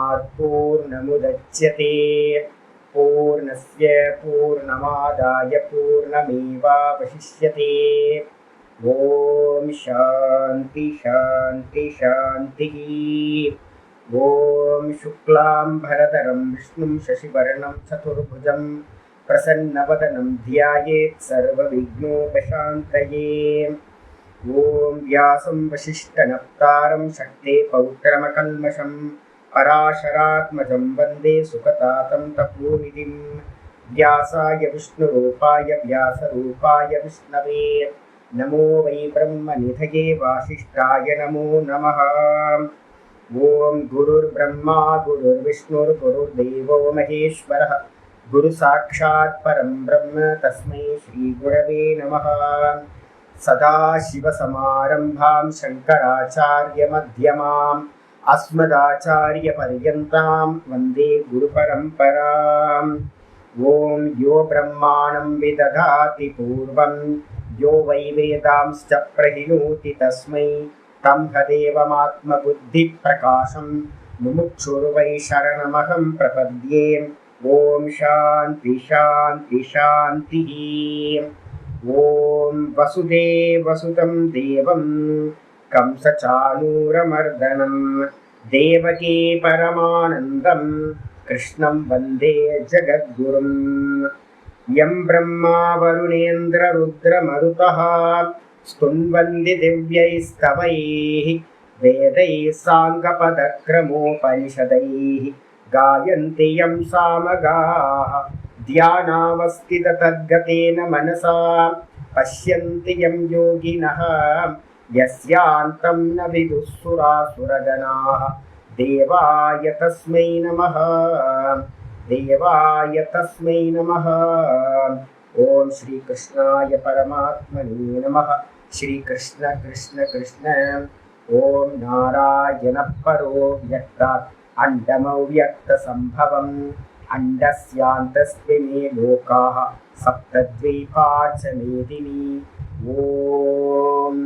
पूर्णात् पूर्णमुदच्यते पूर्णस्य पूर्णमादाय पूर्णमेवावशिष्यते। ओम शांति शांति शांति। ओम शुक्लांबरधरं विष्णुं शशिवर्णं चतुर्भुजं प्रसन्नवदनं ध्यायेत् सर्वविघ्नोपशान्तये। ओम व्यासं वसिष्ठनप्तारं शक्ते पौत्रमकल्मषं पराशरात्मजं वन्दे सुखतातं तपोनिधिं। व्यासाय विष्णुरूपाय व्यासरूपाय विष्णवे नमो वै ब्रह्मनिधये वासिष्ठाय नमो नमः। ओम गुरुर्ब्रह्मा गुरुर्विष्णुर्गुरुर्देवो महेश्वरः गुरु साक्षात् परं ब्रह्म तस्मै श्री गुरवे नमः। सदाशिवसमारम्भां शङ्कराचार्यमध्यमाम् अस्मदाचार्यपर्यन्तां वन्दे गुरुपरम्पराम्। ओम यो ब्रह्माणं विदधाति पूर्वं यो वै वेदांश्च प्रहिणोति तस्मै तदेवमात्मबुद्धिप्रकाशं मुमुक्षुर्वै शरणमहं प्रपद्ये। ओम शांति शांति शांतिः। ओम वसुदेवसुतं देवं कंसचाणूरमर्दनं देवकी परमानन्दं कृष्णं वन्दे जगद्गुरुं। यं ब्रह्मा वरुणेन्द्ररुद्रमरुतः स्तुन्वन्ति दिव्यैस्तवैः वेदैः साङ्गपदक्रमोपनिषदैः गायन्ति यं सामगाः ध्यानावस्थिततद्गतेन मनसा पश्यन्ति यं योगिनः यस्यान्तं न विदुःसुरासुरगणाः। देवाय तस्मै नमः देवाय तस्मै नमः। ओम श्री कृष्णाय परमात्मने नमः। श्री कृष्ण कृष्ण कृष्ण। ओम नारायण परो व्यक्तात् अण्डमव्यक्तसम्भवम् अण्डस्यान्तस्मिन् लोकाः सप्तद्वीपा च मेदिनी। ओम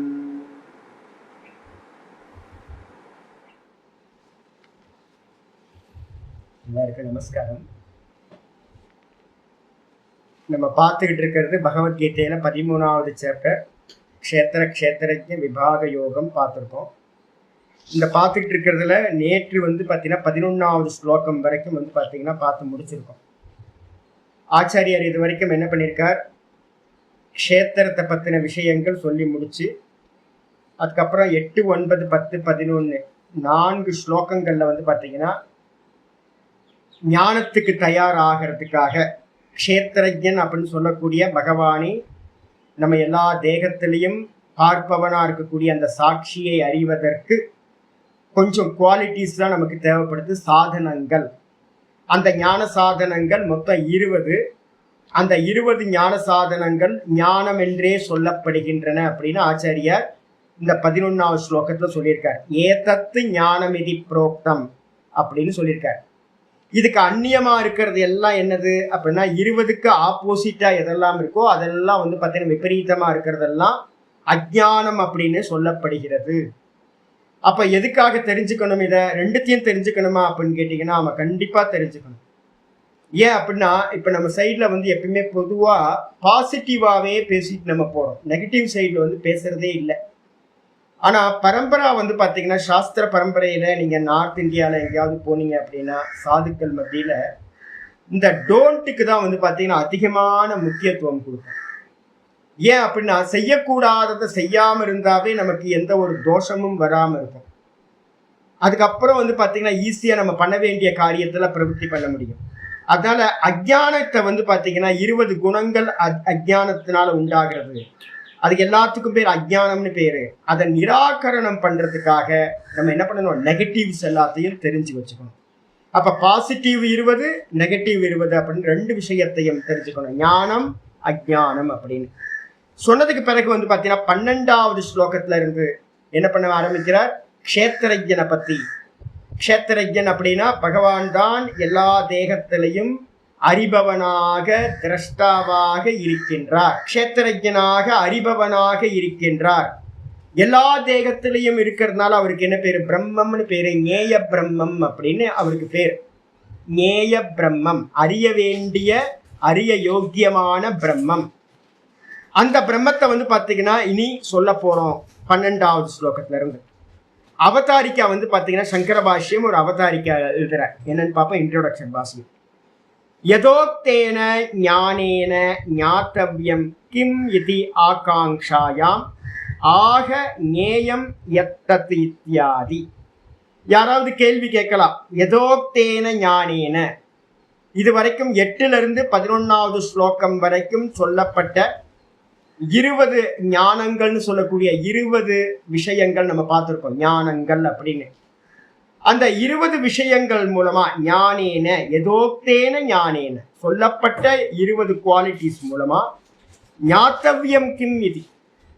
எல்லாருக்கும் நமஸ்காரம். நம்ம பார்த்துக்கிட்டு இருக்கிறது பகவத்கீதையில 13வது சாப்டர் க்ஷேத்திர க்ஷேத்திரஜ்ஞ விபாக யோகம் பார்த்துருக்கோம். இந்த பார்த்துக்கிட்டு இருக்கிறதுல நேற்று பார்த்தீங்கன்னா 11வது ஸ்லோகம் வரைக்கும் பார்த்தீங்கன்னா பார்த்து முடிச்சிருக்கோம். ஆச்சாரியார் இது வரைக்கும் என்ன பண்ணியிருக்கார், க்ஷேத்திரத்தை பற்றின விஷயங்கள் சொல்லி முடிச்சு அதுக்கப்புறம் 8, 9, 10, 11 4 ஸ்லோகங்களில் பார்த்தீங்கன்னா ஞானத்துக்கு தயாராகிறதுக்காக க்ஷேத்திரஜன் அப்படின்னு சொல்லக்கூடிய பகவானே நம்ம எல்லா தேகத்திலையும் பார்ப்பவனாக இருக்கக்கூடிய அந்த சாட்சியை அறிவதற்கு கொஞ்சம் குவாலிட்டிஸ்லாம் நமக்கு தேவைப்படுது, சாதனங்கள். அந்த ஞான சாதனங்கள் மொத்தம் 20. அந்த 20 ஞான சாதனங்கள் ஞானம் என்றே சொல்லப்படுகின்றன அப்படின்னு ஆச்சாரியார் இந்த 11வது ஸ்லோகத்தில் சொல்லியிருக்கார். ஏதத்து ஞானமிதி புரோக்தம் அப்படின்னு சொல்லியிருக்கார். இதுக்கு அந்நியமா இருக்கிறது எல்லாம் என்னது அப்படின்னா 20க்கு ஆப்போசிட்டா எதெல்லாம் இருக்கோ அதெல்லாம் பார்த்தீங்கன்னா விபரீதமா இருக்கிறதெல்லாம் அஜ்ஞானம் அப்படின்னு சொல்லப்படுகிறது. அப்ப எதுக்காக தெரிஞ்சுக்கணும், இதை ரெண்டுத்தையும் தெரிஞ்சுக்கணுமா அப்படின்னு கேட்டீங்கன்னா நம்ம கண்டிப்பா தெரிஞ்சுக்கணும். ஏன் அப்படின்னா இப்ப நம்ம சைட்ல எப்பயுமே பொதுவா பாசிட்டிவாவே பேசிட்டு நம்ம போறோம், நெகட்டிவ் சைட்ல பேசுறதே இல்லை. ஆனா பரம்பரா பார்த்தீங்கன்னா சாஸ்திர பரம்பரையில நீங்க நார்த் இந்தியாவில் எங்கேயாவது போனீங்க அப்படின்னா சாதுக்கள் மத்தியில இந்த டோன்ட்டுக்கு தான் பார்த்தீங்கன்னா அதிகமான முக்கியத்துவம் கொடுக்கும். ஏன் அப்படின்னா செய்யக்கூடாததை செய்யாம இருந்தாவே நமக்கு எந்த ஒரு தோஷமும் வராம இருக்கும். அதுக்கப்புறம் பார்த்தீங்கன்னா ஈஸியா நம்ம பண்ண வேண்டிய காரியத்துல பிரவൃத்தி பண்ண முடியும். அதனால அஜ்ஞானத்தை பார்த்தீங்கன்னா 20 குணங்கள் அஜ்ஞானத்தினால உண்டாகிறது. அதுக்கு எல்லாத்துக்கும் பேர் அஜ்ஞானம்னு பேரு. அதை நிராகரணம் பண்றதுக்காக நம்ம என்ன பண்ணணும், நெகட்டிவ்ஸ் எல்லாத்தையும் தெரிஞ்சு வச்சுக்கணும். அப்ப பாசிட்டிவ் 20 நெகட்டிவ் 20 அப்படின்னு 2 விஷயத்தையும் தெரிஞ்சுக்கணும், ஞானம் அஜ்ஞானம் அப்படின்னு சொன்னதுக்கு பிறகு பார்த்தீங்கன்னா 12வது ஸ்லோகத்துல இருந்து என்ன பண்ண ஆரம்பிக்கிறார், க்ஷேத்திரஜனை பத்தி. க்ஷேத்திரஜன் அப்படின்னா பகவான் தான் எல்லா தேகத்திலையும் அறிபவனாக திரஷ்டாவாக இருக்கின்றார், க்ஷேத்திரஜனாக அறிபவனாக இருக்கின்றார். எல்லா தேகத்திலையும் இருக்கிறதுனால அவருக்கு என்ன பேரு? பிரம்மம்னு பேரு. ஞேய பிரம்மம் அப்படின்னு அவருக்கு பேர். ஞேய பிரம்மம், அறிய வேண்டிய அறிய யோக்கியமான பிரம்மம். அந்த பிரம்மத்தை வந்து பார்த்தீங்கன்னா இனி சொல்ல போறோம் 12வது ஸ்லோகத்துல இருந்து. அவதாரிக்கா வந்து பார்த்தீங்கன்னா சங்கர பாஷ்யம் ஒரு அவதாரிக்கா எழுதுற என்னன்னு பார்ப்போம். இன்ட்ரோடக்ஷன் பாஷ்யம். யதோக்தேன ஞானேன ஞாத்தவ்யம் கிம் இதி ஆகாங்ஷாயாம் ஆக ஞேயம் யத்தத் இத்யாதி. யாராவது கேள்வி கேட்கலாம். யதோக்தேன ஞானேன, இது வரைக்கும் 8லிருந்து 11வது ஸ்லோகம் வரைக்கும் சொல்லப்பட்ட 20 ஞானங்கள்னு சொல்லக்கூடிய 20 விஷயங்கள் நம்ம பார்த்துருக்கோம். ஞானங்கள் அப்படின்னு அந்த 20 விஷயங்கள் மூலமா ஞானேன, யதோக்தேன ஞானேன சொல்லப்பட்ட 20 குவாலிட்டிஸ் மூலமா ஞாத்தவ்யம் கிம் இது,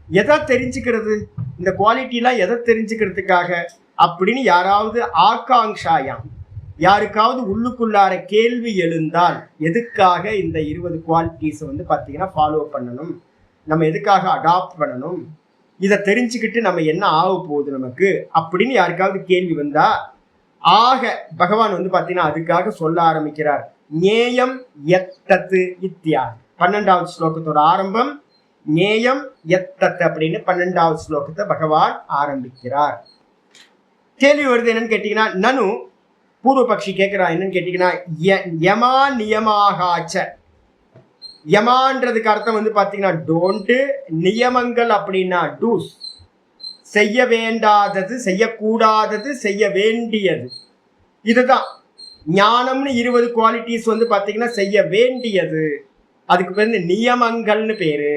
எதை தெரிஞ்சுக்கிறது, இந்த குவாலிட்டிலாம் எதை தெரிஞ்சுக்கிறதுக்காக அப்படின்னு யாராவது ஆகாங்ஷாயாம், யாருக்காவது உள்ளுக்குள்ளார கேள்வி எழுந்தால் எதுக்காக இந்த 20 குவாலிட்டிஸை வந்து பார்த்தீங்கன்னா ஃபாலோ பண்ணணும், நம்ம எதுக்காக அடாப்ட் பண்ணணும், இதை தெரிஞ்சுக்கிட்டு நம்ம என்ன ஆக போகுது நமக்கு அப்படின்னு யாருக்காவது கேள்வி வந்தா ஆக பகவான் வந்து பார்த்தீங்கன்னா அதுக்காக சொல்ல ஆரம்பிக்கிறார். ஞேயம் யத்தத்து இத்யாதி. 12வது ஸ்லோகத்தோட ஆரம்பம் ஞேயம் யத்தத் அப்படின்னு 12வது ஸ்லோகத்தை பகவான் ஆரம்பிக்கிறார். கேள்வி வருது என்னன்னு கேட்டீங்கன்னா, நனு பூர்வபக்ஷி கேட்கிறா என்னன்னு கேட்டீங்கன்னா, யமா நியமாகாச்ச. யமான்றதுக்கு அர்த்தம் வந்து பார்த்தீங்கன்னா டோன்ட்டு, நியமங்கள் அப்படின்னா டூஸ், செய்ய வேண்டாதது, செய்யக்கூடாதது, செய்ய வேண்டியது. இதுதான் ஞானம்னு 20 குவாலிட்டிஸ் வந்து பார்த்தீங்கன்னா செய்ய வேண்டியது, அதுக்கு வந்து நியமங்கள்னு பேரு.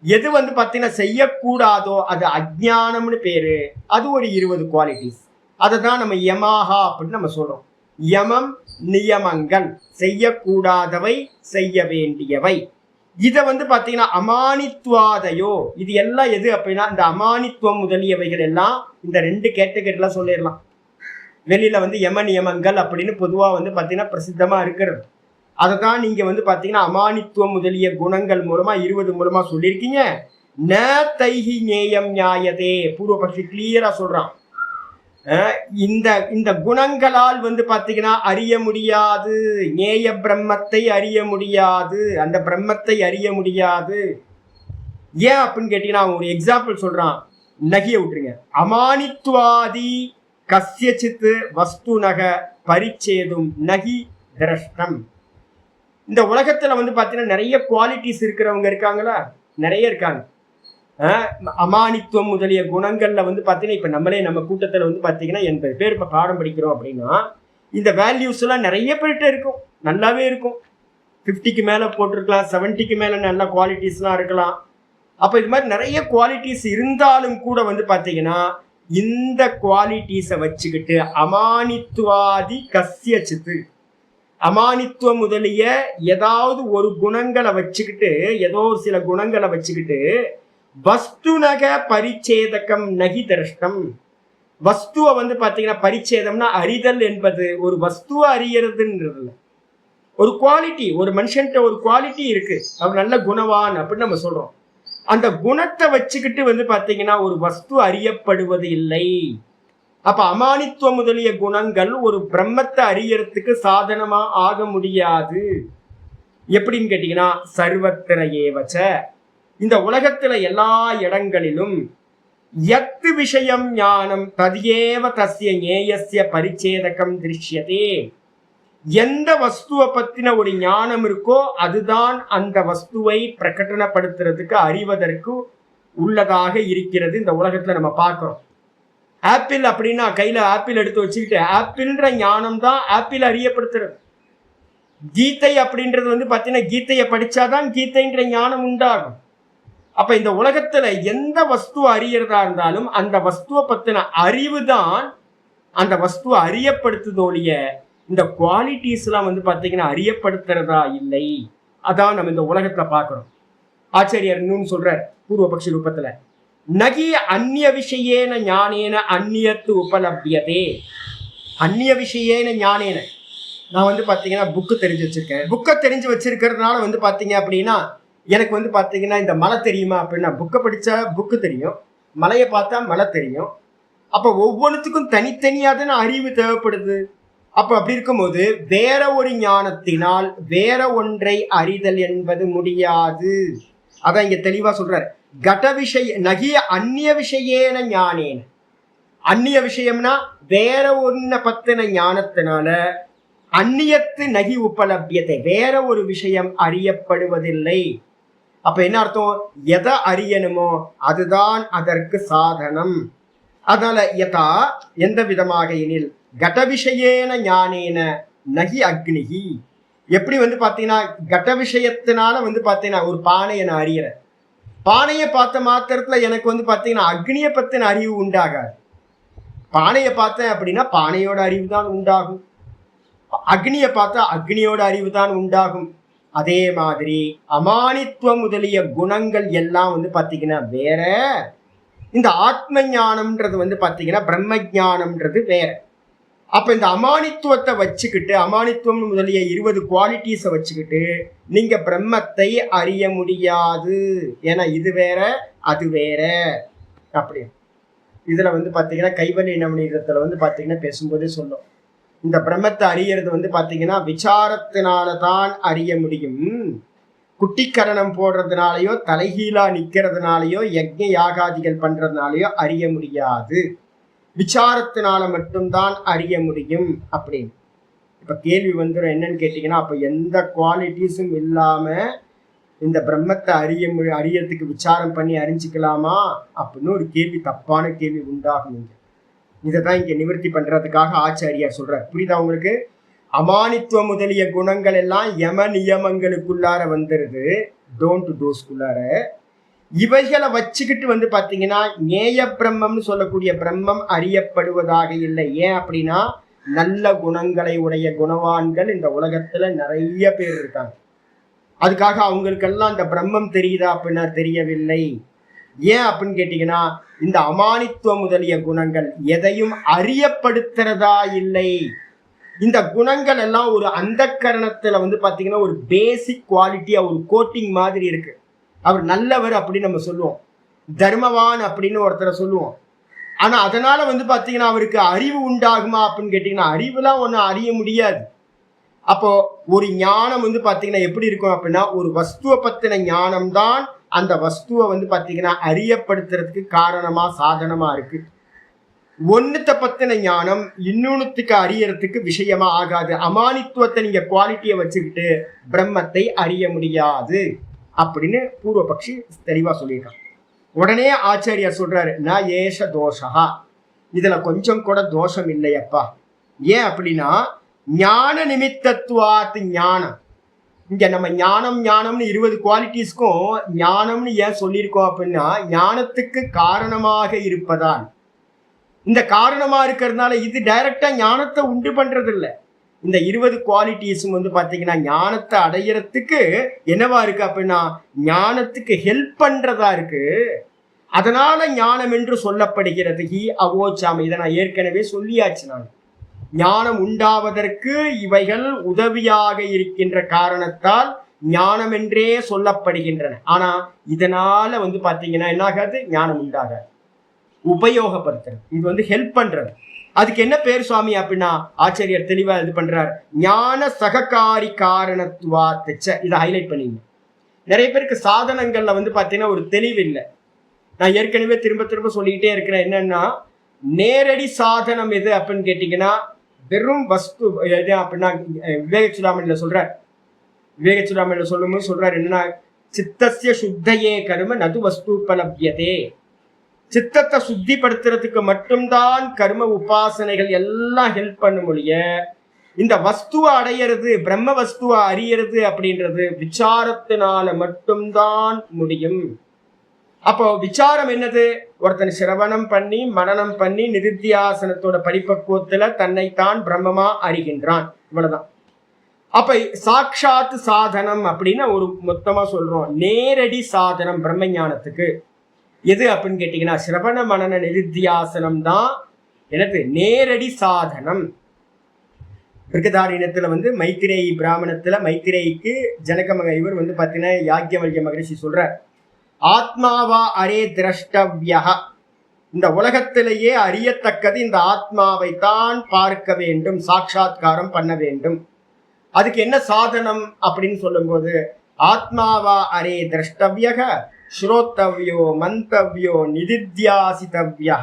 எது வந்து பார்த்தீங்கன்னா செய்யக்கூடாதோ அது அஜ்ஞானம்னு பேரு, அது ஒரு 20 குவாலிட்டிஸ். அதை தான் நம்ம யமாகா அப்படின்னு நம்ம சொல்றோம். யமம் நியமங்கள், செய்யக்கூடாதவை செய்ய வேண்டியவை. இதை வந்து பார்த்தீங்கன்னா அமானித்வாதையோ, இது எல்லாம் எது அப்படின்னா இந்த அமானித்துவம் முதலியவைகள் எல்லாம் இந்த 2 கேட்டகரிலாம் சொல்லிடலாம். வெளியில வந்து யம நியமங்கள் அப்படின்னு பொதுவாக வந்து பார்த்தீங்கன்னா பிரசித்தமா இருக்கிறது. அதை தான் நீங்க வந்து பார்த்தீங்கன்னா அமானித்துவம் முதலிய குணங்கள் மூலமா 20 மூலமா சொல்லியிருக்கீங்க. ந தைஹி ஞேயம் நியாயதே, பூர்வபக்ஷி கிளியரா சொல்றான். இந்த இந்த குணங்களால் வந்து பார்த்தீங்கன்னா அறிய முடியாது, ஞேய பிரம்மத்தை அறிய முடியாது, அந்த பிரம்மத்தை அறிய முடியாது. ஏன் அப்படின்னு கேட்டீங்கன்னா அவன் ஒரு எக்ஸாம்பிள் சொல்றான். நகிய விட்டுருங்க. அமானித்வாதி கஸ்யசித் வஸ்துநக பரிச்சேதும் நகி திரஷ்டம். இந்த உலகத்துல வந்து பார்த்தீங்கன்னா நிறைய குவாலிட்டிஸ் இருக்கிறவங்க இருக்காங்களா, நிறைய இருக்காங்க. அமானித்துவம் முதலிய குணங்கள்ல வந்து பார்த்தீங்கன்னா இப்போ நம்மளே நம்ம கூட்டத்தில் வந்து பார்த்தீங்கன்னா 80 பேர் இப்போ பாடம் படிக்கிறோம் அப்படின்னா இந்த வேல்யூஸ் எல்லாம் நிறைய பேர்கிட்ட இருக்கும், நல்லாவே இருக்கும். 50க்கு மேலே போட்டிருக்கலாம், 70க்கு மேலே நல்ல குவாலிட்டிஸ்லாம் இருக்கலாம். அப்போ இது மாதிரி நிறைய குவாலிட்டிஸ் இருந்தாலும் கூட வந்து பார்த்தீங்கன்னா இந்த குவாலிட்டிஸை வச்சுக்கிட்டு அமானித்துவாதி கஸ்யசித்து, அமானித்துவம் முதலிய ஏதாவது ஒரு குணங்களை வச்சுக்கிட்டு, ஏதோ ஒரு சில குணங்களை வச்சுக்கிட்டு வஸ்துநக பரிச்சேதகம் நகி தர்ஷ்டம். வஸ்துவை வந்து பார்த்தீங்கன்னா பரிச்சேதம்னா அறிதல் என்பது ஒரு வஸ்துவை அறியறதுன்றது ஒரு குவாலிட்டி. ஒரு மனுஷன்கிட்ட ஒரு குவாலிட்டி இருக்கு, அவர் நல்ல குணவான் அப்படின்னு நம்ம சொல்றோம். அந்த குணத்தை வச்சுக்கிட்டு வந்து பார்த்தீங்கன்னா ஒரு வஸ்து அறியப்படுவது இல்லை. அப்ப அமானித்துவம் முதலிய குணங்கள் ஒரு பிரம்மத்தை அறியறதுக்கு சாதனமா ஆக முடியாது. எப்படின்னு கேட்டீங்கன்னா சர்வத்திர ஏவச்ச, இந்த உலகத்துல எல்லா இடங்களிலும் யத்து விஷயம் ஞானம் ததியேவ தஸ்ய ஞேயஸ்ய பரிச்சேதகம் திருஷ்யதே. எந்த வஸ்துவை பத்தின ஒரு ஞானம் இருக்கோ அதுதான் அந்த வஸ்துவை பிரகடனப்படுத்துறதுக்கு அறிவதற்கு உள்ளதாக இருக்கிறது. இந்த உலகத்துல நம்ம பார்க்கிறோம். ஆப்பிள் அப்படின்னா கையில ஆப்பிள் எடுத்து வச்சுக்கிட்டு ஆப்பிள்ன்ற ஞானம் தான் ஆப்பிள் அறியப்படுத்துறது. கீதை அப்படின்றது வந்து பார்த்தீங்கன்னா கீதையை படிச்சாதான் கீதைன்ற ஞானம் உண்டாகும். அப்ப இந்த உலகத்துல எந்த வஸ்துவை அறியறதா இருந்தாலும் அந்த வஸ்துவை பத்தின அறிவு தான் அந்த வஸ்துவை அறியப்படுத்துதோடைய இந்த குவாலிட்டிஸ் எல்லாம் வந்து பார்த்தீங்கன்னா அறியப்படுத்துறதா இல்லை. அதான் நம்ம இந்த உலகத்துல பார்க்கிறோம். ஆச்சாரியர் இன்னும் சொல்றார் பூர்வபக்ஷி ரூபத்துல, நகி அந்நிய விஷயேன ஞானேன அந்நியத்து உபலபியதே. அந்நிய விஷயேன ஞானேன, நான் வந்து பார்த்தீங்கன்னா புக்கு தெரிஞ்சு வச்சிருக்கேன். புக்கை தெரிஞ்சு வச்சிருக்கிறதுனால வந்து பார்த்தீங்க அப்படின்னா எனக்கு வந்து பார்த்தீங்கன்னா இந்த மலை தெரியுமா அப்படின்னா புக்கை படித்தா புக்கு தெரியும். மலையை பார்த்தா மலை தெரியும். அப்ப ஒவ்வொன்றுத்துக்கும் தனித்தனியா தானே அறிவு தேவைப்படுது. அப்ப அப்படி இருக்கும்போது வேற ஒரு ஞானத்தினால் வேற ஒன்றை அறிதல் என்பது முடியாது. அதான் இங்க தெளிவா சொல்றாரு. கட விஷய நகிய அந்நிய விஷயேன ஞானேன. அந்நிய விஷயம்னா வேற ஒன்ன பத்தின ஞானத்தினால அந்நியத்து நகி உபலபியத்தை, வேற ஒரு விஷயம் அறியப்படுவதில்லை. அப்ப என்ன அர்த்தம்? எதை அறியணுமோ அதுதான் அதற்கு சாதனம். அதனால யதா எந்த விதமாக எனில் கட விஷயேன ஞானேன நகி அக்னிகி. எப்படி பாத்தீங்கன்னா கட விஷயத்தினால பாத்தீங்கன்னா ஒரு பானையை நான் அறியறேன். பானையை பார்த்த மாத்திரத்துல எனக்கு பாத்தீங்கன்னா அக்னியை பத்தின அறிவு உண்டாகாது. பானையை பார்த்தேன் அப்படின்னா பானையோட அறிவு தான் உண்டாகும். அக்னியை பார்த்தா அக்னியோட அறிவு தான் உண்டாகும். அதே மாதிரி அமானித்துவம் முதலிய குணங்கள் எல்லாம் பாத்தீங்கன்னா வேற. இந்த ஆத்ம ஞானம்ன்றது பாத்தீங்கன்னா பிரம்ம ஞானம்ன்றது வேற. அப்ப இந்த அமானித்துவத்தை வச்சுக்கிட்டு, அமானித்துவம் முதலிய 20 குவாலிட்டிஸை வச்சுக்கிட்டு நீங்க பிரம்மத்தை அறிய முடியாது. ஏன்னா இது வேற அது வேற. அப்படி இதுல பாத்தீங்கன்னா கைவல்ய நவநீதத்துல பாத்தீங்கன்னா பேசும்போதே சொல்லும், இந்த பிரம்மத்தை அறியறது பாத்தீங்கன்னா விசாரத்தினாலதான் அறிய முடியும். குட்டிக்கரணம் போடுறதுனாலயோ தலைகீழா நிக்கிறதுனாலயோ யஜ்ஞ யாகாதிகள் பண்றதுனாலயோ அறிய முடியாது. விசாரத்தினால மட்டும்தான் அறிய முடியும் அப்படின்னு. இப்ப கேள்வி வந்துடும் என்னன்னு கேட்டீங்கன்னா, அப்ப எந்த குவாலிட்டிஸும் இல்லாம இந்த பிரம்மத்தை அறியறதுக்கு விசாரம் பண்ணி அறிஞ்சிக்கலாமா அப்படின்னு ஒரு கேள்வி, தப்பான கேள்வி உண்டாகும். இதைதான் இங்க நிவர்த்தி பண்றதுக்காக ஆச்சாரியார் சொல்றார். புரியுதா உங்களுக்கு? அமானித்துவம் முதலிய குணங்கள் எல்லாம் யம நியமங்களுக்குள்ளார வந்துருது, டோன்ட் டூஸ்குள்ளார. இவைகளை வச்சுக்கிட்டு பாத்தீங்கன்னா நேய பிரம்மம்னு சொல்லக்கூடிய பிரம்மம் அறியப்படுவதாக இல்லை. ஏன் அப்படின்னா நல்ல குணங்களை உடைய குணவான்கள் இந்த உலகத்துல நிறைய பேர் இருக்காங்க. அதுக்காக அவங்களுக்கெல்லாம் இந்த பிரம்மம் தெரியுதா அப்படின்னா தெரியவில்லை. ஏன் அப்படின்னு கேட்டீங்கன்னா இந்த அமானித்துவம் முதலிய குணங்கள் எதையும் அறியப்படுத்துறதா இல்லை. இந்த குணங்கள் எல்லாம் ஒரு அந்த கரணத்துல பாத்தீங்கன்னா ஒரு பேசிக் குவாலிட்டியா ஒரு கோட்டிங் மாதிரி இருக்கு. அவர் நல்லவர் அப்படின்னு நம்ம சொல்லுவோம், தர்மவான் அப்படின்னு ஒருத்தரை சொல்லுவோம். ஆனா அதனால பாத்தீங்கன்னா அவருக்கு அறிவு உண்டாகுமா அப்படின்னு கேட்டீங்கன்னா அறிவுலாம் ஒன்னும் அறிய முடியாது. அப்போ ஒரு ஞானம் பாத்தீங்கன்னா எப்படி இருக்கும் அப்படின்னா ஒரு வஸ்துவை பத்தின ஞானம் தான் அந்த வஸ்துவை பாத்தீங்கன்னா அறியப்படுத்துறதுக்கு காரணமா சாதனமா இருக்கு. ஒன்னுத்த பத்தின ஞானம் இன்னொன்னுத்துக்கு அறியறதுக்கு விஷயமா ஆகாது. அமானித்துவத்தை நீங்க குவாலிட்டியை வச்சுக்கிட்டு பிரம்மத்தை அறிய முடியாது அப்படின்னு பூர்வபக்ஷி தெளிவா சொல்லியிருக்கான். உடனே ஆச்சாரியா சொல்றாரு, நான் ஏஷ தோஷா, இதுல கொஞ்சம் கூட தோஷம் இல்லையப்பா. ஏன் அப்படின்னா ஞான நிமித்தத்துவாத்து ஞானம். இங்க நம்ம ஞானம் ஞானம்னு 20 குவாலிட்டிஸ்க்கும் ஞானம்னு ஏன் சொல்லியிருக்கோம் அப்படின்னா ஞானத்துக்கு காரணமாக இருப்பதால். இந்த காரணமா இருக்கிறதுனால இது டைரக்டா ஞானத்தை உண்டு பண்றது இல்லை. இந்த 20 குவாலிட்டிஸும் பாத்தீங்கன்னா ஞானத்தை அடையறதுக்கு என்னவா இருக்கு அப்படின்னா ஞானத்துக்கு ஹெல்ப் பண்றதா இருக்கு. அதனால ஞானம் என்று சொல்லப்படுகிறது. ஹி அவோச்சாமி, இதை நான் ஏற்கனவே சொல்லியாச்சு. நான் ஞானம் உண்டாவதற்கு இவைகள் உதவியாக இருக்கின்ற காரணத்தால் ஞானம் என்றே சொல்லப்படுகின்றன. ஆனா இதனால பாத்தீங்கன்னா என்ன ஆகாது, ஞானம் உண்டாகாது. உபயோகப்படுத்துறது, இது ஹெல்ப் பண்றது. அதுக்கு என்ன பேர் சுவாமி அப்படின்னா ஆச்சாரியர் தெளிவா இது பண்றார், ஞான சககாரி காரணத்துவாச்ச. இதை ஹைலைட் பண்ணிங்க. நிறைய பேருக்கு சாதனங்கள்ல பாத்தீங்கன்னா ஒரு தெளிவு இல்லை. நான் ஏற்கனவே திரும்ப திரும்ப சொல்லிக்கிட்டே இருக்கிறேன். என்னன்னா நேரடி சாதனம் எது அப்படின்னு கேட்டீங்கன்னா வெறும் வஸ்து எது அப்படின்னா விவேகச்சுடாமணியில சொல்றார். விவேகச்சுடாமணியில சொல்லும்போது சொல்றாரு என்னன்னா சித்தஸ்ய சுத்தையே கர்ம நது வஸ்துபலப்யதே. சித்தத்தை சுத்திப்படுத்துறதுக்கு மட்டும்தான் கர்ம உபாசனைகள் எல்லாம் ஹெல்ப் பண்ண முடிய இந்த வஸ்துவை அடையிறது, பிரம்ம வஸ்துவை அறியறது அப்படின்றது விசாரத்தினால மட்டும்தான் முடியும். அப்போ விசாரம் என்னது? ஒருத்தன் சிரவணம் பண்ணி மனனம் பண்ணி நிதித்தியாசனத்தோட பரிபக்குவத்துல தன்னைத்தான் பிரம்மமா அறிகின்றான். இவ்வளவுதான். அப்ப சாட்சாத்து சாதனம் அப்படின்னு ஒரு மொத்தமா சொல்றோம். நேரடி சாதனம் பிரம்ம ஞானத்துக்கு எது அப்படின்னு கேட்டீங்கன்னா சிரவண மனன நிதித்தியாசனம் தான் எனக்கு நேரடி சாதனம். பிருகதாரண்யத்துல மைத்திரேயி பிராமணத்துல மைத்திரேயிக்கு ஜனக இவர் பாத்தீங்கன்னா யாக்ஞவல்ய மகரிஷி சொல்ற, ஆத்மாவா அரே திரஷ்டவ்யா, இந்த உலகத்திலேயே அறியத்தக்கது இந்த ஆத்மாவை தான் பார்க்க வேண்டும், சாட்சாத்காரம் பண்ண வேண்டும். அதுக்கு என்ன சாதனம் அப்படின்னு சொல்லும்போது, ஆத்மாவா அரே திரஷ்டவ்யக ஸ்ரோத்தவ்யோ மந்தவ்யோ நிதித்தியாசித்தவ்யா.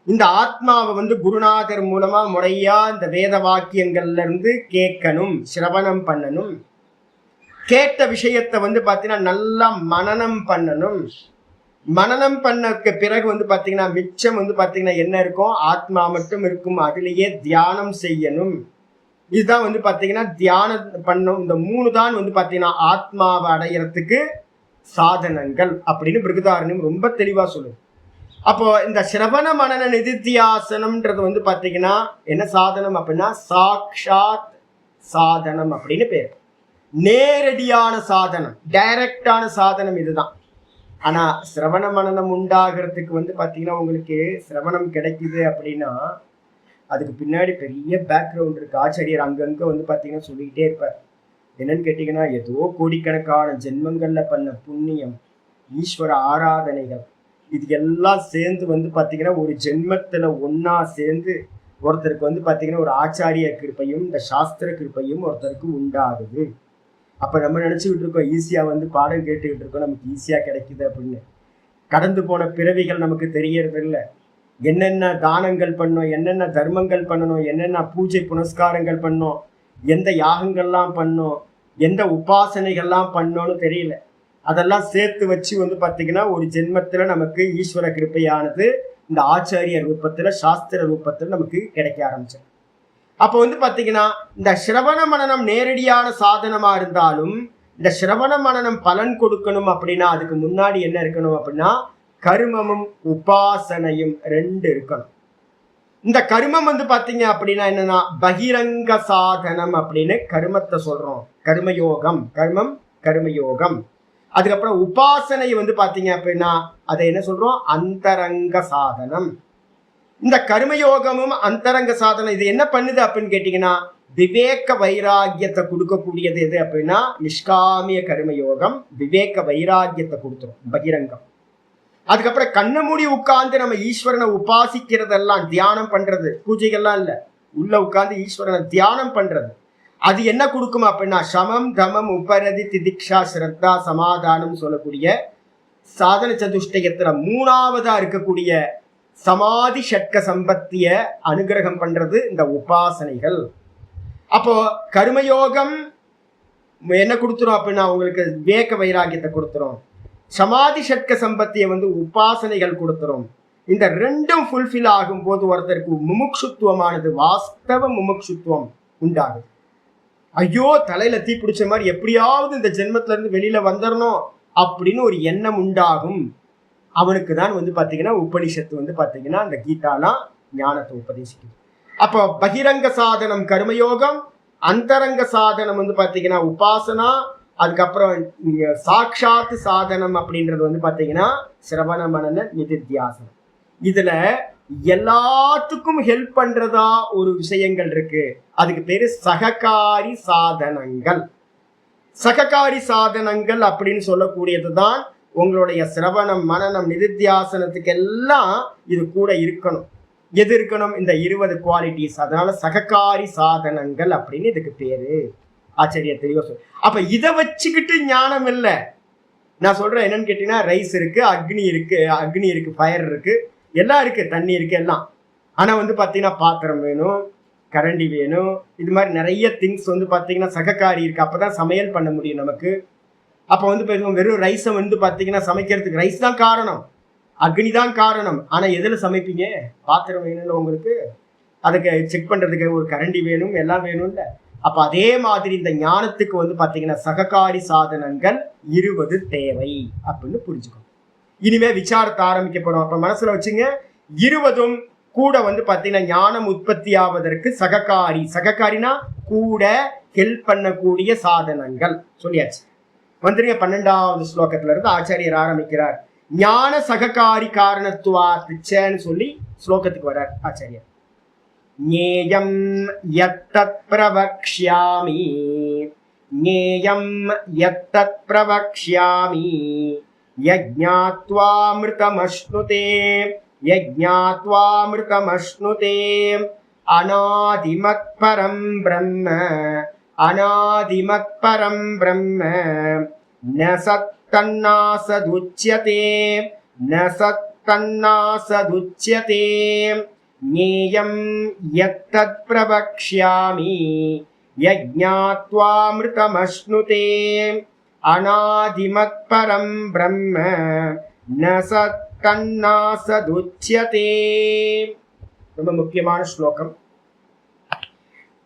இந்த ஆத்மாவை குருநாதர் மூலமா முறையா இந்த வேத வாக்கியங்கள்ல இருந்து கேட்கணும், சிரவணம் பண்ணணும். கேட்ட விஷயத்தை பாத்தீங்கன்னா நல்லா மனனம் பண்ணணும். மனனம் பண்ணக்கு பிறகு பாத்தீங்கன்னா மிச்சம் பாத்தீங்கன்னா என்ன இருக்கும், ஆத்மா மட்டும் இருக்கும். அதுலேயே தியானம் செய்யணும். இதுதான் பாத்தீங்கன்னா தியானம் பண்ணும். இந்த 3 தான் பாத்தீங்கன்னா ஆத்மாவை அடையறதுக்கு சாதனங்கள் அப்படின்னு பிருகதாரண்யம் ரொம்ப தெளிவா சொல்லுது. அப்போ இந்த சிரவண மனன நிதித்தியாசனம்ன்றது பாத்தீங்கன்னா என்ன சாதனம் அப்படின்னா சாக்ஷாத் சாதனம் அப்படின்னு பேர். நேரடியான சாதனம், டைரக்டான சாதனம் இதுதான். ஆனா சிரவண மனனம் உண்டாகிறதுக்கு பாத்தீங்கன்னா உங்களுக்கு சிரவணம் கிடைக்குது அப்படின்னா அதுக்கு பின்னாடி பெரிய பேக்ரவுண்ட் இருக்கு. ஆச்சாரியர் அங்கங்க பாத்தீங்கன்னா சொல்லிக்கிட்டே இருப்பார். என்னன்னு கேட்டீங்கன்னா, ஏதோ கோடிக்கணக்கான ஜென்மங்கள்ல பண்ண புண்ணியம், ஈஸ்வர ஆராதனைகள், இது எல்லாம் சேர்ந்து பாத்தீங்கன்னா ஒரு ஜென்மத்துல ஒன்னா சேர்ந்து ஒருத்தருக்கு பாத்தீங்கன்னா ஒரு ஆச்சாரிய கிருப்பையும் இந்த சாஸ்திர கிருப்பையும் ஒருத்தருக்கு உண்டாகுது. அப்ப நம்ம நினைச்சுக்கிட்டு இருக்கோம் ஈஸியா பாடம் கேட்டுக்கிட்டு இருக்கோம், நமக்கு ஈஸியா கிடைக்குது அப்படின்னு. கடந்து போன பிறவிகள் நமக்கு தெரியறது இல்லை. என்னென்ன தானங்கள் பண்ணோம், என்னென்ன தர்மங்கள் பண்ணணும், என்னென்ன பூஜை புனஸ்காரங்கள் பண்ணோம், எந்த யாகங்கள்லாம் பண்ணோம், எந்த உபாசனைகள்லாம் பண்ணோன்னு தெரியல. அதெல்லாம் சேர்த்து வச்சு பாத்தீங்கன்னா ஒரு ஜென்மத்துல நமக்கு ஈஸ்வர கிருப்பையானது இந்த ஆச்சாரிய ரூபத்துல சாஸ்திர ரூபத்துல நமக்கு கிடைக்க ஆரம்பிச்சது. அப்போ பாத்தீங்கன்னா இந்த சிரவண மனனம் நேரடியான சாதனமா இருந்தாலும் இந்த சிரவண மனனம் பலன் கொடுக்கணும் அப்படின்னா அதுக்கு முன்னாடி என்ன இருக்கணும் அப்படின்னா கர்மமும் உபாசனையும் 2 இருக்கணும். இந்த கர்மம் பாத்தீங்க அப்படின்னா என்னன்னா பகிரங்க சாதனம் அப்படின்னு கர்மத்தை சொல்றோம். கர்மயோகம், கர்மம் கர்மயோகம். அதுக்கப்புறம் உபாசனை பாத்தீங்க அப்படின்னா அதை என்ன சொல்றோம், அந்தரங்க சாதனம். இந்த கர்மயோகமும் அந்தரங்க சாதனம் இது என்ன பண்ணுது அப்படின்னு கேட்டீங்கன்னா விவேக வைராகியத்தை கொடுக்கக்கூடியது எது அப்படின்னா நிஷ்காமிய கர்மயோகம் விவேக வைராகியத்தை கொடுத்துரும், பகிரங்கம். அதுக்கப்புறம் கண்ணை மூடி உட்கார்ந்து நம்ம ஈஸ்வரனை உபாசிக்கிறதெல்லாம் தியானம் பண்றது, பூஜைகள்லாம் இல்லை, உள்ள உட்கார்ந்து ஈஸ்வரனை தியானம் பண்றது, அது என்ன கொடுக்கும் அப்படின்னா சமம் தமம் உபரதி திதிக்ஷா ஸ்ரத்தா சமாதானம் சொல்லக்கூடிய சாதன சதுஷ்டயத்துல 3ஆவதா இருக்கக்கூடிய சமாதி ஷட்க சம்பத்திய அனுகிரகம் பண்றது இந்த உபாசனைகள். அப்போ கர்மயோகம் என்ன கொடுத்துரும் அப்படின்னா உங்களுக்கு விவேக வைராகியத்தை கொடுத்துரும். சமாதி ஷட்க சம்பத்திய உபாசனைகள் கொடுத்துரும். இந்த 2ம் ஃபுல்ஃபில் ஆகும் போது ஒருத்தருக்கு முமுட்சுத்துவமானது, வாஸ்தவ முமுட்சுத்துவம் உண்டாகுது. ஐயோ தலையில தீ பிடிச்ச மாதிரி எப்படியாவது இந்த ஜென்மத்துல இருந்து வெளியில வந்துடணும் அப்படின்னு ஒரு எண்ணம் உண்டாகும். அவனுக்கு தான் பாத்தீங்கன்னா உபனிஷத்து பாத்தீங்கன்னா அந்த கீதாலாம் ஞானத்தை உபதேசிக்குது. அப்போ பகிரங்க சாதனம் கர்மயோகம், அந்தரங்க சாதனம் பாத்தீங்கன்னா உபாசனா, அதுக்கப்புறம் சாட்சாத் சாதனம் அப்படின்றது பாத்தீங்கன்னா சிரவண மனன நிதித்தியாசனம். இதுல எல்லாத்துக்கும் ஹெல்ப் பண்றதா ஒரு விஷயங்கள் இருக்கு, அதுக்கு பேரு சககாரி சாதனங்கள். சககாரி சாதனங்கள் அப்படின்னு சொல்லக்கூடியதுதான் உங்களுடைய சிரவணம் மனனம் நிதித்தியாசனத்துக்கு எல்லாம் இது கூட இருக்கணும். எது இருக்கணும், இந்த 20 குவாலிட்டிஸ். அதனால சககாரி சாதனங்கள் அப்படின்னு இதுக்கு பேரு. ஆச்சரிய தெளிவா சொல். அப்ப இதை வச்சுக்கிட்டு ஞானம் இல்லை. நான் சொல்றேன் என்னன்னு கேட்டீங்கன்னா ரைஸ் இருக்கு, அக்னி இருக்கு, ஃபயர் இருக்கு, எல்லாம் இருக்கு, தண்ணி இருக்கு, எல்லாம். ஆனா பாத்தீங்கன்னா பாத்திரம் வேணும், கரண்டி வேணும், இது மாதிரி நிறைய திங்ஸ் பாத்தீங்கன்னா சககாரி இருக்கு. அப்பதான் சமையல் பண்ண முடியும் நமக்கு. அப்போ வெறும் ரைஸை பாத்தீங்கன்னா சமைக்கிறதுக்கு ரைஸ் தான் காரணம், அக்னி தான் காரணம். ஆனா எதுல சமைப்பீங்க, பாத்திரம் வேணும்னு உங்களுக்கு, அதுக்கு செக் பண்றதுக்கு ஒரு கரண்டி வேணும், எல்லாம் வேணும்ல. அப்ப அதே மாதிரி இந்த ஞானத்துக்கு பாத்தீங்கன்னா சககாரி சாதனங்கள் 20 தேவை அப்படின்னு புரிஞ்சுக்கணும். இனிமே விசாரத்தை ஆரம்பிக்க போறோம். அப்ப மனசுல வச்சுங்க, 20ம் கூட பாத்தீங்கன்னா ஞானம் உற்பத்தி ஆவதற்கு சககாரினா கூட ஹெல்ப் பண்ணக்கூடிய சாதனங்கள் சொல்லியாச்சு. 12வது ஸ்லோகத்துல இருந்து ஆச்சாரியர் ஆரம்பிக்கிறார். ஞான சககாரி காரணத்துவாத்துச்சன்னு சொல்லி ஸ்லோகத்துக்கு வர்றார் ஆச்சாரியர். ஞேயம் யத்தத் பிரவக்ஷ்யாமி, ஞேயம் யத்தத் பிரவக்ஷ்யாமி யஜ்ஞாத்வா அமிர்தமஸ்னுதே யஜ்ஞாத்வாமிருதமஸ்னுதே அநாதிமத்பரம் பிரம்ம அநாதிமத்பரம் பிரம்ம ந சத்தன்னாசதுச்யதே ந சத்தன்னாசதுச்யதே ஞேயம் யத்தத் பிரவக்ஷ்யாமி யஜ்ஞாத்வாமிருதமஸ்னுதே அநாதிமத்பரம் பிரம்ம ந சத்தன்னாசதுச்யதே. ரொம்ப முக்கியமான ஸ்லோகம்.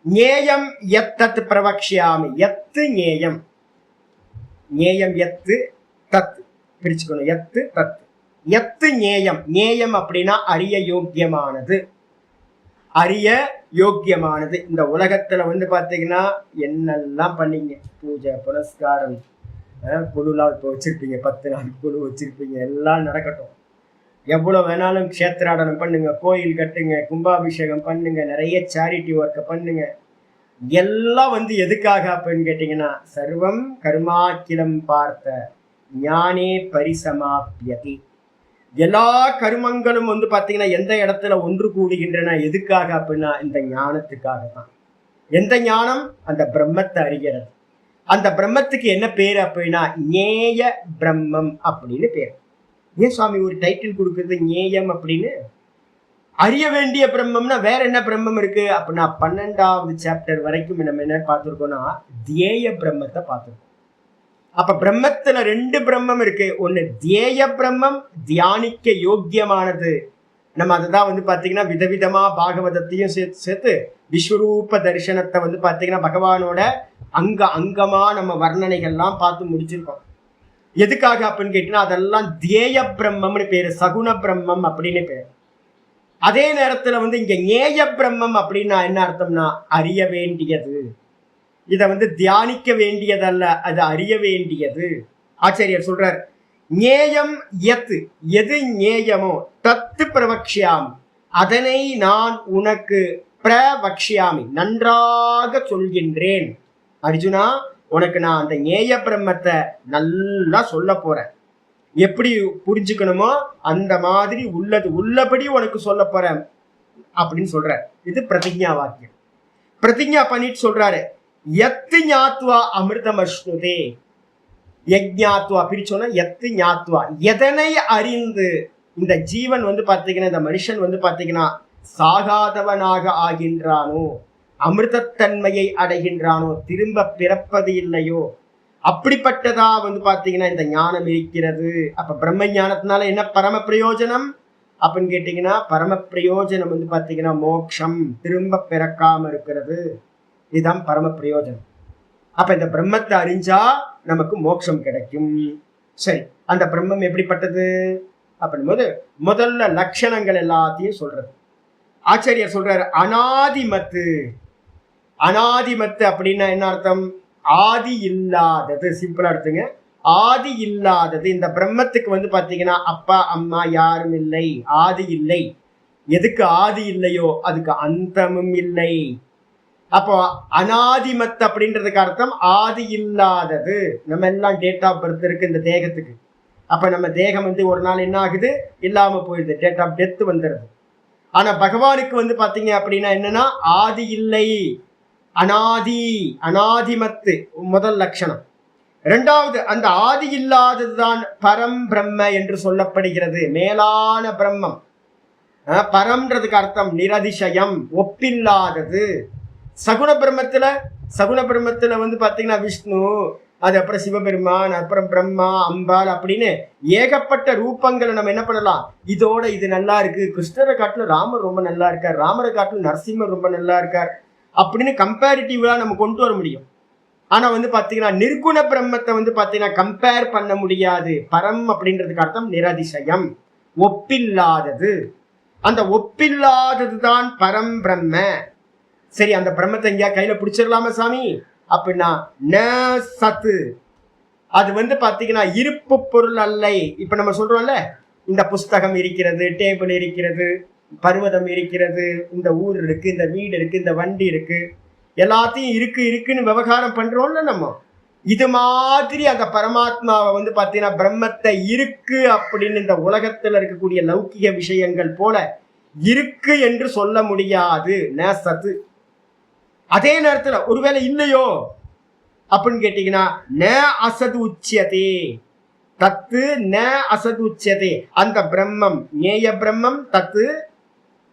ஞேயம் யத்தத் பிரவக்ஷ்யாமி. எத்து ஞேயம், ஞேயம் எத்து தத் பிரிச்சுக்கணும். எத்து தத். எத்து ஞேயம். ஞேயம் அப்படின்னா அறிய யோக்கியமானது, அறிய யோக்கியமானது. இந்த உலகத்துல வந்து பாத்தீங்கன்னா என்னெல்லாம் பண்ணீங்க, பூஜை புனஸ்காரம், குழுலாம் இப்போ வச்சிருப்பீங்க, 10 நாள் குழு வச்சிருப்பீங்க, எல்லாம் நடக்கட்டும். எவ்வளவு வேணாலும் க்ஷேத்ராடனம் பண்ணுங்க, கோயில் கட்டுங்க, கும்பாபிஷேகம் பண்ணுங்க, நிறைய சேரிட்டி ஒர்க்கை பண்ணுங்க. எல்லாம் வந்து எதுக்காக அப்படின்னு கேட்டீங்கன்னா, சர்வம் கர்மாக்கிலம் பார்த்த ஞானே பரிசமாப்யதி. எல்லா கருமங்களும் வந்து பாத்தீங்கன்னா எந்த இடத்துல ஒன்று கூடுகின்றன, எதுக்காக அப்படின்னா இந்த ஞானத்துக்காக தான். எந்த ஞானம்? அந்த பிரம்மத்தை அறிகிறது. அந்த பிரம்மத்துக்கு என்ன பேர் அப்படின்னா ஞேய பிரம்மம் அப்படின்னு பேர். ஏன் சுவாமி ஒரு டைட்டில் கொடுக்குறது ஞேயம் அப்படின்னு? அறிய வேண்டிய பிரம்மம்னா வேற என்ன பிரம்மம் இருக்கு அப்படின்னா 12வது சாப்டர் வரைக்கும் நம்ம என்ன பார்த்துருக்கோம்னா தியேய பிரம்மத்தை பார்த்துருக்கோம். அப்ப பிரம்மத்துல 2 பிரம்மம் இருக்கு. ஒண்ணு தியேய பிரம்மம், தியானிக்க யோக்கியமானது. நம்ம அதுதான் வந்து பாத்தீங்கன்னா விதவிதமா பாகவதத்தையும் சேர்த்து விஸ்வரூப தரிசனத்தை வந்து பாத்தீங்கன்னா பகவானோட அங்கமா நம்ம வர்ணனைகள்லாம் பார்த்து முடிச்சிருக்கோம். எதுக்காக அப்படின்னு கேட்டீங்கன்னா அதெல்லாம் தியேய பிரம்மம்னு பேரு, சகுண பிரம்மம் அப்படின்னு பேரு. அதே நேரத்துல வந்து இங்க ஞேய பிரம்மம் அப்படின்னா என்ன அர்த்தம்னா அறிய வேண்டியது. இத வந்து தியானிக்க வேண்டியதல்ல, அது அறிய வேண்டியது. ஆச்சாரியர் சொல்றார், ஞேயம் எத்து, எது ஞேயமோ தத்து பிரவக்ஷ்யாமி, அதனை நான் உனக்கு பிரவக்ஷ்யாமி, நன்றாக சொல்கின்றேன். அர்ஜுனா, உனக்கு நான் அந்த ஞேய பிரம்மத்தை நல்லா சொல்ல போறேன். எப்படி புரிஞ்சுக்கணுமோ அந்த மாதிரி உள்ளது உள்ளபடி உனக்கு சொல்ல போறேன் அப்படின்னு சொல்ற. இது பிரதிஜா வாக்கியம். பிரதிஜா பண்ணிட்டு சொல்றாரு, எத்து ஞாத்வா அமிர்தமஸ்னுதே. யஜ்ஞாத்வா பிரிச்சோன்னா எத்து ஞாத்வா, எதனை அறிந்து இந்த ஜீவன் வந்து பாத்தீங்கன்னா இந்த மனுஷன் வந்து பாத்தீங்கன்னா சாகாதவனாக ஆகின்றானோ, அமிர்தத்தன்மையை அடைகின்றானோ, திரும்ப பிறப்பது இல்லையோ, அப்படிப்பட்டதா வந்து பாத்தீங்கன்னா இந்த ஞானம் இருக்கிறது. அப்ப பிரம்ம ஞானத்தினால என்ன பரம பிரயோஜனம் அப்படின்னு கேட்டீங்கன்னா, பரம பிரயோஜனம் வந்து பாத்தீங்கன்னா மோட்சம், திரும்ப பிறக்காம இருக்கிறது. இதுதான் பரம பிரயோஜனம். அப்ப இந்த பிரம்மத்தை அறிஞ்சா நமக்கு மோட்சம் கிடைக்கும். சரி, அந்த பிரம்மம் எப்படிப்பட்டது அப்படின் போது முதல்ல லட்சணங்கள் எல்லாத்தையும் சொல்றது. ஆச்சாரியர் சொல்றாரு, அனாதிமத்து. அனாதிமத்து அப்படின்னா என்ன அர்த்தம்? ஆதி இல்லாதது. சிம்பிளா எடுத்துங்க, ஆதி இல்லாதது. இந்த பிரம்மத்துக்கு வந்து பாத்தீங்கன்னா அப்பா அம்மா யாரும் இல்லை, ஆதி இல்லை. எதுக்கு ஆதி இல்லையோ அதுக்கு அந்தமும் இல்லை. அப்போ அனாதிமத் அப்படின்றதுக்கு அர்த்தம் ஆதி இல்லாதது. நம்ம எல்லாம் டேட் ஆஃப் பர்த் இருக்கு இந்த தேகத்துக்கு. அப்ப நம்ம தேகம் வந்து ஒரு நாள் என்ன ஆகுது, இல்லாம போயிடுது, டேட் ஆஃப் டெத் வந்துடுது. ஆனா பகவானுக்கு வந்து பாத்தீங்க அப்படின்னா என்னன்னா ஆதி இல்லை, அனாதி, அனாதிமத்து முதல் லட்சணம். இரண்டாவது, அந்த ஆதி இல்லாததுதான் பரம் பிரம்ம என்று சொல்லப்படுகிறது, மேலான பிரம்மம். பரம்ன்றதுக்கு அர்த்தம் நிரதிசயம், ஒப்பில்லாதது. சகுண பிரம்மத்துல வந்து பாத்தீங்கன்னா விஷ்ணு, அது அப்புறம் சிவபெருமான், அப்புறம் பிரம்மா, அம்பாள் அப்படின்னு ஏகப்பட்ட ரூபங்களை நம்ம என்ன பண்ணலாம், இதோட இது நல்லா இருக்கு, கிருஷ்ணரை காட்டிலும் ராமர் ரொம்ப நல்லா இருக்கார், ராமரை காட்டிலும் நரசிம்மர் ரொம்ப நல்லா இருக்கார் அப்படின்னு கம்பேரிட்டிவா நம்ம கொண்டு வர முடியும். ஆனா வந்து பாத்தீங்கன்னா நிர்குண பிரம்மத்தை வந்து பாத்தீங்கன்னா கம்பேர் பண்ண முடியாது. பரம் அப்படின்றதுக்கு அர்த்தம் நிரதிசயம், ஒப்பில்லாதது. அந்த ஒப்பில்லாதது தான் பரம் பிரம்ம. சரி, அந்த பிரம்மத்தை எங்கேயா கையில பிடிச்சிடலாமா சாமி அப்படின்னா ந சத்து. அது வந்து பாத்தீங்கன்னா இருப்பு பொருள் அல்ல. இப்ப நம்ம சொல்றோம்ல, இந்த புஸ்தகம் இருக்கிறது, டேபிள் இருக்கிறது, பர்வதம் இருக்கிறது, இந்த ஊர் இருக்கு, இந்த வீடு இருக்கு, இந்த வண்டி இருக்கு, எல்லாத்தையும் இருக்குன்னு விவகாரம் பண்றோம்ல நம்ம. இது மாதிரி அந்த பரமாத்மாவை வந்து பார்த்தீங்கன்னா பிரம்மத்தை இருக்கு அப்படின்னு இந்த உலகத்துல இருக்கக்கூடிய லௌகிக விஷயங்கள் போல இருக்கு என்று சொல்ல முடியாது. ந சத்து. அதே நேரத்துல ஒருவேளை இல்லையோ அப்படின்னு கேட்டீங்கன்னா ந அசது உச்சியதே தத்து ந அசது உச்சியதே. அந்த பிரம்மம் நேய பிரம்மம் தத்து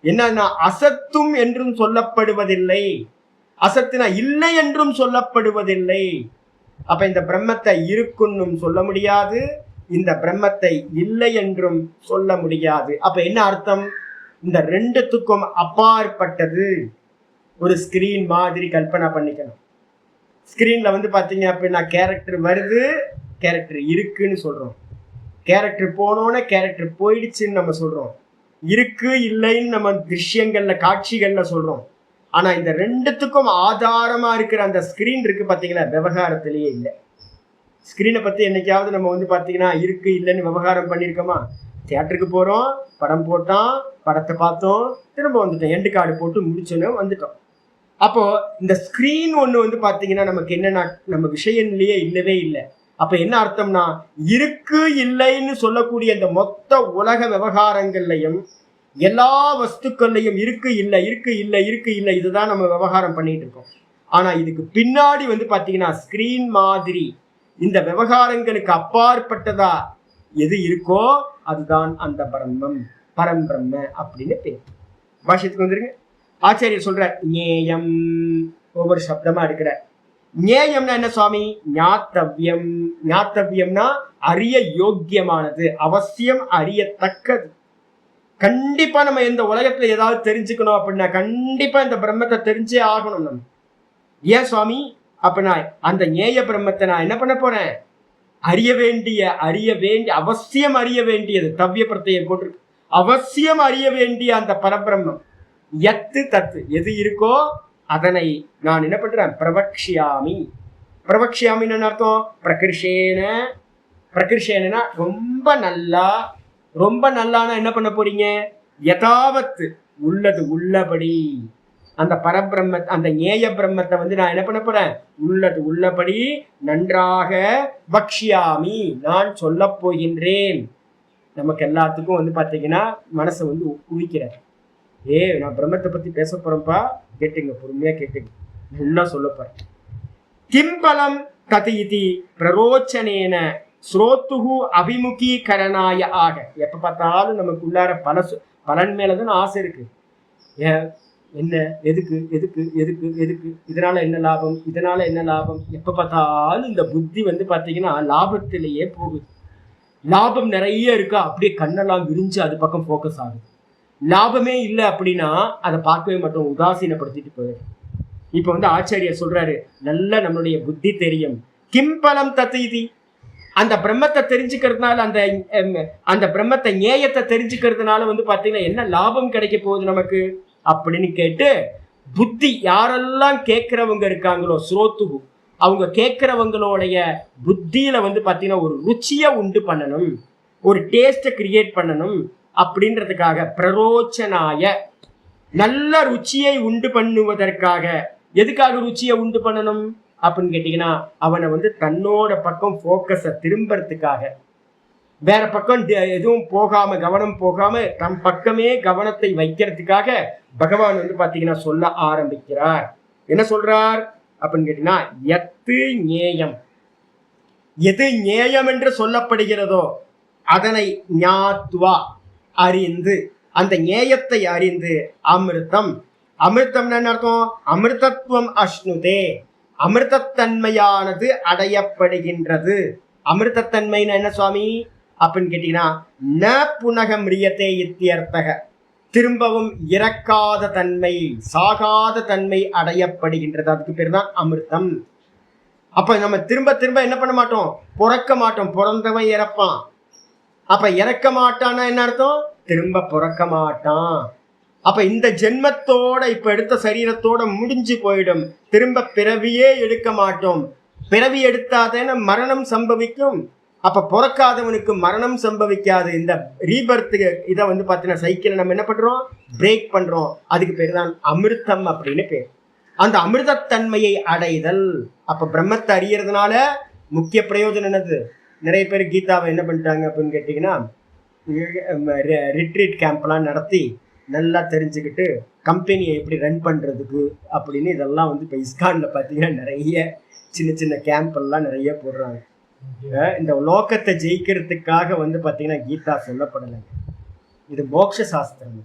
என்னன்னா அசத்தும் என்றும் சொல்லப்படுவதில்லை. அசத்துனா இல்லை என்றும் சொல்லப்படுவதில்லை. அப்ப இந்த பிரம்மத்தை இருக்குன்னும் சொல்ல முடியாது, இந்த பிரம்மத்தை இல்லை என்றும் சொல்ல முடியாது. அப்ப என்ன அர்த்தம்? இந்த ரெண்டுத்துக்கும் அப்பாற்பட்டது. ஒரு ஸ்கிரீன் மாதிரி கல்பனை பண்ணிக்கணும். ஸ்கிரீன்ல வந்து பாத்தீங்க அப்படின்னா கேரக்டர் வருது, கேரக்டர் இருக்குன்னு சொல்றோம். கேரக்டர் போனோன்னு கேரக்டர் போயிடுச்சுன்னு நம்ம சொல்றோம். இருக்கு இல்லைன்னு நம்ம திருஷ்யங்கள்ல காட்சிகள்ல சொல்றோம். ஆனா இந்த ரெண்டுத்துக்கும் ஆதாரமா இருக்கிற அந்த ஸ்கிரீன் இருக்கு பாத்தீங்களா, விவகாரத்திலேயே இல்லை. ஸ்கிரீனை பத்தி என்னைக்காவது நம்ம வந்து பாத்தீங்கன்னா இருக்கு இல்லைன்னு விவகாரம் பண்ணியிருக்கோமா? தியேட்டருக்கு போறோம், படம் போட்டோம், படத்தை பார்த்தோம், திரும்ப வந்துட்டோம், எண்டு கார்டு போட்டு முடிச்சோன்னு வந்துட்டோம். அப்போ இந்த ஸ்கிரீன் ஒண்ணு வந்து பாத்தீங்கன்னா நமக்கு என்னன்னா நம்ம விஷயம்லயே இல்லவே இல்லை. அப்ப என்ன அர்த்தம்னா இருக்கு இல்லைன்னு சொல்லக்கூடிய இந்த மொத்த உலக விவகாரங்கள்லையும் எல்லா வஸ்துக்கள்லையும் இருக்கு இல்லை இருக்கு இல்லை இருக்கு இல்லை இதுதான் நம்ம விவகாரம் பண்ணிட்டு இருக்கோம். ஆனா இதுக்கு பின்னாடி வந்து பாத்தீங்கன்னா ஸ்கிரீன் மாதிரி இந்த விவகாரங்களுக்கு அப்பாற்பட்டதா எது இருக்கோ அதுதான் அந்த பிரம்மம், பரம்பிரம்ம அப்படின்னு பேர். பாஷ்யத்துக்கு வந்துருங்க. ஆச்சாரியர் சொல்ற ஞேயம், ஒவ்வொரு சப்தமா எடுக்கிற. ஞேயம்னா என்ன சுவாமி? ஞாத்தவ்யம். ஞாத்தவ்யம்னா அறிய யோக்கியமானது, அவசியம் அறியத்தக்கது. கண்டிப்பா நம்ம இந்த உலகத்துல ஏதாவது தெரிஞ்சுக்கணும் அப்படின்னா கண்டிப்பா இந்த பிரம்மத்தை தெரிஞ்சே ஆகணும் நம்ம. ஏன் சுவாமி? அப்படின்னா அந்த ஞேய பிரம்மத்தை நான் என்ன பண்ண போறேன்? அறிய வேண்டிய அவசியம் அறிய வேண்டியது. தவ்ய பிரத்யம் போட்டிருக்கு. அவசியம் அறிய வேண்டிய அந்த பரபிரம்மம் எத்து தத்து எது இருக்கோ அதனை நான் என்ன பண்றேன்? பிரவக்ஷியாமி. பிரவக்ஷியாமின்னு அர்த்தம் பிரகிருஷேன. பிரகிருஷேனா ரொம்ப நல்லா. ரொம்ப நல்லானா என்ன பண்ண போறீங்க? யதாவத்து உள்ளது உள்ளபடி அந்த பரபிரம்ம அந்த ஞேய பிரம்மத்தை வந்து நான் என்ன பண்ண போறேன்? உள்ளது உள்ளபடி நன்றாக பக்ஷியாமி நான் சொல்ல போகின்றேன். நமக்கு எல்லாத்துக்கும் வந்து பாத்தீங்கன்னா மனசை வந்து குவிக்கிறார். நான் பிரம்மத்தை பத்தி பேச போறேன்ப்பா, கேட்டுங்க, பொறுமையா கேட்டுங்க, நல்லா சொல்ல போறேன். கிம்பலம் தது இதி பிரரோச்சனேன ஸ்ரோத்துகு அபிமுகீகரணாய ஆக. எப்ப பார்த்தாலும் நமக்கு உள்ளார பலன் மேலதான் ஆசை இருக்கு. என்ன எதுக்கு எதுக்கு எதுக்கு எதுக்கு, இதனால என்ன லாபம், இதனால என்ன லாபம். எப்ப பார்த்தாலும் இந்த புத்தி வந்து பாத்தீங்கன்னா லாபத்திலேயே போகுது. லாபம் நிறைய இருக்கா, அப்படியே கண்ணெல்லாம் விரிஞ்சு அது பக்கம் போக்கஸ் ஆகுது. லாபமே இல்லை அப்படின்னா அதை பார்க்கவே மாட்டோம், உதாசீனப்படுத்திட்டு போயிடும். இப்ப வந்து ஆச்சாரியர் சொல்றாரு, நல்ல நம்மளுடைய புத்தி தெரியும். கிம்பலம் தத்து, அந்த பிரம்மத்தை தெரிஞ்சுக்கிறதுனால அந்த பிரம்மத்தை ஞேயத்தை தெரிஞ்சுக்கிறதுனால வந்து பாத்தீங்கன்னா என்ன லாபம் கிடைக்க போகுது நமக்கு அப்படின்னு கேட்டு, புத்தி யாரெல்லாம் கேட்கிறவங்க இருக்காங்களோ ஸ்ரோத்துகு, அவங்க கேட்கிறவங்களுடைய புத்தியில வந்து பாத்தீங்கன்னா ஒரு ருச்சியை உண்டு பண்ணணும், ஒரு டேஸ்ட்டை கிரியேட் பண்ணணும் அப்படின்றதுக்காக பிரரோச்சனாய நல்ல ருச்சியை உண்டு பண்ணுவதற்காக. எதுக்காக ருச்சியை உண்டு பண்ணணும் அப்படின்னு கேட்டீங்கன்னா அவனை வந்து தன்னோட பக்கம் போக்கஸை திரும்பறதுக்காக, வேற பக்கம் எதுவும் போகாம கவனம் போகாம தம் பக்கமே கவனத்தை வைக்கிறதுக்காக பகவான் வந்து பாத்தீங்கன்னா சொல்ல ஆரம்பிக்கிறார். என்ன சொல்றார் அப்படின்னு கேட்டீங்கன்னா எத்து ஞேயம், எது ஞேயம் என்று சொல்லப்படுகிறதோ அதனை ஞாத்வா அறிந்து, அந்த ஞேயத்தை அறிந்து அமிர்தம். அமிர்தம் என்ன அர்த்தம்? அமிர்தத்துவம் அஷ்ணுதே, அமிர்தத்தன்மையானது அடையப்படுகின்றது. அமிர்தத்தன்மைன்னு என்ன சுவாமி அப்படின்னு கேட்டீங்கன்னா ந புனக மிரியத்தே இத்தியர்த்தக, திரும்பவும் இறக்காத தன்மை, சாகாத தன்மை அடையப்படுகின்றது. அதுக்கு பேர் தான் அமிர்தம். அப்ப நம்ம திரும்ப திரும்ப என்ன பண்ண மாட்டோம்? பிறக்க மாட்டோம். பிறந்தவன் இறப்பான். அப்ப இறக்க மாட்டான்னா என்ன அர்த்தம்? திரும்ப பிறக்க மாட்டான். அப்ப இந்த ஜென்மத்தோட இப்ப எடுத்த சரீரத்தோட முடிஞ்சு போயிடும். திரும்ப பிறவியே எடுக்க மாட்டோம். பிறவி எடுத்தாதேன மரணம் சம்பவிக்கும். அப்ப பிறக்காதவனுக்கு மரணம் சம்பவிக்காது. இந்த ரீபர்த்துக்கு இதை வந்து பார்த்தீங்கன்னா சைக்கிளை நம்ம என்ன பண்றோம்? பிரேக் பண்றோம். அதுக்கு பேர் தான் அமிர்தம் அப்படின்னு பேர். அந்த அமிர்தத்தன்மையை அடைதல். அப்ப பிரம்மத்தை அறியறதுனால முக்கிய பிரயோஜனம் என்னது? நிறைய பேர் கீதாவை என்ன பண்ணிட்டாங்க அப்படின்னு கேட்டீங்கன்னா, ரிட்ரீட் கேம்ப்லாம் நடத்தி நல்லா தெரிஞ்சுக்கிட்டு கம்பெனியை எப்படி ரன் பண்றதுக்கு அப்படின்னு இதெல்லாம் வந்து இப்போ இஸ்கான்ல பார்த்தீங்கன்னா நிறைய சின்ன சின்ன கேம்ப் எல்லாம் நிறைய போடுறாங்க. இந்த லோகத்தை ஜெயிக்கிறதுக்காக வந்து பார்த்தீங்கன்னா கீதா சொல்லப்படலைங்க. இது மோட்ச சாஸ்திரம்.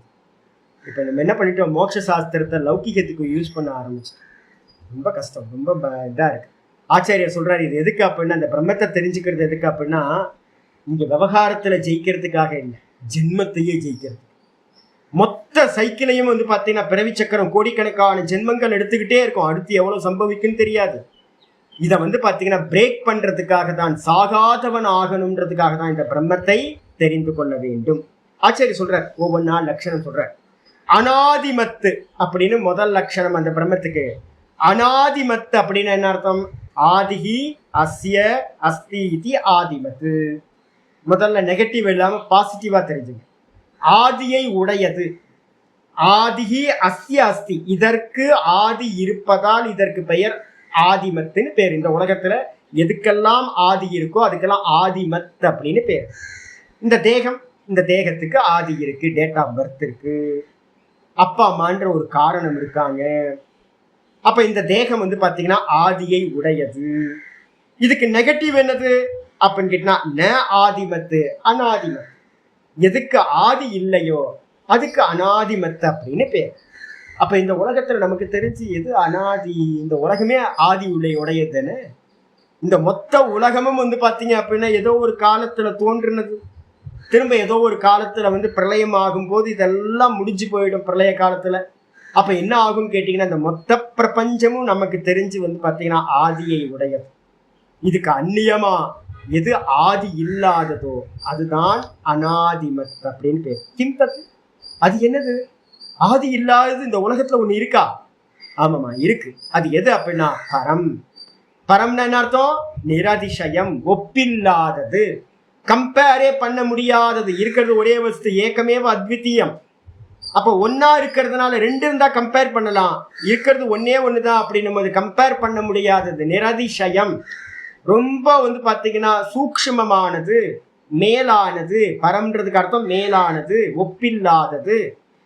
இப்போ நம்ம என்ன பண்ணிட்டோம், மோட்ச சாஸ்திரத்தை லௌகிகத்துக்கு யூஸ் பண்ண ஆரம்பிச்சோம். ரொம்ப கஷ்டம், ரொம்ப இதாக இருக்கு. ஆச்சாரியர் சொல்றாரு, இது எதுக்கு அப்படின்னா, அந்த பிரம்மத்தை தெரிஞ்சுக்கிறது எதுக்கு அப்படின்னா, இங்க விவகாரத்துல ஜெயிக்கிறதுக்காக இல்லை, ஜென்மத்தையே ஜெயிக்கிறது. மொத்த சைக்கிளையும் வந்து பார்த்தீங்கன்னா பிறவி சக்கரம் கோடிக்கணக்கான ஜென்மங்கள் எடுத்துக்கிட்டே இருக்கும். அடுத்து எவ்வளவு சம்பவிக்குன்னு தெரியாது. இதை வந்து பார்த்தீங்கன்னா பிரேக் பண்றதுக்காக தான், சாகாதவன் ஆகணுன்றதுக்காக தான் இந்த பிரம்மத்தை தெரிந்து கொள்ள வேண்டும். ஆச்சாரியர் சொல்றார், ஒவ்வொன்றா லட்சணம் சொல்றார். அனாதிமத்து அப்படின்னு முதல் லட்சணம் அந்த பிரம்மத்துக்கு. அனாதிமத்து அப்படின்னு என்ன அர்த்தம்? ஆதிஹி அஸ்ய அஸ்தி இதி ஆதிமத்து. முதல்ல நெகட்டிவ் இல்லாம பாசிட்டிவா தெரிஞ்சுங்க. ஆதியை உடையது. ஆதிஹி அஸ்ய அஸ்தி, இதற்கு ஆதி இருப்பதால் இதற்கு பெயர் ஆதிமத்துன்னு பேர். இந்த உலகத்துல எதுக்கெல்லாம் ஆதி இருக்கோ அதுக்கெல்லாம் ஆதிமத் அப்படின்னு பேர். இந்த தேகம், இந்த தேகத்துக்கு ஆதி இருக்கு, டேட் ஆஃப் பர்த் இருக்கு, அப்பா அம்மான்ற ஒரு காரணம் இருக்காங்க. அப்ப இந்த தேகம் வந்து பாத்தீங்கன்னா ஆதியை உடையது. இதுக்கு நெகட்டிவ் என்னது அப்படின்னு கேட்டா, ந ஆதிமத்து அனாதிமத். எதுக்கு ஆதி இல்லையோ அதுக்கு அனாதிமத்து அப்படின்னு பேர். அப்ப இந்த உலகத்துல நமக்கு தெரிஞ்சு எது அனாதி? இந்த உலகமே ஆதி உடையதுன்னு. இந்த மொத்த உலகமும் வந்து பாத்தீங்க அப்படின்னா ஏதோ ஒரு காலத்துல தோன்றுனது, திரும்ப ஏதோ ஒரு காலத்துல வந்து பிரளயம் ஆகும் போது இதெல்லாம் முடிஞ்சு போயிடும் பிரளய காலத்துல. அப்ப என்ன ஆகும் கேட்டீங்கன்னா, இந்த மொத்த பிரபஞ்சமும் நமக்கு தெரிஞ்சு வந்து பாத்தீங்கன்னா ஆதியை உடையது. இதுக்கு அந்நியமா எது ஆதி இல்லாததோ அதுதான் அனாதிமத் அப்படின்னு பேர். கிம்தத், அது என்னது? ஆதி இல்லாதது இந்த உலகத்துல ஒண்ணு இருக்கா? ஆமாமா இருக்கு. அது எது அப்படின்னா பரம். பரம்னா என்ன அர்த்தம்? நிரதிசயம், ஒப்பில்லாதது, கம்பேரே பண்ண முடியாதது. இருக்கிறது ஒரே வஸ்து, ஏக்கமேவ அத்விதீயம். அப்போ ஒன்னா இருக்கிறதுனால ரெண்டு இருந்தா கம்பேர் பண்ணலாம், இருக்கிறது ஒன்னே ஒண்ணுதான் அப்படின்னும் போது கம்பேர் பண்ண முடியாதது. நிரதிசயம், ரொம்ப வந்து பாத்தீங்கன்னா சூக்ஷ்மமானது, மேலானது. பரம்ன்றதுக்கு அர்த்தம் மேலானது, ஒப்பில்லாதது.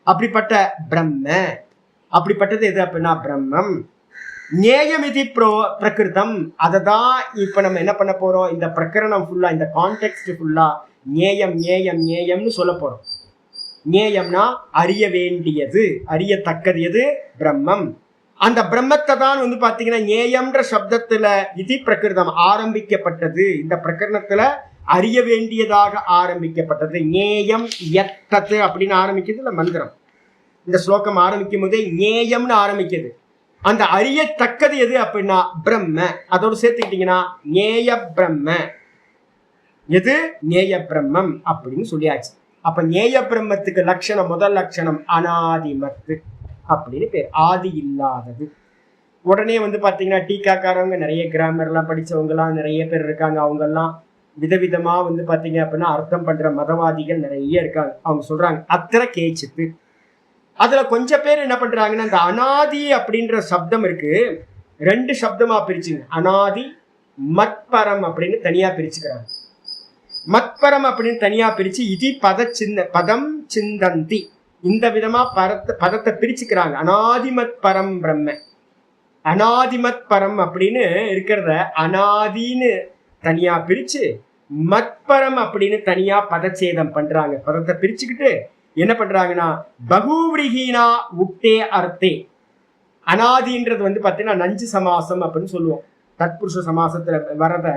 அப்படிப்பட்ட பிரம்ம, அப்படிப்பட்டது எது அப்படின்னா பிரம்மம். ஞேயமிதி பிரகிருதம். அதை தான் இப்ப நம்ம என்ன பண்ண போறோம், இந்த பிரகரணம் ஃபுல்லா, இந்த கான்டெக்ட் ஃபுல்லா ஞேயம் ஞேயம் ஞேயம்னு சொல்ல போறோம். ஞேயம்னா அறிய வேண்டியது, அறியத்தக்கது எது? பிரம்மம். அந்த பிரம்மத்தை தான் வந்து பாத்தீங்கன்னா ஞேயம்ன்ற சப்தத்துல இதி பிரகிருதம் ஆரம்பிக்கப்பட்டது. இந்த பிரகரணத்துல அறிய வேண்டியதாக ஆரம்பிக்கப்பட்டது. ஞேயம் யத்தது அப்படின்னு ஆரம்பிக்கிறது இல்ல மந்திரம். இந்த ஸ்லோகம் ஆரம்பிக்கும் போதே ஞேயம்னு ஆரம்பிக்குது. அந்த அறியத்தக்கது எது அப்படின்னா பிரம்ம. அதோடு சேர்த்துக்கிட்டீங்கன்னா ஞேய பிரம்ம. எது? ஞேய பிரம்மம் அப்படின்னு சொல்லியாச்சு. அப்ப ஞேய பிரம்மத்துக்கு லட்சணம், முதல் லட்சணம் அனாதிமத்து அப்படின்னு பேர், ஆதி இல்லாதது. உடனே வந்து பாத்தீங்கன்னா டீக்காக்காரவங்க, நிறைய கிராமர்லாம் படிச்சவங்க எல்லாம் நிறைய பேர் இருக்காங்க. அவங்க எல்லாம் விதவிதமா வந்து பாத்தீங்க அப்படின்னா அர்த்தம் பண்ற மதவாதிகள் நிறைய இருக்காங்க. அவங்க சொல்றாங்க அத்திர கேச்சித்து. அதுல கொஞ்சம் பேர் என்ன பண்றாங்கன்னா, இந்த அனாதி அப்படின்ற சப்தம் இருக்கு, ரெண்டு சப்தமா பிரிச்சுங்க. அனாதி மத்பரம் அப்படின்னு தனியா பிரிச்சுக்கிறாங்க. மத்பரம் அப்படின்னு தனியா பிரிச்சு இதி பதம் சிந்தந்தி, இந்த விதமா பதத்தை பிரிச்சுக்கிறாங்க. அனாதிமத் பரம் பிரம்ம, அனாதிமத் பரம் அப்படின்னு இருக்கிறத அனாதின்னு தனியா பிரிச்சு மத்பரம் அப்படின்னு தனியா பதச்சேதம் பண்றாங்க. பதத்தை பிரிச்சுக்கிட்டு என்ன பண்றாங்கன்னா, பகுவிரீனா உக்தே அர்த்தே. அனாதின்றது வந்து பாத்தீங்கன்னா நஞ்சு சமாசம் அப்படின்னு சொல்லுவோம். தத்புருஷ சமாசத்துல வரத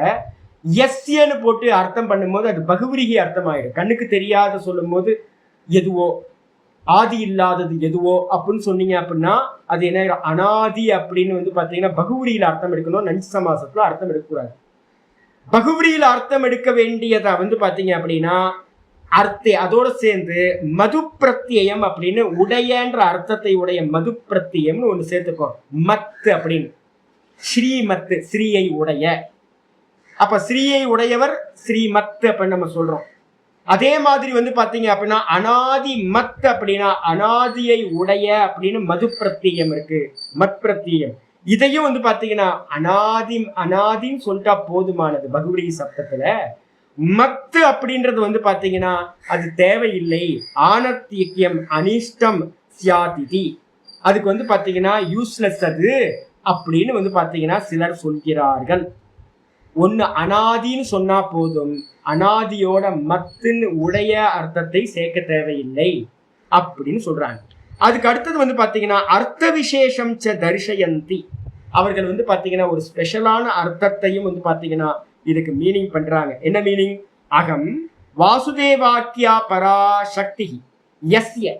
எஸ்யன்னு போட்டு அர்த்தம் பண்ணும்போது அது பகுவிரிகி அர்த்தம் ஆயிடும். கண்ணுக்கு தெரியாத சொல்லும் போது எதுவோ, ஆதி இல்லாதது எதுவோ அப்படின்னு சொன்னீங்க அப்படின்னா அது என்ன அனாதி அப்படின்னு வந்து பாத்தீங்கன்னா பகுவிரியில அர்த்தம் எடுக்கணும், நஞ்சு சமாசத்துல அர்த்தம் எடுக்கக்கூடாது. பகுவிரியில அர்த்தம் எடுக்க வேண்டியதை வந்து பாத்தீங்க அப்படின்னா அர்த்தே, அதோட சேர்ந்து மது பிரத்யம் அப்படின்னு உடையன்ற அர்த்தத்தை உடைய மது பிரத்யம்னு ஒண்ணு சேர்த்துக்கோ. மத்து அப்படின்னு ஸ்ரீமத்து, ஸ்ரீயை உடைய. அப்ப ஸ்ரீயை உடையவர் ஸ்ரீமத்து அப்படின்னு நம்ம சொல்றோம். அதே மாதிரி வந்து பாத்தீங்க அப்படின்னா அனாதி மத் அப்படின்னா அனாதியை உடைய அப்படின்னு மது பிரத்தியம் இருக்கு, மத் பிரத்தியம். இதையும் வந்து பாத்தீங்கன்னா அனாதின்னு சொல்லிட்டா போதுமானது. பகுவரி சப்தத்துல மத்து அப்படின்றது வந்து பாத்தீங்கன்னா அது தேவையில்லை. ஆனத்தியம் அனிஷ்டம் சியாதிதி, அதுக்கு வந்து பாத்தீங்கன்னா யூஸ்லெஸ் அது அப்படின்னு வந்து பாத்தீங்கன்னா சிலர் சொல்கிறார்கள். ஒன்னு அனாதின்னு சொன்னா போதும், அனாதியோட மத்துன்னு உடைய அர்த்தத்தை சேர்க்க தேவையில்லை அப்படின்னு சொல்றாங்க. அதுக்கு அடுத்தது வந்து பாத்தீங்கன்னா அர்த்த விசேஷம் ச தரிசயந்தி, அவர்கள் வந்து பாத்தீங்கன்னா ஒரு ஸ்பெஷலான அர்த்தத்தையும் வந்து பாத்தீங்கன்னா இதுக்கு மீனிங் பண்றாங்க. என்ன மீனிங்? அகம் வாசுதேவாக்கியா பராசக்தி யஸ்ய,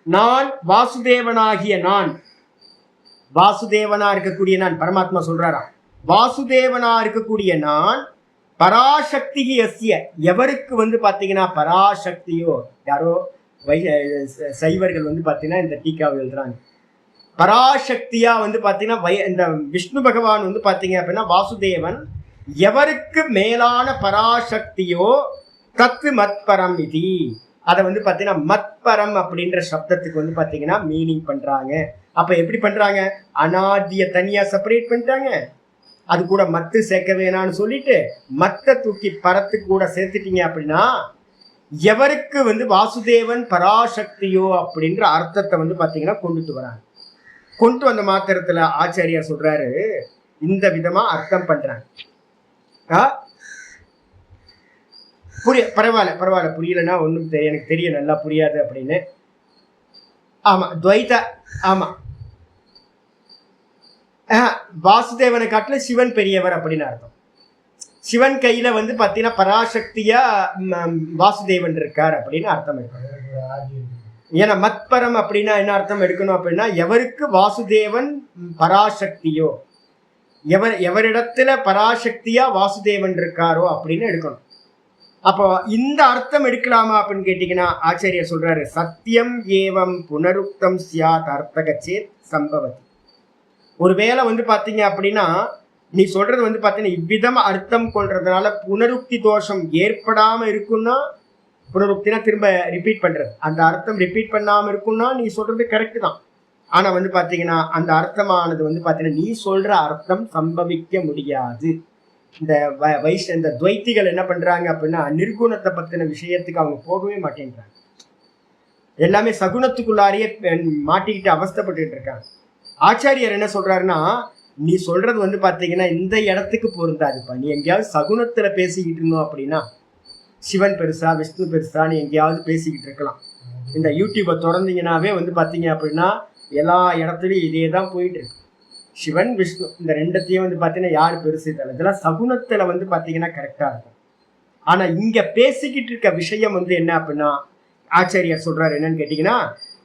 நான் வாசுதேவனாகிய நான், வாசுதேவனா இருக்கக்கூடிய நான், பரமாத்மா சொல்றாரா, வாசுதேவனா இருக்கக்கூடிய நான், பராசக்தி யஸ்ய, எவருக்கு வந்து பாத்தீங்கன்னா பராசக்தியோ, யாரோ சைவர்கள் வந்து பாத்தீங்கன்னா இந்த டீக்காவை எழுதுறாங்க, பராசக்தியா வந்து பாத்தீங்கன்னா இந்த விஷ்ணு பகவான் வந்து பாத்தீங்க அப்படின்னா வாசுதேவன் எவருக்கு மேலான பராசக்தியோ தத்து மத்பரம் இது, அதை வந்து பாத்தீங்கன்னா மத்பரம் அப்படின்ற சப்தத்துக்கு வந்து பாத்தீங்கன்னா மீனிங் பண்றாங்க. அப்ப எப்படி பண்றாங்க? அனாதிய தனியா செப்பரேட் பண்ணிட்டாங்க, அது கூட மத்து சேர்க்க வேணான்னு சொல்லிட்டு மத்த தூக்கி பரத்து கூட சேர்த்துட்டீங்க அப்படின்னா எவருக்கு வந்து வாசுதேவன் பராசக்தியோ அப்படின்ற அர்த்தத்தை வந்து பாத்தீங்கன்னா கொண்டுட்டு வராங்க. கொண்டு வந்த மாத்திரத்துல ஆச்சாரியார் சொல்றாரு இந்த விதமா அர்த்தம் பண்றாங்க. பரவாயில்ல புரியலன்னா ஒன்றும் எனக்கு தெரியும், நல்லா புரியாது அப்படின்னு. ஆமா துவைத, ஆமா வாசுதேவனை காட்டில சிவன் பெரியவர் அப்படின்னு அர்த்தம். சிவன் கையில வந்து பாத்தீங்கன்னா பராசக்தியா வாசுதேவன் இருக்கார் அப்படின்னு அர்த்தம் எடுக்கணும். ஏன்னா மத்பரம் அப்படின்னா என்ன அர்த்தம் எடுக்கணும் அப்படின்னா எவருக்கு வாசுதேவன் பராசக்தியோ, எவரிடத்துல பராசக்தியா வாசுதேவன் இருக்காரோ அப்படின்னு எடுக்கணும். அப்போ இந்த அர்த்தம் எடுக்கலாமா அப்படின்னு கேட்டீங்கன்னா ஆச்சாரியர் சொல்றாரு சத்தியம் ஏவம் புனருக்தம் சியாத் அர்த்தகச்சேத் சம்பவதி. ஒருவேளை வந்து பாத்தீங்க அப்படின்னா நீ சொல்றது வந்து பாத்தீங்கன்னா இவ்விதம் அர்த்தம் கொள்றதுனால புனருக்தி தோஷம் ஏற்படாம இருக்குன்னா, புனருக்தினா திரும்ப ரிப்பீட் பண்றது, அந்த அர்த்தம் ரிப்பீட் பண்ணாம இருக்குன்னா நீ சொல்றது கரெக்ட் தான். ஆனா வந்து பாத்தீங்கன்னா அந்த அர்த்தமானது வந்து பாத்தீங்கன்னா நீ சொல்ற அர்த்தம் சம்பவிக்க முடியாது. இந்த துவைத்திகள் என்ன பண்றாங்க அப்படின்னா நிர்குணத்தை பத்தின விஷயத்துக்கு அவங்க போகவே மாட்டேன்றாங்க, எல்லாமே சகுனத்துக்குள்ளாரையே மாட்டிக்கிட்டு அவஸ்தப்பட்டு இருக்காங்க. ஆச்சாரியர் என்ன சொல்றாருன்னா நீ சொல்றது வந்து பாத்தீங்கன்னா இந்த இடத்துக்கு பொருந்தாதுப்பா, நீ எங்கேயாவது சகுனத்துல பேசிக்கிட்டு இருந்தோம் அப்படின்னா சிவன் பெருசா விஷ்ணு பெருசா நீ எங்கேயாவது பேசிக்கிட்டு இருக்கலாம். இந்த யூடியூபை திறந்தீங்கன்னாவே வந்து பாத்தீங்க அப்படின்னா எல்லா இடத்துலயும் இதே தான் போயிட்டு இருக்கு. சிவன் விஷ்ணு இந்த ரெண்டத்தையும் வந்து பாத்தீங்கன்னா யாரு பெருசு தலை, இதெல்லாம் சகுனத்துல வந்து பாத்தீங்கன்னா கரெக்டா இருக்கும். ஆனா இங்க பேசிக்கிட்டு இருக்க விஷயம் வந்து என்ன அப்படின்னா ஆச்சாரியார் சொல்றாரு என்னன்னு கேட்டீங்கன்னா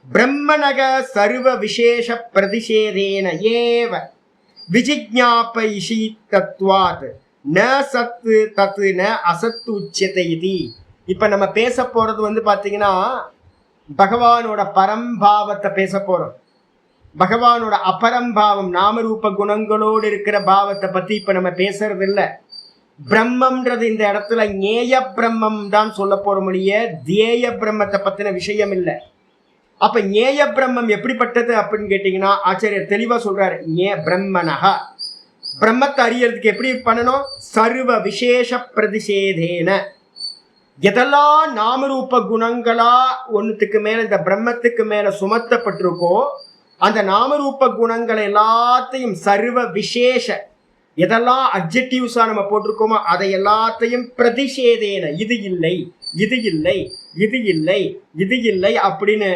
பிரம்மணக சர்வ விசேஷ பிரதிஷேதேன ஏவ விஜிஜ்ஞாபயிஷி தத்வாத் ந சத்து தத்து ந அசத்து உச்சத்தை இது. இப்ப நம்ம பேச போறது வந்து பாத்தீங்கன்னா பகவானோட பரம்பாவத்தை பேச போறோம். பகவானோட அபரம்பாவம் நாமரூப குணங்களோடு இருக்கிற பாவத்தை பத்தி இப்ப நம்ம பேசுறது இல்ல. பிரம்மம்ன்றது இந்த இடத்துல ஞேய பிரம்மம் தான் சொல்ல போற மொழிய தேய பிரம்மத்தை பத்தின விஷயம் இல்லை. அப்ப ஞேய பிரம்மம் எப்படிப்பட்டது அப்படின்னு கேட்டீங்கன்னா ஆச்சாரியர் தெளிவா சொல்றாரு பிரம்மனஹா, பிரம்மத்தை அறியறதுக்கு எப்படி பண்ணணும்? சர்வ விசேஷ பிரதிஷேதேன, எதெல்லாம் நாமரூப குணங்களா ஒன்னுத்துக்கு மேல இந்த பிரம்மத்துக்கு மேல சுமத்தப்பட்டிருக்கோ அந்த நாமரூப குணங்கள் எல்லாத்தையும் சர்வ விசேஷ, எதெல்லாம் அட்ஜெக்டிவ்ஸா நம்ம போட்டிருக்கோமோ அதை எல்லாத்தையும் பிரதிஷேதேன, இது இல்லை இது இல்லை இது இல்லை இது இல்லை அப்படின்னு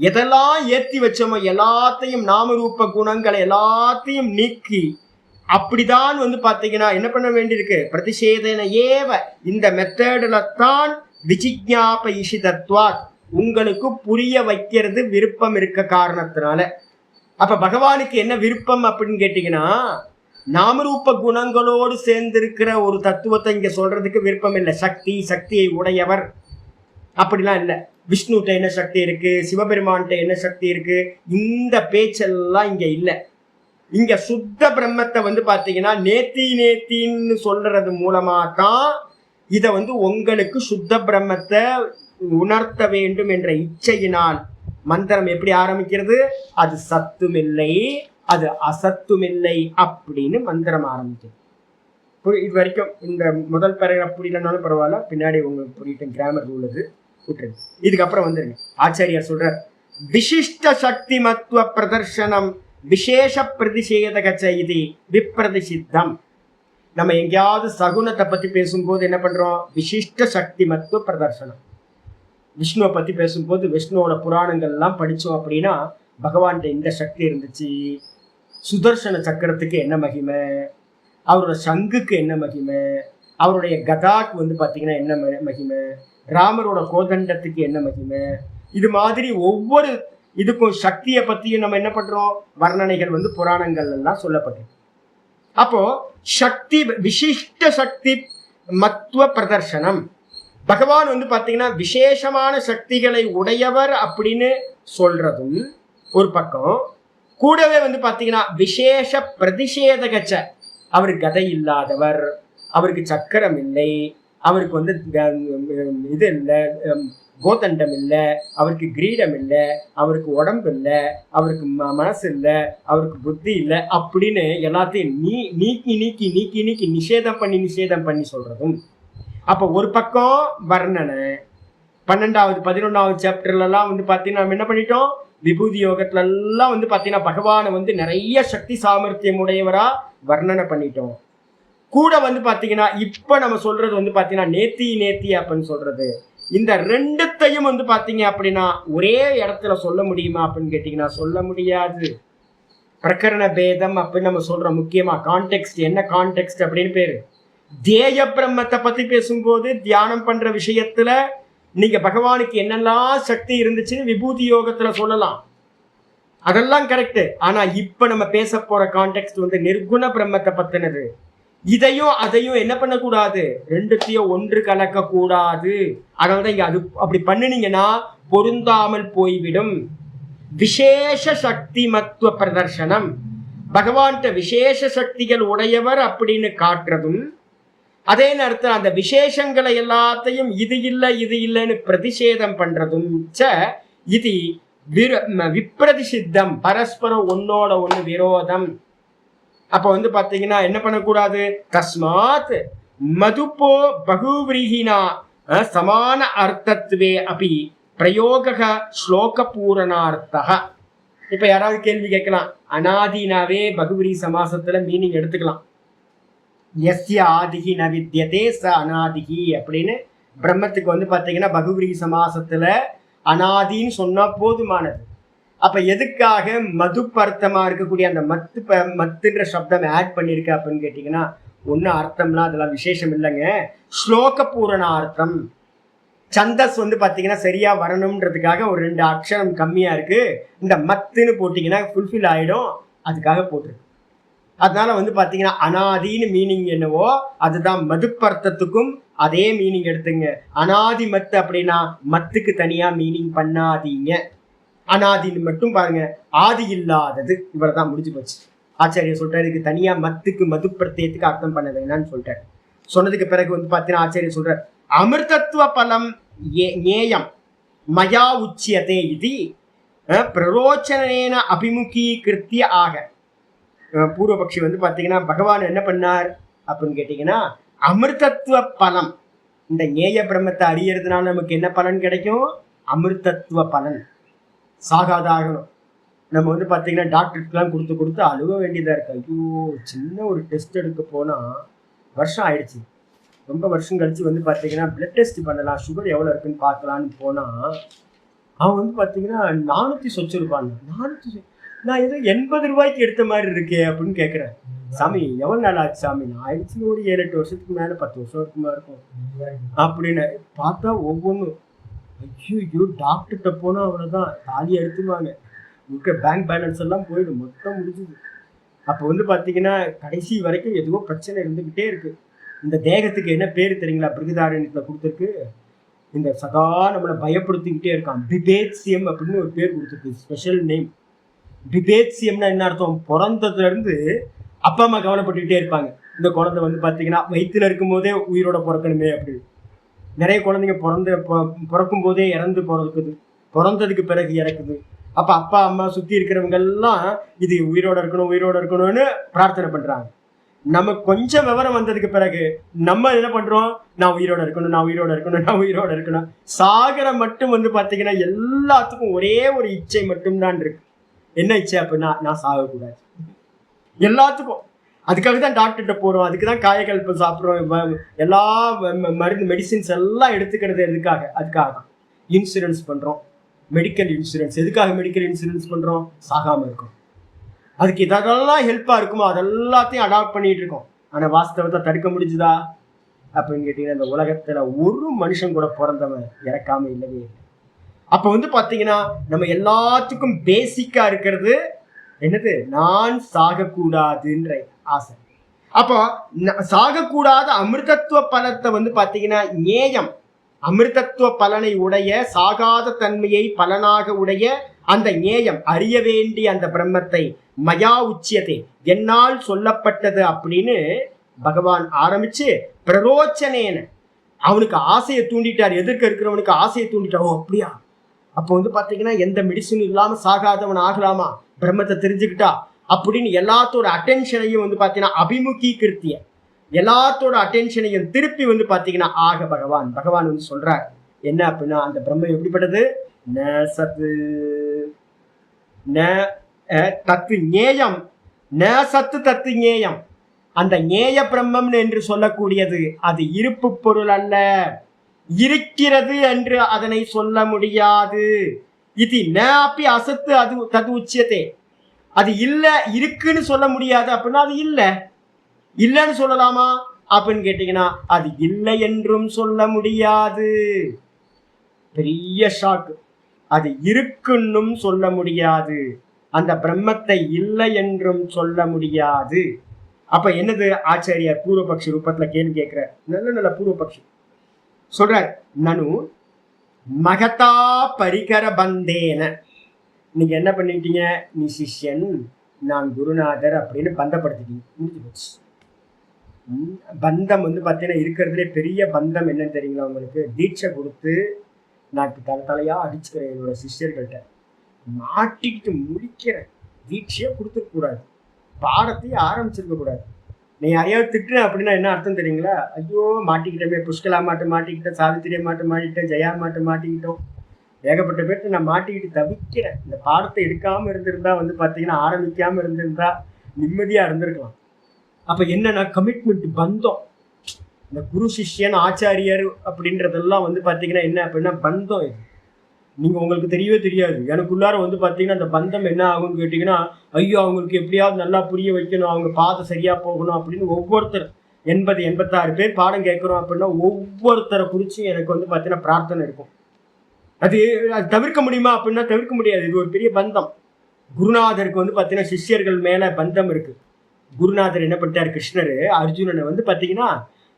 எதெல்லாம் ஏற்றி வச்சோமோ எல்லாத்தையும் நாமரூப குணங்களை எல்லாத்தையும் நீக்கி அப்படிதான் வந்து பாத்தீங்கன்னா என்ன பண்ண வேண்டியிருக்கு? பிரதிஷேதன ஏவ, இந்த மெத்தட்ல தான் விஜிஜ்ஞாபயிஷி தத்வாத், உங்களுக்கு புரிய வைக்கிறது விருப்பம் இருக்க காரணத்தினால. அப்ப பகவானுக்கு என்ன விருப்பம் அப்படின்னு கேட்டீங்கன்னா நாமரூப குணங்களோடு சேர்ந்திருக்கிற ஒரு தத்துவத்தை இங்க சொல்றதுக்கு விருப்பம் இல்லை. சக்தியை உடையவர் அப்படிலாம் இல்லை. விஷ்ணுட்ட என்ன சக்தி இருக்கு, சிவபெருமான்கிட்ட என்ன சக்தி இருக்கு, இந்த பேச்செல்லாம் இங்க இல்லை. இங்க சுத்த பிரம்மத்தை வந்து பாத்தீங்கன்னா நேத்தின்னு சொல்றது மூலமா தான் இதை உங்களுக்கு சுத்த பிரம்மத்தை உணர்த்த வேண்டும் என்ற இச்சையினால் மந்திரம் எப்படி ஆரம்பிக்கிறது? அது சத்துமில்லை, அது அசத்துமில்லை அப்படின்னு மந்திரம் ஆரம்பிக்கிறது. இது வரைக்கும் இந்த முதல் பேராகிராஃப் புரியலனாலும் பரவாயில்ல, பின்னாடி உங்களுக்கு புரியும் கிராமர் ரூல் அது விட்டுருங்க. இதுக்கப்புறம் வந்துருங்க. ஆச்சாரியார் சொல்றார், விசிஷ்ட சக்தி மத்துவ பிரதர்சனம் விசேஷ பிரதிஷேதக செய்தி விப்ரதிசித்தம். நம்ம எங்கேயாவது சகுனத்தை பத்தி பேசும்போது என்ன பண்றோம்? விசிஷ்ட சக்தி மத்துவ பிரதர்சனம். விஷ்ணுவை பத்தி பேசும்போது விஷ்ணுவோட புராணங்கள் எல்லாம் படிச்சோம் அப்படின்னா, பகவான்கிட்ட இந்த சக்தி இருந்துச்சு, சுதர்சன சக்கரத்துக்கு என்ன மகிமை, அவரோட சங்குக்கு என்ன மகிமை, அவருடைய கதாக்கு பாத்தீங்கன்னா என்ன மகிமை, ராமரோட கோதண்டத்துக்கு என்ன மகிமை, இது மாதிரி ஒவ்வொரு இதுக்கும் சக்தியை பத்தியும் நம்ம என்ன பண்றோம்? வர்ணனைகள் புராணங்கள் எல்லாம் சொல்லப்பட்டிருக்கு. அப்போ சக்தி விசிஷ்ட சக்தி மத்துவ பிரதர்சனம். பகவான் பாத்தீங்கன்னா விசேஷமான சக்திகளை உடையவர் அப்படின்னு சொல்றதும் ஒரு பக்கம், கூடவே பாத்தீங்கன்னா விசேஷ பிரதிஷேதகச்ச, அவருக்கு கதை இல்லாதவர், அவருக்கு சக்கரம் இல்லை, அவருக்கு இது இல்லை, கோதண்டம் இல்லை, அவருக்கு கிரீடம் இல்லை, அவருக்கு உடம்பு இல்லை, அவருக்கு மனசு இல்லை, அவருக்கு புத்தி இல்லை அப்படின்னு எல்லாத்தையும் நீக்கி நீக்கி நீக்கி நீக்கி நிஷேதம் பண்ணி சொல்றதும். அப்போ ஒரு பக்கம் வர்ணனை 12வது 11வது சாப்டர்லாம் பாத்தீங்கன்னா நம்ம என்ன பண்ணிட்டோம்? விபூதி யோகத்துல எல்லாம் பாத்தீங்கன்னா பகவானை நிறைய சக்தி சாமர்த்தியம் உடையவரா வர்ணனை பண்ணிட்டோம். கூட பாத்தீங்கன்னா இப்ப நம்ம சொல்றது பாத்தீங்கன்னா நேத்தி அப்படின்னு சொல்றது. இந்த ரெண்டுத்தையும் பாத்தீங்க அப்படின்னா ஒரே இடத்துல சொல்ல முடியுமா அப்படின்னு கேட்டீங்கன்னா சொல்ல முடியாது. பிரகரண பேதம் அப்படின்னு நம்ம சொல்றோம். முக்கியமா கான்டெக்ஸ்ட், என்ன கான்டெக்ஸ்ட் அப்படின்னு பேரு. தேய பிரம்மத்தை பத்தி பேசும்போது தியானம் பண்ற விஷயத்துல நீங்க பகவானுக்கு என்னெல்லாம் சக்தி இருந்துச்சுன்னு விபூதி யோகத்துல சொல்லலாம், அதெல்லாம் கரெக்ட். ஆனா இப்ப நம்ம பேச போற கான்டெக்ஸ்ட் நிர்குண பிரம்மத்தை பத்தினது. இதையும் அதையும் என்ன பண்ணக்கூடாது? ரெண்டுத்தையும் ஒன்று கலக்க கூடாது. அதனாலதான் இங்க அது அப்படி பண்ணினீங்கன்னா பொருந்தாமல் போய்விடும். விசேஷ சக்தி மத்துவ பிரதர்சனம், பகவான்கிட்ட விசேஷ சக்திகள் உடையவர் அப்படின்னு காட்டுறதும், அதே நேரத்தில் அந்த விசேஷங்களை எல்லாத்தையும் இது இல்லை இது இல்லைன்னு பிரதிஷேதம் பண்றதும் இது விப்ரதிசித்தம், பரஸ்பரம் ஒன்னோட ஒண்ணு விரோதம். அப்ப பாத்தீங்கன்னா என்ன பண்ணக்கூடாது? தஸ்மாத் மதுப்போ பகுவிரீகினா சமான அர்த்தத்துவே அப்படி பிரயோக ஸ்லோக பூரணார்த்தக. இப்ப யாராவது கேள்வி கேட்கலாம், அனாதினாவே பகுவிரி சமாசத்துல மீனிங் எடுத்துக்கலாம். எஸ்ய ஆதிகி ந வித்யதே ச அநாதிகி அப்படின்னு பிரம்மத்துக்கு பாத்தீங்கன்னா பகுவிரி சமாசத்துல அனாதின்னு சொன்னா போதுமானது. அப்ப எதுக்காக மதுப்பர்த்தமா இருக்கக்கூடிய அந்த மத்துன்ற சப்தம் ஆட் பண்ணிருக்க அப்படின்னு கேட்டீங்கன்னா, ஒன்னும் அர்த்தம்லாம் அதெல்லாம் விசேஷம் இல்லைங்க. ஸ்லோக பூரண அர்த்தம். சந்தஸ் பாத்தீங்கன்னா சரியா வரணும்ன்றதுக்காக ஒரு 2 அக்ஷரம் கம்மியா இருக்கு, இந்த மத்துன்னு போட்டீங்கன்னா ஃபுல்ஃபில் ஆயிடும், அதுக்காக போட்டிருக்கு. அதனால பாத்தீங்கன்னா அனாதின்னு மீனிங் என்னவோ அதுதான் மதுப்பர்த்தத்துக்கும் அதே மீனிங் எடுத்துங்க. அனாதி மத்து அப்படின்னா மத்துக்கு தனியா மீனிங் பண்ணாதீங்க. அனாதின்னு மட்டும் பாருங்க, ஆதி இல்லாதது, இவ்வளவுதான், முடிஞ்சு போச்சு. ஆச்சாரியர் சொல்றாரு இதுக்கு தனியா மத்துக்கு மது பிரத்யத்துக்கு அர்த்தம் பண்ண வேணான்னு சொல்லிட்டாரு. சொன்னதுக்கு பிறகு பாத்தீங்கன்னா ஆச்சாரியர் சொல்றாரு, அமிர்தத்துவ பலம் ஞேயம் மயா உச்சியதே இது பிரரோச்சனேன அபிமுகீகிருத்திய ஆக. பூர்வபக்ஷி பாத்தீங்கன்னா பகவான் என்ன பண்ணார் அப்படின்னு கேட்டீங்கன்னா, அமிர்தத்துவ பலம், இந்த ஞேய பிரம்மத்தை அறியறதுனால நமக்கு என்ன பலன் கிடைக்கும்? அமிர்தத்துவ பலன். சாகாதாகணும். நம்ம பாத்தீங்கன்னா டாக்டருக்குலாம் கொடுத்து அழுவ வேண்டியதா இருக்கு. ஐயோ, சின்ன ஒரு டெஸ்ட் எடுக்க போனா வருஷம் ஆயிடுச்சு, ரொம்ப வருஷம் கழிச்சு பாத்தீங்கன்னா பிளட் டெஸ்ட் பண்ணலாம், சுகர் எவ்வளவு இருக்குன்னு பார்க்கலான்னு போனா அவன் பாத்தீங்கன்னா 400 சொச்சிருப்பான். 400, நான் ஏதோ 80 ரூபாய்க்கு எடுத்த மாதிரி இருக்கே அப்படின்னு கேட்குறேன். சாமி எவ்வளோ நாள் ஆச்சு சாமி? நான் ஆயிடுச்சு ஒரு 7-8 வருஷத்துக்கு மேலே, 10 வருஷம் இருக்குமா இருக்கும் அப்படின்னு பார்த்தா ஒவ்வொன்றும் ஐயோ, டாக்டர்கிட்ட போனால் அவ்வளோதான், தாலியை எடுத்துவாங்க, இருக்க பேங்க் பேலன்ஸ் எல்லாம் போயிடும், மொத்தம் முடிஞ்சுது. அப்போ பார்த்தீங்கன்னா கடைசி வரைக்கும் எதுவோ பிரச்சனை இருந்துக்கிட்டே இருக்கு. இந்த தேகத்துக்கு என்ன பேர் தெரியுங்களா? பிருகதாரண்யத்தில் கொடுத்துருக்கு. இந்த சதா நம்மளை பயப்படுத்திக்கிட்டே இருக்கான். பிபேத்சியம் அப்படின்னு ஒரு பேர் கொடுத்துருக்கு, ஸ்பெஷல் நேம். பிபேத்சியம்னா என்ன அர்த்தம்? பிறந்ததுல இருந்து அப்பா அம்மா கவலைப்பட்டுக்கிட்டே இருப்பாங்க, இந்த குழந்தை வந்து பார்த்தீங்கன்னா வயிற்றுல இருக்கும் போதே உயிரோட பிறக்கணுமே அப்படி. நிறைய குழந்தைங்க பிறக்கும் போதே இறந்து பிறக்குது, பிறந்ததுக்கு பிறகு இறக்குது. அப்ப அப்பா அம்மா சுத்தி இருக்கிறவங்க எல்லாம் இது உயிரோட இருக்கணும்னு பிரார்த்தனை பண்றாங்க. நம்ம கொஞ்சம் விவரம் வந்ததுக்கு பிறகு நம்ம என்ன பண்றோம், நான் உயிரோட இருக்கணும். சாகர மட்டும் வந்து பாத்தீங்கன்னா எல்லாத்துக்கும் ஒரே ஒரு இச்சை மட்டும்தான் இருக்கு. என்ன இச்சை அப்படின்னா, நான் சாகக்கூடாது. எல்லாத்துக்கும் அதுக்காக தான் டாக்டர்கிட்ட போறோம், அதுக்கு தான் காயக்கல்ப சாப்பிட்றோம், எல்லா மருந்து மெடிசின்ஸ் எல்லாம் எடுத்துக்கிறது அதுக்காக தான் இன்சூரன்ஸ் பண்றோம். மெடிக்கல் இன்சூரன்ஸ் எதுக்காக மெடிக்கல் இன்சூரன்ஸ் பண்றோம்? சாகாம இருக்கும். அதுக்கு இதெல்லாம் ஹெல்ப்பா இருக்குமோ அதெல்லாத்தையும் அடாப்ட் பண்ணிட்டு இருக்கோம். ஆனா வாஸ்தவத்தை தடுக்க முடிஞ்சுதா அப்படின்னு கேட்டீங்கன்னா, இந்த உலகத்துல ஒரு மனுஷன் கூட பிறந்தவன் இறக்காம இல்லவே இல்லை. அப்ப வந்து பாத்தீங்கன்னா நம்ம எல்லாத்துக்கும் பேசிக்கா இருக்கிறது என்னது? நான் சாகக்கூடாதுன்ற ஆசை. அப்போ சாகக்கூடாத அமிர்தத்துவ பலத்தை வந்து பாத்தீங்கன்னா நேயம், அமிர்தத்துவ பலனை உடைய சாகாத தன்மையை பலனாக உடைய அந்த நேயம், அறிய வேண்டிய அந்த பிரம்மத்தை மயா உச்சியத்தை, என்னால் சொல்லப்பட்டது அப்படின்னு பகவான் ஆரம்பிச்சு பிரரோச்சனேன அவனுக்கு ஆசையை தூண்டிட்டார். எதிர்க்க இருக்கிறவனுக்கு ஆசையை தூண்டிட்டார். ஓ அப்படியா, அப்போ வந்து பாத்தீங்கன்னா எந்த மெடிசன் இல்லாம சாகாதவன் ஆகலாமா பிரம்மத்தை தெரிஞ்சுக்கிட்டா அப்படின்னு எல்லாத்தோட அட்டென்ஷனையும் வந்து பாத்தீங்கன்னா அபிமுகீகிருத்திய, எல்லாத்தோட அட்டென்ஷனையும் திருப்பி வந்து பாத்தீங்கன்னா பகவான் வந்து சொல்றார் என்ன அப்படின்னா, அந்த பிரம்மம் எப்படிப்பட்டது? ந சத்து ந தத்து ஞேயம், ந சத்து தத்து ஞேயம். அந்த ஞேய பிரம்மம் என்று சொல்லக்கூடியது அது இருப்பு பொருள் அல்ல, இருக்கிறது என்று அதனை சொல்ல முடியாது. இது ந அப்பி அசத்து அது தது உச்சியத்தே, அது இல்ல இருக்குன்னு சொல்ல முடியாது அப்படின்னா அது இல்லைன்னு சொல்லலாமா அப்படின்னு கேட்டீங்கன்னா, அது இல்லை என்றும் சொல்ல முடியாது. பெரிய ஷாக்கு. அது இருக்குன்னும் சொல்ல முடியாது, அந்த பிரம்மத்தை இல்லை என்றும் சொல்ல முடியாது. அப்ப என்னது? ஆச்சாரியார் பூர்வபக்ஷி ரூபத்துல கேள்வி கேட்கிறார். நல்ல பூர்வபக்ஷி சொல்றார், நனு மகதா பரிகர பந்தேன. நீங்க என்ன பண்ணிட்டீங்க? நீ சிஷ்யன், நான் குருநாதர் அப்படின்னு பந்தப்படுத்திட்டீங்க. முடிஞ்சு போச்சு. பந்தம் வந்து பார்த்தீங்கன்னா இருக்கிறதுலே பெரிய பந்தம் என்னன்னு தெரியுங்களா உங்களுக்கு? தீட்சை கொடுத்து நான் தலையா அடிச்சுக்கிறேன் என்னோட சிஷ்யர்கள்ட்ட, மாட்டிக்கிட்டு முடிக்கிறேன். தீட்சையே கொடுத்துக்க கூடாது, பாடத்தையும் ஆரம்பிச்சிருக்க கூடாது. நீ யாரையாவது திட்டுறேன் அப்படின்னா என்ன அர்த்தம் தெரியுங்களா? ஐயோ மாட்டிக்கிட்டோமே, புஷ்கலா மாட்டிக்கிட்டேன், சாவித்திரியை மாட்டிக்கிட்டேன், ஜெயா மாட்டிக்கிட்டோம், ஏகப்பட்ட பேர்த்து நான் மாட்டிக்கிட்டு தவிக்கிறேன். இந்த பாடத்தை எடுக்காம இருந்திருந்தா வந்து பார்த்தீங்கன்னா, ஆரம்பிக்காம இருந்திருந்தா நிம்மதியா இருந்திருக்கலாம். அப்ப என்னன்னா கமிட்மெண்ட், பந்தம். இந்த குரு சிஷ்யன் ஆச்சாரியர் அப்படின்றதெல்லாம் வந்து பார்த்தீங்கன்னா என்ன அப்படின்னா பந்தம். இது நீங்க உங்களுக்கு தெரியவே தெரியாது. எனக்குள்ளார வந்து பார்த்தீங்கன்னா அந்த பந்தம் என்ன ஆகும்னு கேட்டீங்கன்னா, ஐயோ அவங்களுக்கு எப்படியாவது நல்லா புரிய வைக்கணும், அவங்க பாதை சரியா போகணும் அப்படின்னு ஒவ்வொருத்தர் 86 பேர் பாடம் கேட்கிறோம் அப்படின்னா ஒவ்வொருத்தரை குறிச்சு எனக்கு வந்து பார்த்தீங்கன்னா பிரார்த்தனை இருக்கும். அது தவிர்க்க முடியுமா அப்படின்னா தவிர்க்க முடியாது. இது ஒரு பெரிய பந்தம். குருநாதருக்கு வந்து பார்த்தீங்கன்னா சிஷ்யர்கள் மேல பந்தம் இருக்கு. குருநாதர் என்ன பண்ணிட்டார்? கிருஷ்ணர் அர்ஜுனனை வந்து பார்த்தீங்கன்னா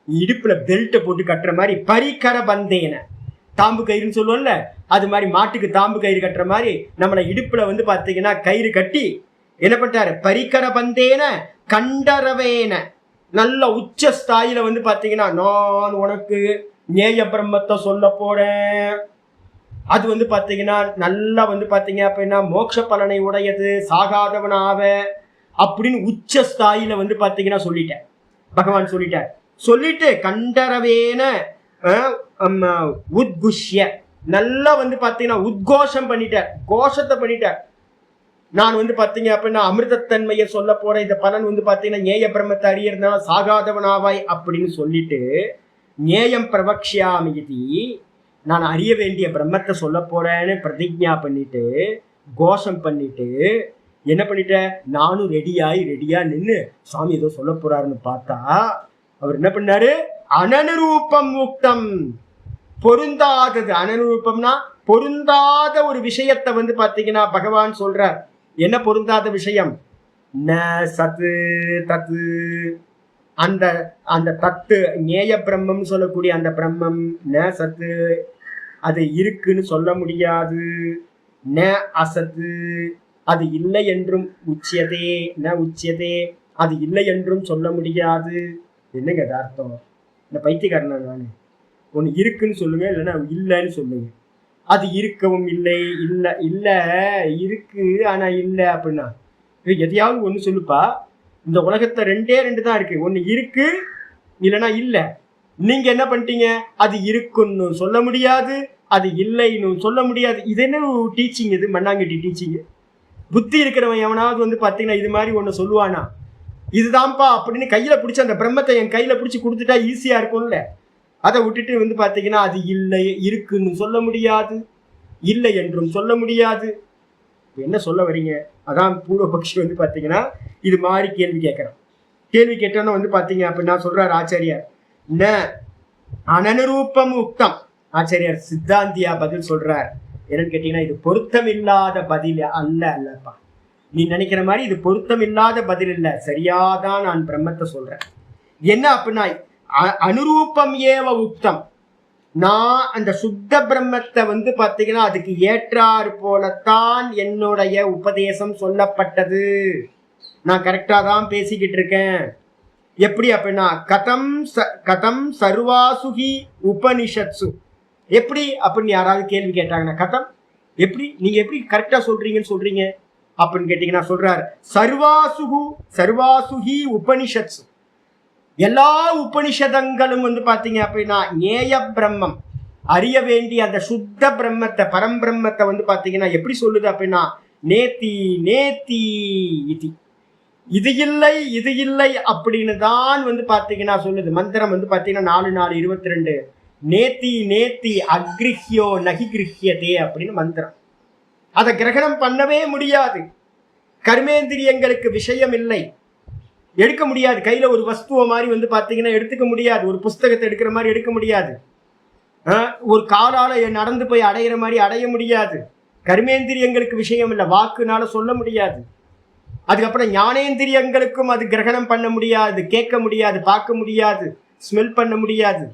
இடுப்புல பெல்ட்டை போட்டு கட்டுற மாதிரி பரிகர பந்தேன, தாம்பு கயிறுன்னு சொல்லுவோம்ல, அது மாதிரி மாட்டுக்கு தாம்பு கயிறு கட்டுற மாதிரி நம்மளை இடுப்புல வந்து பார்த்தீங்கன்னா கயிறு கட்டி என்ன பண்ணிட்டாரு? பரிகர பந்தேன கண்டரவேன, நல்ல உச்ச ஸ்தாயில வந்து பார்த்தீங்கன்னா நான் உனக்கு ஞேய பிரம்மத்தை சொல்ல போறேன், அது வந்து பார்த்தீங்கன்னா நல்லா வந்து பார்த்தீங்க அப்படின்னா மோட்ச பலனை உடையது, சாகாதவனாவ அப்படின்னு உச்ச ஸ்தாயில வந்து பார்த்தீங்கன்னா சொல்லிட்டேன். பகவான் சொல்லிட்டு கண்டரவேன உத்குஷ்ய, நல்லா வந்து பார்த்தீங்கன்னா உத்கோஷம் பண்ணிட்டார், கோஷத்தை பண்ணிட்டார். நான் வந்து பார்த்தீங்க அப்படின்னா அமிர்தத்தன்மையை சொல்ல போறேன், இந்த பலன் வந்து பார்த்தீங்கன்னா ஞேய பிரம்மத்தை அறியறதுனால சாகாதவனாவாய் அப்படின்னு சொல்லிட்டு ஞேயம் பிரவக்ஷாமிதி, நான் அறிய வேண்டிய பிரம்மத்தை சொல்ல போறேன்னு பிரதிஜ்ஞா பண்ணிட்டு கோஷம் பண்ணிட்டு என்ன பண்ணிட்டேன்? நானும் ரெடியா நின்று சுவாமி ஏதோ சொல்ல போறாருன்னு பார்த்தா அவர் என்ன பண்ணாரு? அனனுரூபம் முக்தம், பொருந்தாதது. அனனுரூபம்னா பொருந்தாத ஒரு விஷயத்தை வந்து பார்த்தீங்கன்னா பகவான் சொல்றார். என்ன பொருந்தாத விஷயம்? ந சத்து தத்து, அந்த அந்த தத்து ஞேய பிரம்மம் சொல்லக்கூடிய அந்த பிரம்மம் ந சத்து, அது இருக்குன்னு சொல்ல முடியாது. ந அசத்து, அது இல்லை என்றும் உச்சியதே ந உச்சியதே அது இல்லை என்றும் சொல்ல முடியாது. என்னங்க அர்த்தம்? இந்த பைத்தியக்காரனா நான்? ஒன்று இருக்குன்னு சொல்லுங்க, இல்லைன்னா இல்லைன்னு சொல்லுங்க. அது இருக்கவும் இல்லை, இல்லை இல்லை இருக்கு ஆனா இல்லை அப்படின்னா எதையாவது ஒன்று சொல்லுப்பா. இந்த உலகத்துல ரெண்டே ரெண்டு தான் இருக்கு, ஒன்று இருக்கு இல்லைன்னா இல்லை. நீங்க என்ன பண்ணிட்டீங்க? அது இருக்குன்னு சொல்ல முடியாது, அது இல்லைன்னு சொல்ல முடியாது. இது என்ன டீச்சிங்? இது மண்ணாங்கட்டி டீச்சிங். புத்தி இருக்கிறவன் எவனாவது பாத்தீங்கன்னா இது மாதிரி ஒன்று சொல்லுவானா? இதுதான்ப்பா அப்படின்னு கையில பிடிச்சி அந்த பிரம்மத்தை என் கையில பிடிச்சி கொடுத்துட்டா ஈஸியா இருக்கும்ல. அதை விட்டுட்டு பாத்தீங்கன்னா அது இல்லை, இருக்குன்னு சொல்ல முடியாது, இல்லை என்றும் சொல்ல முடியாது. என்ன சொல்ல வரீங்க? அதான் பூர்வபக்ஷி பாத்தீங்கன்னா இது மாதிரி கேள்வி கேட்கறான். கேள்வி கேட்டோன்னா பாத்தீங்க அப்படின்னா சொல்றாரு ஆச்சாரியார், ந அனனுரூபம் உக்தம். ஆச்சாரியார் சித்தாந்தியா பதில் சொல்றார். என்னன்னு கேட்டீங்கன்னா இது பொருத்தம் இல்லாத பதில் அல்லப்பா. நீ நினைக்கிற மாதிரி இது பொருத்தம் இல்லாத பதில் இல்லை, சரியாதான் நான் பிரம்மத்தை சொல்றேன். என்ன அப்படின்னா அனுரூபம் ஏவ உக்தம். நான் அந்த சுத்த பிரம்மத்தை பாத்தீங்கன்னா அதுக்கு ஏற்றாறு போலத்தான் என்னுடைய உபதேசம் சொல்லப்பட்டது. நான் கரெக்டா தான் பேசிக்கிட்டு இருக்கேன். எப்படி அப்படின்னா கதம் சர்வாசுகி உபனிஷத்சு. எப்படி அப்படின்னு யாராவது கேள்வி கேட்டாங்கன்னா கதம் எப்படி, நீங்க எப்படி கரெக்டா சொல்றீங்கன்னு சொல்றீங்க அப்படின்னு கேட்டீங்கன்னா சொல்றாரு சர்வாசுகி உபனிஷத்சு. எல்லா உபனிஷதங்களும் பாத்தீங்க அப்படின்னா நேய பிரம்மம், அறிய வேண்டிய அந்த சுத்த பிரம்மத்தை பரம்பிரம்மத்தை பாத்தீங்கன்னா எப்படி சொல்லுது அப்படின்னா நேத்தி நேத்தி இதி, இது இல்லை இது இல்லை அப்படின்னு தான் பாத்தீங்கன்னா சொல்லுது. மந்திரம் பாத்தீங்கன்னா 4:4:22 நேத்தி நேத்தி அக்ரிஹ்யோ நகி கிரஹ்யதே அப்படின்னு மந்திரம். அதை கிரகணம் பண்ணவே முடியாது. கர்மேந்திரியங்களுக்கு விஷயம் இல்லை, எடுக்க முடியாது. கையில ஒரு வஸ்துவ மாதிரி பாத்தீங்கன்னா எடுத்துக்க முடியாது. ஒரு புஸ்தகத்தை எடுக்கிற மாதிரி எடுக்க முடியாது. ஒரு காலால நடந்து போய் அடையிற மாதிரி அடைய முடியாது. கர்மேந்திரியங்களுக்கு விஷயம் இல்லை, வாக்குனால சொல்ல முடியாது. அதுக்கப்புறம் ஞானேந்திரியங்களுக்கும் அது கிரகணம் பண்ண முடியாது, கேட்க முடியாது, பார்க்க முடியாது, ஸ்மெல் பண்ண முடியாது.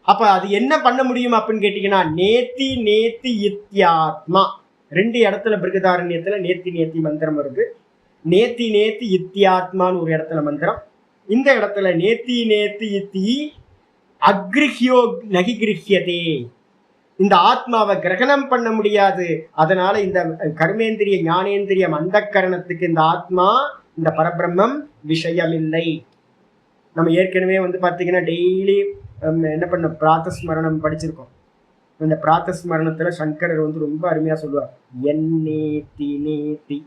அப்ப அது என்ன பண்ண முடியும் அப்படின்னு கேட்டீங்கன்னா நேத்தி நேத்தி இத்தியாத்மா. 2 இடத்துல பிருகதாரண்யத்துல நேத்தி நேத்தி மந்திரம் வருது. நேத்தி நேத்தி இத்தியாத்மான்னு ஒரு இடத்துல மந்திரம். இந்த இடத்துல நேத்தி நேத்தி இத்தி அக்ரிஹ்யோ நகி கிரஹ்யதே. இந்த ஆத்மாவை கிரகணம் பண்ண முடியாது. அதனால இந்த கர்மேந்திரிய ஞானேந்திரியம் அந்த கரணத்துக்கு இந்த ஆத்மா இந்த பரபிரம்மம் விஷயம் இல்லை. நம்ம ஏற்கனவே பாத்தீங்கன்னா டெய்லி என்ன பண்ண பிராத்தஸ்மரணம் படிச்சிருக்கோம். இந்த பிராத்தஸ்மரணத்துல சங்கரர் ரொம்ப அருமையா சொல்லுவார், என் நேத்தி நேத்தி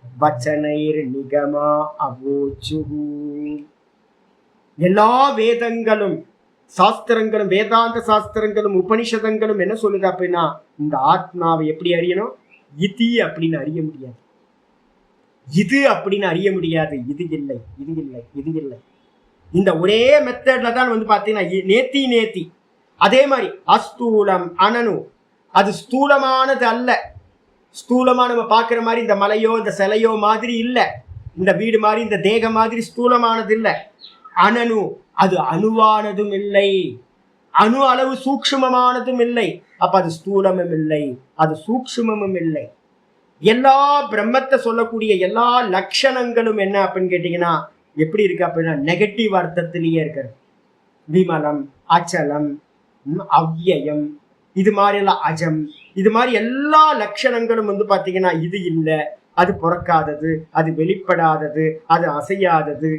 வச்சனைர் நிகமா அவோச்சு. எல்லா வேதங்களும் சாஸ்திரங்களும் வேதாந்த சாஸ்திரங்களும் உபனிஷதங்களும் என்ன சொல்லுது அப்படின்னா இந்த ஆத்மாவை எப்படி அறியணும்? இது அப்படின்னு அறிய முடியாது, இது அப்படின்னு அறிய முடியாது, இது இல்லை இது இல்லை இது இல்லை. இந்த ஒரே மெத்தட்ல தான் பாத்தீங்கன்னா நேத்தி நேத்தி. அதே மாதிரி அஸ்தூலம் அனனு, அது ஸ்தூலமானது அல்ல. ஸ்தூலமா நம்ம பார்க்குற மாதிரி இந்த மலையோ இந்த சிலையோ மாதிரி இல்லை, இந்த வீடு மாதிரி இந்த தேகம் மாதிரி ஸ்தூலமானது இல்லை. அனனு, அது அணுவானதும் இல்லை, அணு அளவு சூக்ஷ்மமானதும் இல்லை. அப்ப அது ஸ்தூலமும் இல்லை, அது சூக்ஷ்மமும் இல்லை. எல்லா பிரம்மத்தை சொல்லக்கூடிய எல்லா லட்சணங்களும் என்ன அப்படின்னு கேட்டீங்கன்னா எப்படி இருக்கு அப்படின்னா நெகட்டிவ் அர்த்தத்திலேயே இருக்கிறது. விமலம், அச்சலம், அவ்யயம், இது மாதிரி எல்லாம் அஜம், இது மாதிரி எல்லா லட்சணங்களும் பாத்தீங்கன்னா இது இல்லை, அது பிறக்காதது, அது வெளிப்படாதது, அது அசையாதது,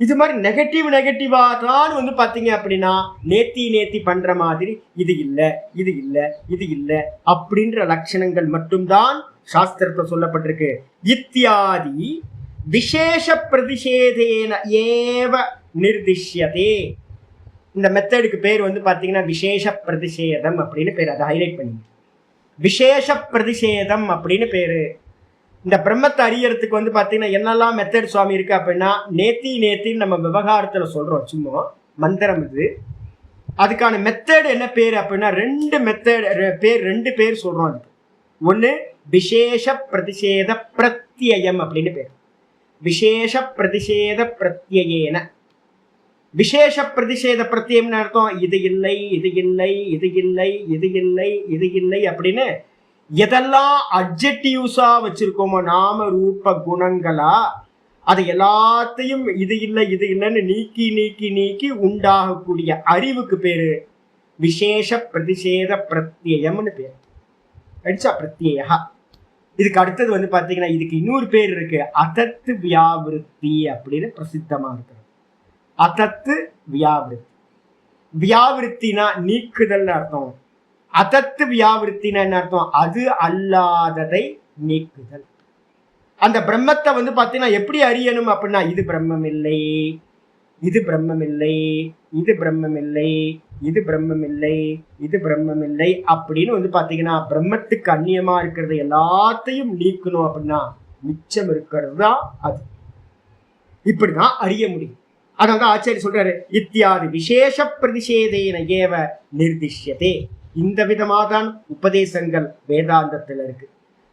இது மாதிரி நெகட்டிவா தான் பாத்தீங்க அப்படின்னா நேத்தி நேத்தி பண்ற மாதிரி இது இல்லை இது இல்லை இது இல்லை அப்படின்ற லட்சணங்கள் மட்டும்தான் சாஸ்திரத்துல சொல்லப்பட்டிருக்கு. இத்தியாதி விசேஷ பிரதிஷேதேன ஏவ நிர்திஷ்யதே. இந்த மெத்தடுக்கு பேர் பாத்தீங்கன்னா விசேஷ பிரதிஷேதம் அப்படின்னு பேர். அதை ஹைலைட் பண்ணி விசேஷ பிரதிஷேதம் அப்படின்னு பேரு. இந்த பிரம்மத்தை அறியறதுக்கு பாத்தீங்கன்னா என்னெல்லாம் மெத்தட் சுவாமி இருக்கு அப்படின்னா நேத்தி நேத்தின்னு நம்ம விவகாரத்துல சொல்றோம், சும்மா மந்திரம் இது. அதுக்கான மெத்தட் என்ன பேர் அப்படின்னா ரெண்டு பேர் சொல்றோம். அதுக்கு ஒண்ணு விசேஷ பிரதிஷேத பிரத்யயம் அப்படின்னு பேர். விசேஷ பிரதிஷேத பிரத்யேன. விசேஷ பிரதிஷேத பிரத்யம்னு அர்த்தம் இது இல்லை இது இல்லை இது இல்லை இது இல்லை இது இல்லை அப்படின்னு எதெல்லாம் அட்ஜெக்டிவ்ஸா வச்சிருக்கோமோ நாம ரூப குணங்களா அதை எல்லாத்தையும் இது இல்லை இது இல்லைன்னு நீக்கி நீக்கி நீக்கி உண்டாகக்கூடிய அறிவுக்கு பேரு விசேஷ பிரதிஷேத பிரத்யயம்னு பேர். அடிச்சா பிரத்யயா. இதுக்கு அடுத்தது வந்து பாத்தீங்கன்னா இதுக்கு இன்னொரு பேர் இருக்கு, அதத்து வியாவிருத்தி அப்படின்னு பிரசித்தமா இருக்கு. அதத்து வியாவிருத்தி. வியாவிருத்தினா நீக்குதல் அர்த்தம். அதத்து வியாவிருத்தினா என்ன அர்த்தம்? அது அல்லாததை நீக்குதல். அந்த பிரம்மத்தை வந்து பாத்தீங்கன்னா எப்படி அறியணும் அப்படின்னா, இது பிரம்மம் இல்லை, இது பிரம்மம் இல்லை, இது பிரம்மம் இல்லை, இது பிரம்மம் இல்லை, இது பிரம்மம் இல்லை அப்படின்னு வந்து பாத்தீங்கன்னா பிரம்மத்துக்கு அந்நியமா இருக்கிறது எல்லாத்தையும் நீக்கணும் அப்படின்னா மிச்சம் இருக்கிறது தான் அது. இப்படிதான் அறிய முடியும். அதான் ஆச்சாரிய சொல்றாரு, இத்தியாதி விசேஷ பிரதிஷேதேன ஏவ நிர்திஷ்யதே. இந்த விதமாதான் உபதேசங்கள் வேதாந்தத்துல இருக்கு.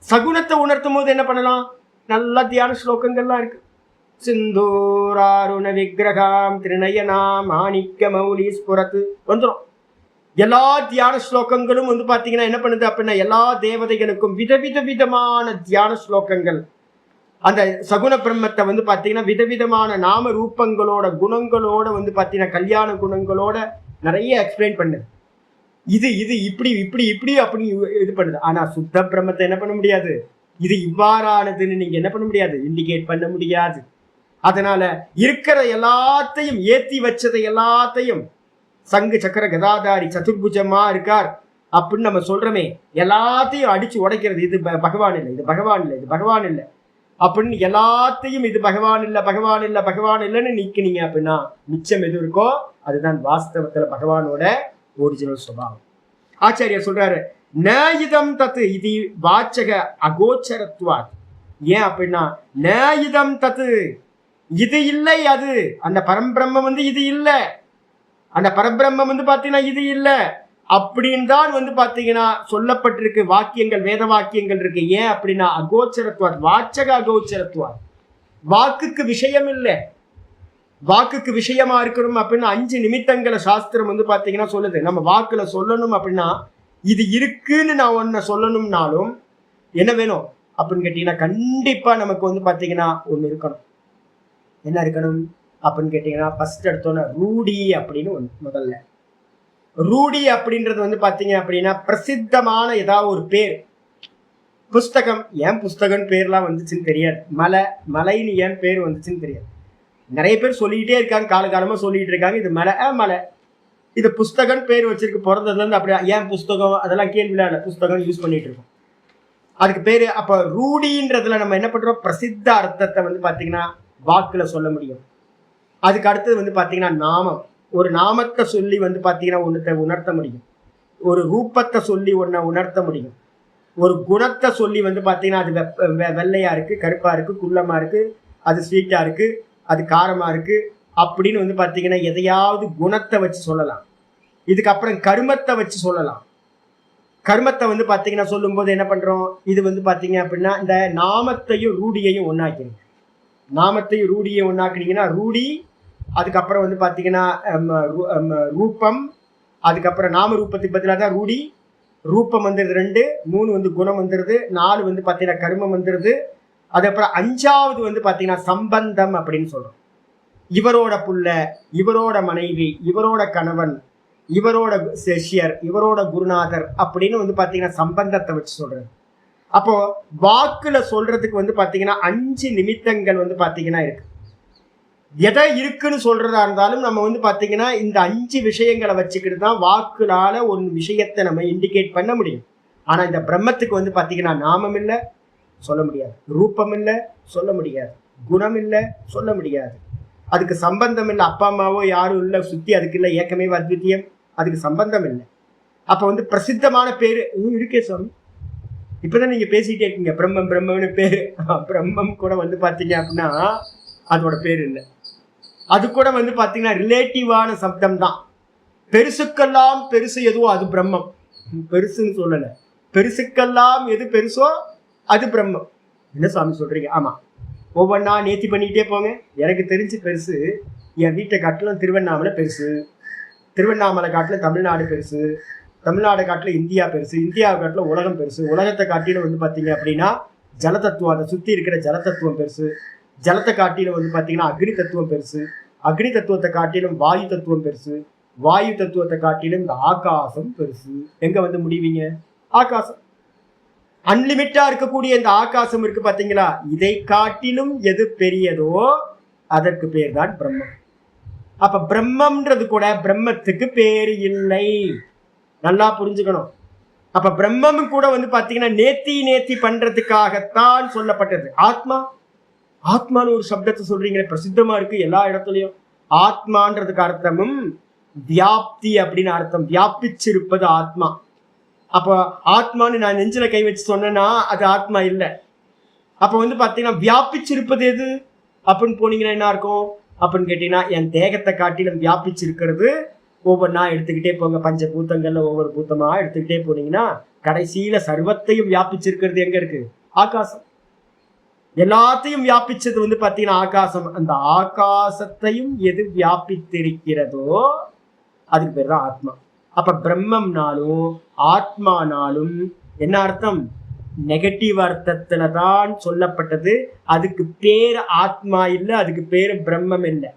சகுனத்தை உணர்த்தும் போது என்ன பண்ணலாம்? நல்ல தியான ஸ்லோகங்கள்லாம் இருக்கு. சிந்தூராருண விக்கிரகாம் திருநயனாம் மாணிக்க மௌலி ஸ்புரத்து வந்துடும். எல்லா தியான ஸ்லோகங்களும் வந்து பாத்தீங்கன்னா என்ன பண்ணுது அப்படின்னா, எல்லா தேவதைகளுக்கும் விதமான தியான ஸ்லோகங்கள் அந்த சகுன பிரம்மத்தை வந்து பாத்தீங்கன்னா விதவிதமான நாம ரூபங்களோட குணங்களோட வந்து பாத்தீங்கன்னா கல்யாண குணங்களோட நிறைய எக்ஸ்பிளைன் பண்ணுது. இது இது இப்படி இப்படி இப்படி அப்படி இது பண்ணுது. ஆனா சுத்த பிரம்மத்தை என்ன பண்ண முடியாது, இது இவ்வாறானதுன்னு நீங்க என்ன பண்ண முடியாது, இண்டிகேட் பண்ண முடியாது. அதனால இருக்கிற எல்லாத்தையும் ஏத்தி வச்சதை எல்லாத்தையும் சங்கு சக்கர கதாதாரி சதுர்புஜமா இருக்கார் அப்படின்னு நம்ம சொல்றோமே, எல்லாத்தையும் அடிச்சு உடைக்கிறது. இது பகவான் இல்லை, இது பகவான் இல்லை, இது பகவான் இல்லை அப்படின்னு எல்லாத்தையும் இது பகவான் இல்லை பகவான் இல்லை பகவான் இல்லைன்னு நீக்கினீங்க அப்படின்னா மிச்சம் எது இருக்கோ அதுதான் வாஸ்தவத்துல பகவானோட ஒரிஜினல் சுபாவம். ஆச்சாரியர் சொல்றாரு, நேயிதம் தத்து இது வாச்சக அகோச்சரத்துவார். ஏன் அப்படின்னா நேயிதம் தத்து இது இல்லை, அது அந்த பரம்பிரம்மம் வந்து இது இல்லை, அந்த பரபிரம்மம் வந்து பாத்தீங்கன்னா இது இல்லை அப்படின்னு தான் வந்து பாத்தீங்கன்னா சொல்லப்பட்டிருக்கு. வாக்கியங்கள் வேத வாக்கியங்கள் இருக்கு. ஏன் அப்படின்னா அகோச்சரத்துவார், வாச்சக அகோச்சரத்துவார். வாக்குக்கு விஷயம் இல்லை, வாக்குக்கு விஷயமா இருக்கணும் அப்படின்னு 5 நிமித்தங்களை சாஸ்திரம் வந்து பாத்தீங்கன்னா சொல்லுது. நம்ம வாக்குல சொல்லணும் அப்படின்னா இது இருக்குன்னு நான் ஒன்ன சொல்லணும்னாலும் என்ன வேணும் அப்படின்னு கேட்டீங்கன்னா கண்டிப்பா நமக்கு வந்து பாத்தீங்கன்னா ஒண்ணு இருக்கணும். என்ன இருக்கணும் அப்படின்னு கேட்டீங்கன்னா ஃபர்ஸ்ட் எடுத்தோன்னா ரூடி அப்படின்னு ஒண்ணு. முதல்ல ரூடி அப்படின்றது வந்து பாத்தீங்க அப்படின்னா பிரசித்தமான ஏதாவது ஒரு பேர். புஸ்தகம், ஏன் புஸ்தகம் பேர்லாம் வந்துச்சுன்னு தெரியாது. மலைன்னு ஏன் பேர் வந்துச்சுன்னு தெரியாது. நிறைய பேர் சொல்லிக்கிட்டே இருக்காங்க, காலகாலமா சொல்லிட்டு இருக்காங்க இது மலை மலை, இது புஸ்தகம் பேர் வச்சிருக்கு. பிறந்ததுல இருந்து அப்படியே ஏன் புஸ்தகம் அதெல்லாம் கேள்வியில இல்லை, புஸ்தகம் யூஸ் பண்ணிட்டு இருக்கோம் அதுக்கு பேரு. அப்ப ரூடின்றதுல நம்ம என்ன பண்றோம், பிரசித்த அர்த்தத்தை வந்து பாத்தீங்கன்னா வாக்குல சொல்ல முடியும். அதுக்கு அடுத்தது வந்து பாத்தீங்கன்னா நாமம், ஒரு நாமத்தை சொல்லி வந்து பாத்தீங்கன்னா ஒன்னத்தை உணர்த்த முடியும். ஒரு ரூபத்தை சொல்லி ஒன்ன உணர்த்த முடியும். ஒரு குணத்தை சொல்லி வந்து பாத்தீங்கன்னா அது வெள்ளையா இருக்கு, கருப்பா இருக்கு, குள்ளமா இருக்கு, அது ஸ்வீட்டா இருக்கு, அது காரமா இருக்கு அப்படின்னு வந்து பாத்தீங்கன்னா எதையாவது குணத்தை வச்சு சொல்லலாம். இதுக்கப்புறம் கர்மத்தை வச்சு சொல்லலாம். கர்மத்தை வந்து பாத்தீங்கன்னா சொல்லும் போது என்ன பண்றோம், இது வந்து பாத்தீங்க அப்படின்னா இந்த நாமத்தையும் ரூடியையும் ஒன்னாக்கிறீங்க. நாமத்தையும் ரூடியையும் ஒன்னாக்குனீங்கன்னா ரூடி, அதுக்கப்புறம் வந்து பாத்தீங்கன்னா ரூபம், அதுக்கப்புறம் நாம ரூபத்துக்கு பதிலாக தான் ரூடி. ரூபம் வந்துடுது 2, 3 வந்து குணம் வந்துடுது, 4 வந்து பாத்தீங்கன்னா கர்மம் வந்துடுது. அதுக்கப்புறம் 5வது வந்து பாத்தீங்கன்னா சம்பந்தம் அப்படின்னு சொல்றோம். இவரோட புள்ள, இவரோட மனைவி, இவரோட கணவன், இவரோட சிஷ்யர், இவரோட குருநாதர் அப்படின்னு வந்து பாத்தீங்கன்னா சம்பந்தத்தை வச்சு சொல்றது. அப்போ வாக்குல சொல்றதுக்கு வந்து பாத்தீங்கன்னா 5 நிமித்தங்கள் வந்து பாத்தீங்கன்னா இருக்கு. எதை இருக்குன்னு சொல்றதா இருந்தாலும் நம்ம வந்து பாத்தீங்கன்னா இந்த 5 விஷயங்களை வச்சுக்கிட்டு தான் வாக்குனால ஒரு விஷயத்தை நம்ம இண்டிகேட் பண்ண முடியும். ஆனா இந்த பிரம்மத்துக்கு வந்து பாத்தீங்கன்னா நாமம் இல்லை, சொல்ல முடியாது. ரூபம் இல்லை, சொல்ல முடியாது. குணம் இல்லை, சொல்ல முடியாது. அதுக்கு சம்பந்தம் இல்லை, அப்பா அம்மாவோ யாரும் இல்லை சுத்தி, அதுக்கு இல்லை ஏக்கமே அத்விதீயம், அதுக்கு சம்பந்தம் இல்லை. அப்ப வந்து பிரசித்தமான பேரு இருக்கே சுவாமி, இப்பதான் நீங்க பேசிட்டே இருக்கீங்க பிரம்மம் பிரம்மம்னு பேரு. பிரம்மம் கூட வந்து பாத்தீங்க அப்படின்னா அதோட பேர் இல்லை. அது கூட வந்து பாத்தீங்கன்னா ரிலேட்டிவான சப்தம் தான். பெருசுக்கெல்லாம் பெருசு எதுவோ அது பிரம்மம், பெருசுன்னு சொல்லல. பெருசுக்கெல்லாம் எது பெருசோ அது பிரம்மம். என்ன சுவாமி சொல்றீங்க? ஆமா, ஒவ்வொன்றா நேர்த்தி பண்ணிக்கிட்டே போங்க. எனக்கு தெரிஞ்சு பெருசு என் வீட்டை காட்டிலும் திருவண்ணாமலை பெருசு, திருவண்ணாமலை காட்டிலும் தமிழ்நாடு பெருசு, தமிழ்நாடு காட்டிலும் இந்தியா பெருசு, இந்தியாவை காட்டிலும் உலகம் பெருசு, உலகத்தை காட்டிலும் வந்து பார்த்தீங்க அப்படின்னா ஜலதத்துவம், அதை சுற்றி இருக்கிற ஜலதத்துவம் பெருசு, ஜலத்தை காட்டிலும் வந்து பார்த்தீங்கன்னா அக்னி தத்துவம் பெருசு, அக்னி தத்துவத்தை காட்டிலும் வாயு தத்துவம் பெருசு, வாயு தத்துவத்தை காட்டிலும் இந்த ஆகாசம் பெருசு. எங்க வந்து முடிவீங்க? ஆகாசம். அன்லிமிட்டா இருக்கக்கூடிய இந்த ஆகாசம் இருக்கு பாத்தீங்களா, இதை காட்டிலும் எது பெரியதோ அதற்கு பேர் தான் பிரம்மம். அப்ப பிரம்மம்ன்றது கூட பிரம்மத்துக்கு பேரு இல்லை, நல்லா புரிஞ்சுக்கணும். அப்ப பிரம்மம் கூட வந்து பாத்தீங்கன்னா நேத்தி பண்றதுக்காகத்தான் சொல்லப்பட்டது. ஆத்மா, ஆத்மான்னு ஒரு சப்தத்தை சொல்றீங்களே, பிரசித்தமா இருக்கு எல்லா இடத்துலயும். ஆத்மான்றதுக்கு அர்த்தமும் வியாப்தி அப்படின்னு அர்த்தம், வியாபிச்சிருப்பது ஆத்மா. அப்போ ஆத்மான்னு நான் நெஞ்சில கை வச்சு சொன்னேன்னா அது ஆத்மா இல்லை. அப்ப வந்து பாத்தீங்கன்னா வியாபிச்சிருப்பது எது அப்படின்னு போனீங்கன்னா என்ன இருக்கும் அப்படின்னு கேட்டீங்கன்னா, என் தேகத்தை காட்டிலும் வியாபிச்சிருக்கிறது ஒவ்வொன்றா எடுத்துக்கிட்டே போங்க. பஞ்சபூத்தங்கள்ல ஒவ்வொரு பூத்தமா எடுத்துக்கிட்டே போனீங்கன்னா கடைசியில சர்வத்தையும் வியாபிச்சிருக்கிறது எங்க இருக்கு? ஆகாசம். எல்லாத்தையும் வியாபிச்சது வந்து பாத்தீங்கன்னா ஆகாசம். அந்த ஆகாசத்தையும் எது வியாபித்திருக்கிறதோ அதுக்கு பேர் தான் ஆத்மா. அப்ப பிரம்மம்னாலும் ஆத்மானாலும் என்ன அர்த்தம்? நெகட்டிவ் அர்த்தத்துல தான் சொல்லப்பட்டது. அதுக்கு பேர் ஆத்மா இல்லை, அதுக்கு பேர் பிரம்மம் இல்லை.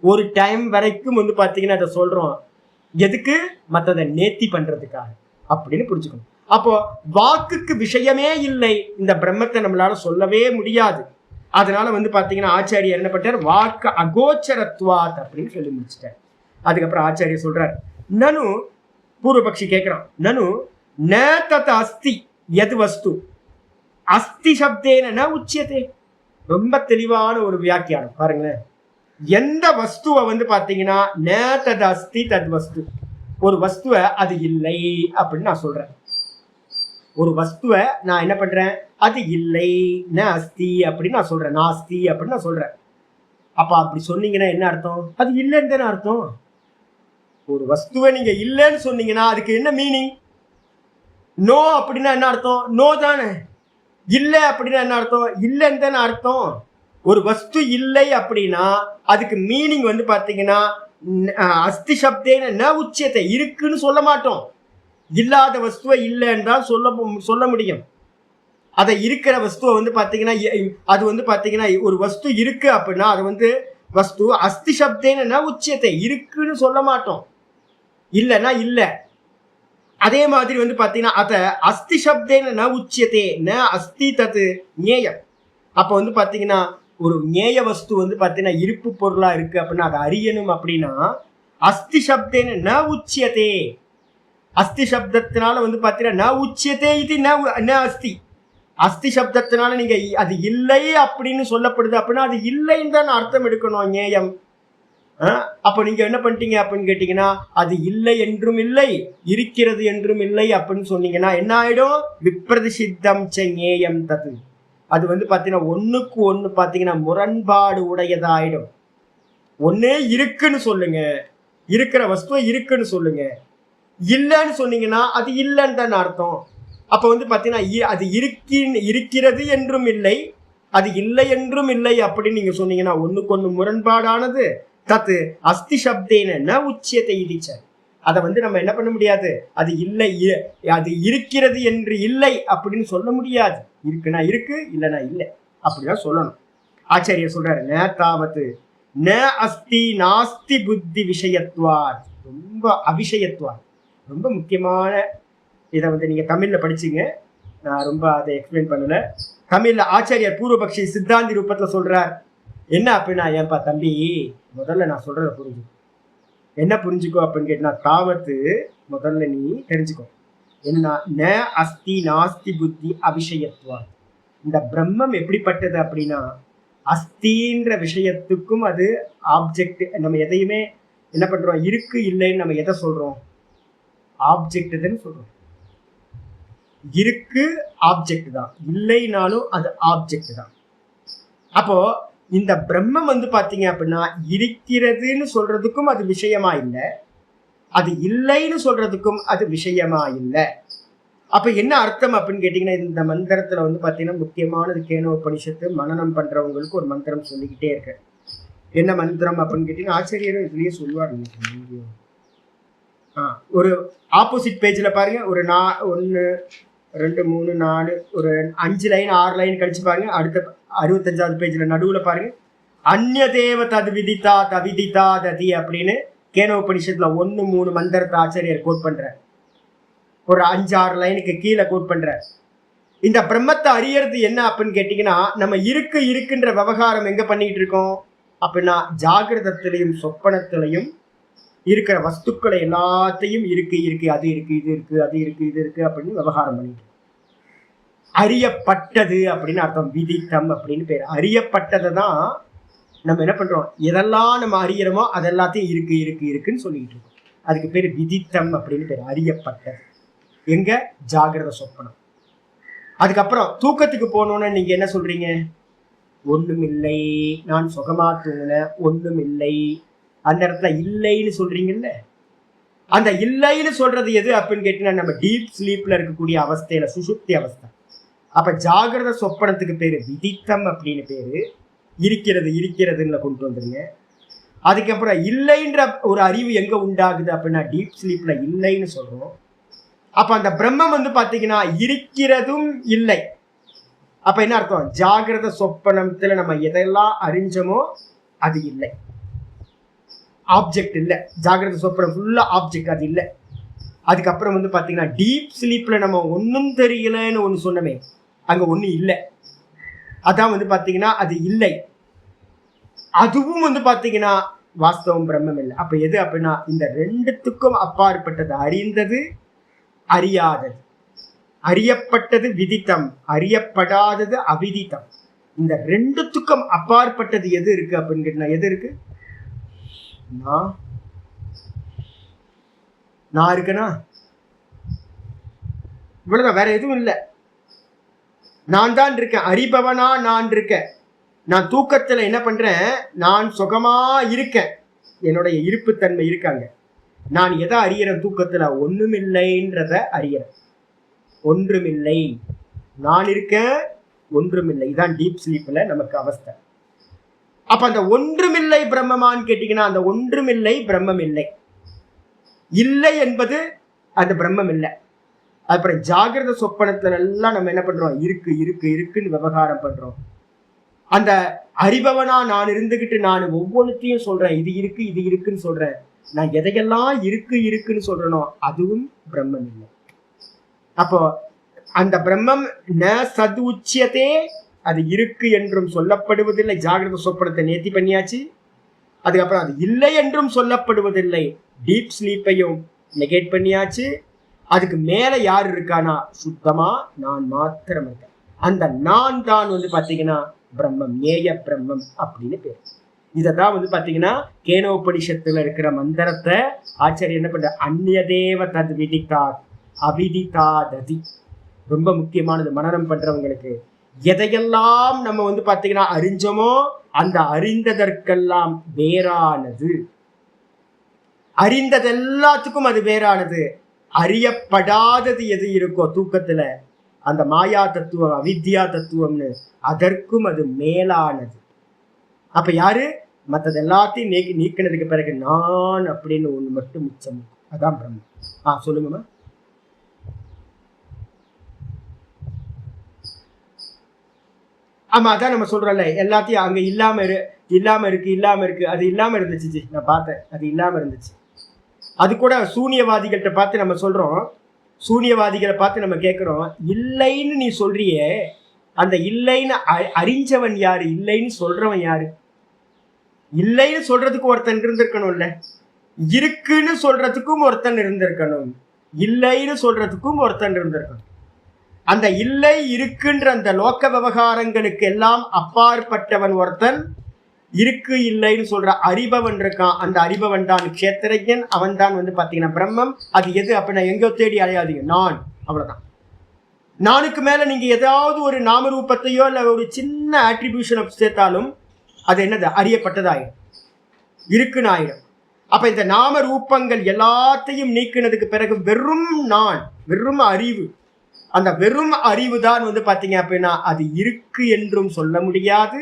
ஒரு டைம் வரைக்கும் வந்து பாத்தீங்கன்னா அதை சொல்றோம் எதுக்கு? மற்றதை நேர்த்தி பண்றதுக்காக அப்படின்னு புரிஞ்சுக்கணும். அப்போ வாக்குக்கு விஷயமே இல்லை, இந்த பிரம்மத்தை நம்மளால சொல்லவே முடியாது. அதனால வந்து பாத்தீங்கன்னா ஆச்சாரியர் என்ன பண்றார்? வாக்கு அகோச்சரத்வாத் அப்படின்னு சொல்லி முடிச்சிட்டார். அதுக்கப்புறம் ஆச்சாரியர் சொல்றார், நனு பூர்வபக்ஷி கேட்கிறான், நனு ந தத் அஸ்தி எது வஸ்து அஸ்தி சப்தேன ந உச்சியதே. ரொம்ப தெளிவான ஒரு வியாக்கியானம் பாருங்களேன். எந்த வஸ்துவை வந்து பாத்தீங்கன்னா ந தத் அஸ்தி தத் வஸ்து, ஒரு வஸ்துவை அது இல்லை அப்படின்னு நான் சொல்றேன். ஒரு வஸ்துவை நான் என்ன பண்றேன்? அது இல்லை, ந அஸ்தி அப்படின்னு நான் சொல்றேன், நாஸ்தி அப்படின்னு நான் சொல்றேன். அப்ப அப்படி சொன்னீங்கன்னா என்ன அர்த்தம்? அது இல்லைன்னு தானே அர்த்தம். ஒரு வஸ்துவை நீங்க இல்லைன்னு சொன்னீங்கன்னா அதுக்கு என்ன மீனிங்? நோ அப்படின்னா என்ன அர்த்தம்? நோ தானே. இல்லை அப்படின்னா என்ன அர்த்தம்? இல்லைன்னு தானே அர்த்தம். ஒரு வஸ்து இல்லை அப்படின்னா அதுக்கு மீனிங் வந்து பாத்தீங்கன்னா அஸ்தி சப்தேன ந உச்சியத்தை, இருக்குன்னு சொல்ல மாட்டோம். இல்லாத வஸ்துவை இல்லை என்றால் சொல்ல முடியும். அதை இருக்கிற வஸ்துவை வந்து பாத்தீங்கன்னா அது வந்து பாத்தீங்கன்னா ஒரு வஸ்து இருக்கு அப்படின்னா அது வந்து வஸ்து அஸ்தி சப்தேன ந உச்சியத்தை, இருக்குன்னு சொல்ல மாட்டோம், இல்லைன்னா இல்லை. அதே மாதிரி வந்து பாத்தீங்கன்னா அத அஸ்தி சப்தேன ந உச்சியத்தே ந அஸ்தி தது ஞேயம். அப்ப வந்து பாத்தீங்கன்னா ஒரு ஞேய வஸ்து வந்து பாத்தீங்கன்னா இருப்பு பொருளா இருக்கு அப்படின்னா அதை அறியணும் அப்படின்னா அஸ்தி சப்தேன ந உச்சியத்தே. அஸ்தி சப்தத்தினால வந்து பாத்தீங்கன்னா ந உச்சியத்தே இது ந அஸ்தி. அஸ்தி சப்தத்தினால நீங்க அது இல்லை அப்படின்னு சொல்லப்படுது அப்படின்னா அது இல்லைன்னு தான் அர்த்தம் எடுக்கணும் ஞேயம். அப்போ நீங்க என்ன பண்ணிட்டீங்க அப்படின்னு கேட்டீங்கன்னா அது இல்லை என்றும் இல்லை, இருக்கிறது என்றும் இல்லை அப்படின்னு சொன்னீங்கன்னா என்ன ஆயிடும்? விப்ரதிசித்தம் ஞேயம் தது. அது வந்து பாத்தீங்கன்னா ஒண்ணுக்கு ஒண்ணு பாத்தீங்கன்னா முரண்பாடு உடையதாயிடும். ஒன்னே இருக்குன்னு சொல்லுங்க, இருக்கிற வஸ்துவை இருக்குன்னு சொல்லுங்க, இல்லைன்னு சொன்னீங்கன்னா அது இல்லைன்னு தான் அர்த்தம். அப்ப வந்து பாத்தீங்கன்னா அது இருக்கிறது என்றும் இல்லை, அது இல்லை என்றும் இல்லை அப்படின்னு நீங்க சொன்னீங்கன்னா ஒண்ணுக்கு ஒண்ணு முரண்பாடானது. தத்து அஸ்தி சப்தேன ந உச்சியத்தை இடிச்ச. அதை வந்து நம்ம என்ன பண்ண முடியாது, அது இல்லை, அது இருக்கிறது என்று இல்லை அப்படின்னு சொல்ல முடியாது. இருக்குன்னா இருக்கு, இல்லைன்னா இல்லை அப்படிதான் சொல்லணும். ஆச்சாரியர் சொல்றாரு, ந தாவத்து ந அஸ்தி நாஸ்தி புத்தி விஷயத்வார். ரொம்ப அபிஷயத்வார், ரொம்ப முக்கியமான. இதை வந்து நீங்க தமிழ்ல படிச்சுங்க, நான் ரொம்ப அதை எக்ஸ்பிளைன் பண்ணல. தமிழ்ல ஆச்சாரியர் பூர்வபக்ஷி சித்தாந்தி ரூபத்துல சொல்றார். என்ன அப்படின்னா, ஏன்பா தம்பி, முதல்ல நான் சொல்றத புரிஞ்சுக்கோ. என்ன புரிஞ்சுக்கோ அப்படின்னு கேட்டா, தாவத்து முதல்ல நீ தெரிஞ்சுக்கோ. என்ன ந அஸ்தி நாஸ்தி புத்தி அபிஷயத்வா. இந்த பிரம்மம் எப்படிப்பட்டது அப்படின்னா அஸ்தின்ற விஷயத்துக்கும் அது ஆப்ஜெக்ட். நம்ம எதையுமே என்ன பண்றோம், இருக்கு இல்லைன்னு நம்ம எதை சொல்றோம்? ஆப்ஜெக்ட் சொல்றோம். இருக்கு ஆப்ஜெக்ட் தான், இல்லைனாலும் அது ஆப்ஜெக்ட் தான். அப்போ இந்த பிரம்மம் வந்து பாத்தீங்க அப்படின்னா இருக்கிறதுன்னு சொல்றதுக்கும் அது விஷயமா இல்லை, அது இல்லைன்னு சொல்றதுக்கும் அது விஷயமா இல்லை. அப்ப என்ன அர்த்தம் அப்படின்னு கேட்டீங்கன்னா, இந்த மந்திரத்துல வந்து பாத்தீங்கன்னா முக்கியமானது கேனோபனிஷத்து மனனம் பண்றவங்களுக்கு ஒரு மந்திரம் சொல்லிக்கிட்டே இருக்கு. என்ன மந்திரம் அப்படின்னு கேட்டீங்கன்னா, ஆச்சரியரும் இதுலயே சொல்லுவார். ஒரு ஆப்போசிட் பேஜ்ல பாருங்க, ஒரு 1 2 3 4 ஒரு 5 லைன் 6 லைன் கழிச்சு பாருங்க, அடுத்த 65வது பேஜ்ல நடுவுல பாருங்க, அந்நிய தேவ தது விதித்தா தவிதிதா ததி அப்படின்னு கேனோபனிஷத்துல 1-3 மந்திரத்தை ஆச்சாரியர் கோட் பண்ற, ஒரு 5-6 லைனுக்கு கீழே கோட் பண்ற. இந்த பிரம்மத்தை அறியறது என்ன அப்படின்னு கேட்டீங்கன்னா, நம்ம இருக்குன்ற விவகாரம் எங்க பண்ணிட்டு இருக்கோம் அப்படின்னா, ஜாகிரதத்திலையும் சொப்பனத்திலையும் இருக்கிற வஸ்துக்களை எல்லாத்தையும் இருக்கு அது இருக்கு இது இருக்கு அது இருக்கு இது இருக்கு அப்படின்னு விவகாரம் பண்ணிட்டு அறியப்பட்டது அப்படின்னு அர்த்தம். விதித்தம் அப்படின்னு பேர். அறியப்பட்டதை தான் நம்ம என்ன பண்றோம், எதெல்லாம் நம்ம அறியறோமோ அதெல்லாத்தையும் இருக்குன்னு சொல்லிட்டு இருக்கோம். அதுக்கு பேர் விதித்தம் அப்படின்னு பேர். அறியப்பட்டது எங்க? ஜாகிரத சொப்பனம். அதுக்கப்புறம் தூக்கத்துக்கு போனோன்னு நீங்க என்ன சொல்றீங்க? ஒண்ணுமில்லை, நான் சுகமா தூங்கினேன், ஒண்ணுமில்லை. அந்த இடத்துல இல்லைன்னு சொல்றீங்கல்ல, அந்த இல்லைன்னு சொல்றது எது அப்படின்னு கேட்டீங்கன்னா, நம்ம டீப் ஸ்லீப்ல இருக்கக்கூடிய அவஸ்தையில, சுசுப்தி அவஸ்தை. அப்ப ஜாகிரத சொப்பனத்துக்கு பேரு விதித்தம் அப்படின்னு பேரு. இருக்கிறதுன்னு கொண்டு வந்துருங்க. அதுக்கப்புறம் இல்லைன்ற ஒரு அறிவு எங்க உண்டாகுது அப்படின்னா, டீப் ஸ்லீப்ல இல்லைன்னு சொல்றோம். அப்ப அந்த பிரம்மம் பாத்தீங்கன்னா இருக்கிறதும் இல்லை. அப்ப என்ன அர்த்தம்? ஜாகிரத சொப்பனத்துல நம்ம எதெல்லாம் அறிஞ்சோமோ அது இல்லை, ஆப்ஜெக்ட் இல்லை. ஜாகிரத சொப்பனம் ஃபுல்லா ஆப்ஜெக்ட், அது இல்லை. அதுக்கப்புறம் பாத்தீங்கன்னா டீப் ஸ்லீப்ல நம்ம ஒன்னும் தெரியலன்னு ஒண்ணு சொன்னமே, அங்க ஒண்ணு இல்லை. அதான் பாத்தீங்கன்னா அது இல்லை. அதுவும் பாத்தீங்கன்னா வாஸ்தவம் பிரம்மம் இல்லை. அப்ப எது அப்படின்னா, இந்த ரெண்டுத்துக்கும் அப்பாற்பட்டது அறிந்தது, அறியாதது. அறியப்பட்டது விதித்தம், அறியப்படாதது அவிதித்தம். இந்த ரெண்டுத்துக்கும் அப்பாற்பட்டது எது இருக்கு அப்படின்னு கேட்டா, எது இருக்கு? நான் இருக்கனா, இவ்வளவுதான், வேற எதுவும் இல்லை. நான் தான் இருக்கேன், அறிபவனா நான் இருக்கேன். நான் தூக்கத்துல என்ன பண்றேன்? நான் சுகமா இருக்கேன், என்னுடைய இருப்புத்தன்மை இருக்காங்க. நான் எதை அறியறேன் தூக்கத்துல? ஒண்ணுமில்லைன்றத அறியறேன். ஒன்றுமில்லை, நான் இருக்கேன், ஒன்றுமில்லை. இதான் டீப் ஸ்லீப்ல நமக்கு அவஸ்தை. அப்ப அந்த ஒன்றுமில்லை பிரம்மமான்னு கேட்டீங்கன்னா, அந்த ஒன்றுமில்லை பிரம்மம் இல்லை. இல்லை என்பது அந்த பிரம்மம் இல்லை. அப்புறம் ஜாகிரத சொப்பனத்துல எல்லாம் நம்ம என்ன பண்றோம்? இருக்குன்னு விவகாரம் பண்றோம். அந்த அறிபவனா நான் இருந்துகிட்டு நான் ஒவ்வொன்றுத்தையும் சொல்றேன், இது இருக்குன்னு சொல்றேன். நான் எதையெல்லாம் இருக்குன்னு சொல்றேனோ அதுவும் பிரம்மம் இல்லை. அப்போ அந்த பிரம்மம் ந சது உச்சியத்தே, அது இருக்கு என்றும் சொல்லப்படுவதில்லை. ஜாகிரத சொப்பனத்தை நேர்த்தி பண்ணியாச்சு. அதுக்கப்புறம் அது இல்லை என்றும் சொல்லப்படுவதில்லை. டீப் ஸ்லீப்பையும் நெகேட் பண்ணியாச்சு. அதுக்கு மேல யார் இருக்கானா? சுத்தமா நான் மாத்திரம் இருக்கேன். அந்த நான் தான் பாத்தீங்கன்னா பிரம்மம், நேய பிரம்மம் அப்படின்னு பேர். இததான் பாத்தீங்கன்னா கேனோபனிஷத்துல இருக்கிற மந்திரத்தை ஆச்சாரியர் என்ன பண்ற? அந்நிய தேவ தத் விதித்தா அவிதிதாததி. ரொம்ப முக்கியமானது மனனம் பண்றவங்களுக்கு. எதையெல்லாம் நம்ம பாத்தீங்கன்னா அறிஞ்சோமோ அந்த அறிந்ததற்கெல்லாம் வேறானது. அறிந்தது எல்லாத்துக்கும் அது வேறானது. அறியப்படாதது எது இருக்கோ தூக்கத்துல, அந்த மாயா தத்துவம், அவித்யா தத்துவம்னு, அதற்கும் அது மேலானது. அப்ப யாரு? மற்றது எல்லாத்தையும் நீக்கினதுக்கு பிறகு நான் அப்படின்னு ஒண்ணு மட்டும் மிச்சம். அதான் பிரம்மம். சொல்லுங்கம்மா. ஆமா, அதான் நம்ம சொல்றோம்ல, எல்லாத்தையும் அங்க இல்லாம இருக்கு. அது இல்லாம இருந்துச்சு, நான் பார்த்தேன், அது இல்லாம இருந்துச்சு. அது கூட சூனியவாதிகள்கிட்ட பார்த்து நம்ம சொல்றோம், சூனியவாதிகளை பார்த்து நம்ம கேட்கிறோம், இல்லைன்னு நீ சொல்றியே, அந்த இல்லைன்னு அறிஞ்சவன் யாரு? இல்லைன்னு சொல்றவன் யாரு? இல்லைன்னு சொல்றதுக்கு ஒருத்தன் இருந்திருக்கணும்ல, இருக்குன்னு சொல்றதுக்கும் ஒருத்தன் இருந்திருக்கணும், இல்லைன்னு சொல்றதுக்கும் ஒருத்தன் இருந்திருக்கணும். அந்த இல்லை இருக்குன்ற அந்த லோக்க விவகாரங்களுக்கு எல்லாம் அப்பாற்பட்டவன் ஒருத்தன், இருக்கு இல்லைன்னு சொல்ற அறிபவன் இருக்கான். அந்த அறிபவன் தான் க்ஷேத்திரஜன். அவன் தான் பாத்தீங்கன்னா பிரம்மம். அது எது அப்படின்னா, எங்கோ தேடி அலையாதீங்க, நான். அவ்வளவுதான். நானுக்கு மேல நீங்க ஏதாவது ஒரு நாம ரூபத்தையோ இல்ல ஒரு சின்ன ஆட்ரிபியூஷன் சேர்த்தாலும் அது என்னது? அறியப்பட்டதாயிடும், இருக்குன்னு ஆயிடும். அப்ப இந்த நாம ரூபங்கள் எல்லாத்தையும் நீக்கினதுக்கு பிறகு வெறும் நான், வெறும் அறிவு. அந்த வெறும் அறிவு தான் பாத்தீங்க அப்படின்னா அது இருக்கு என்றும் சொல்ல முடியாது,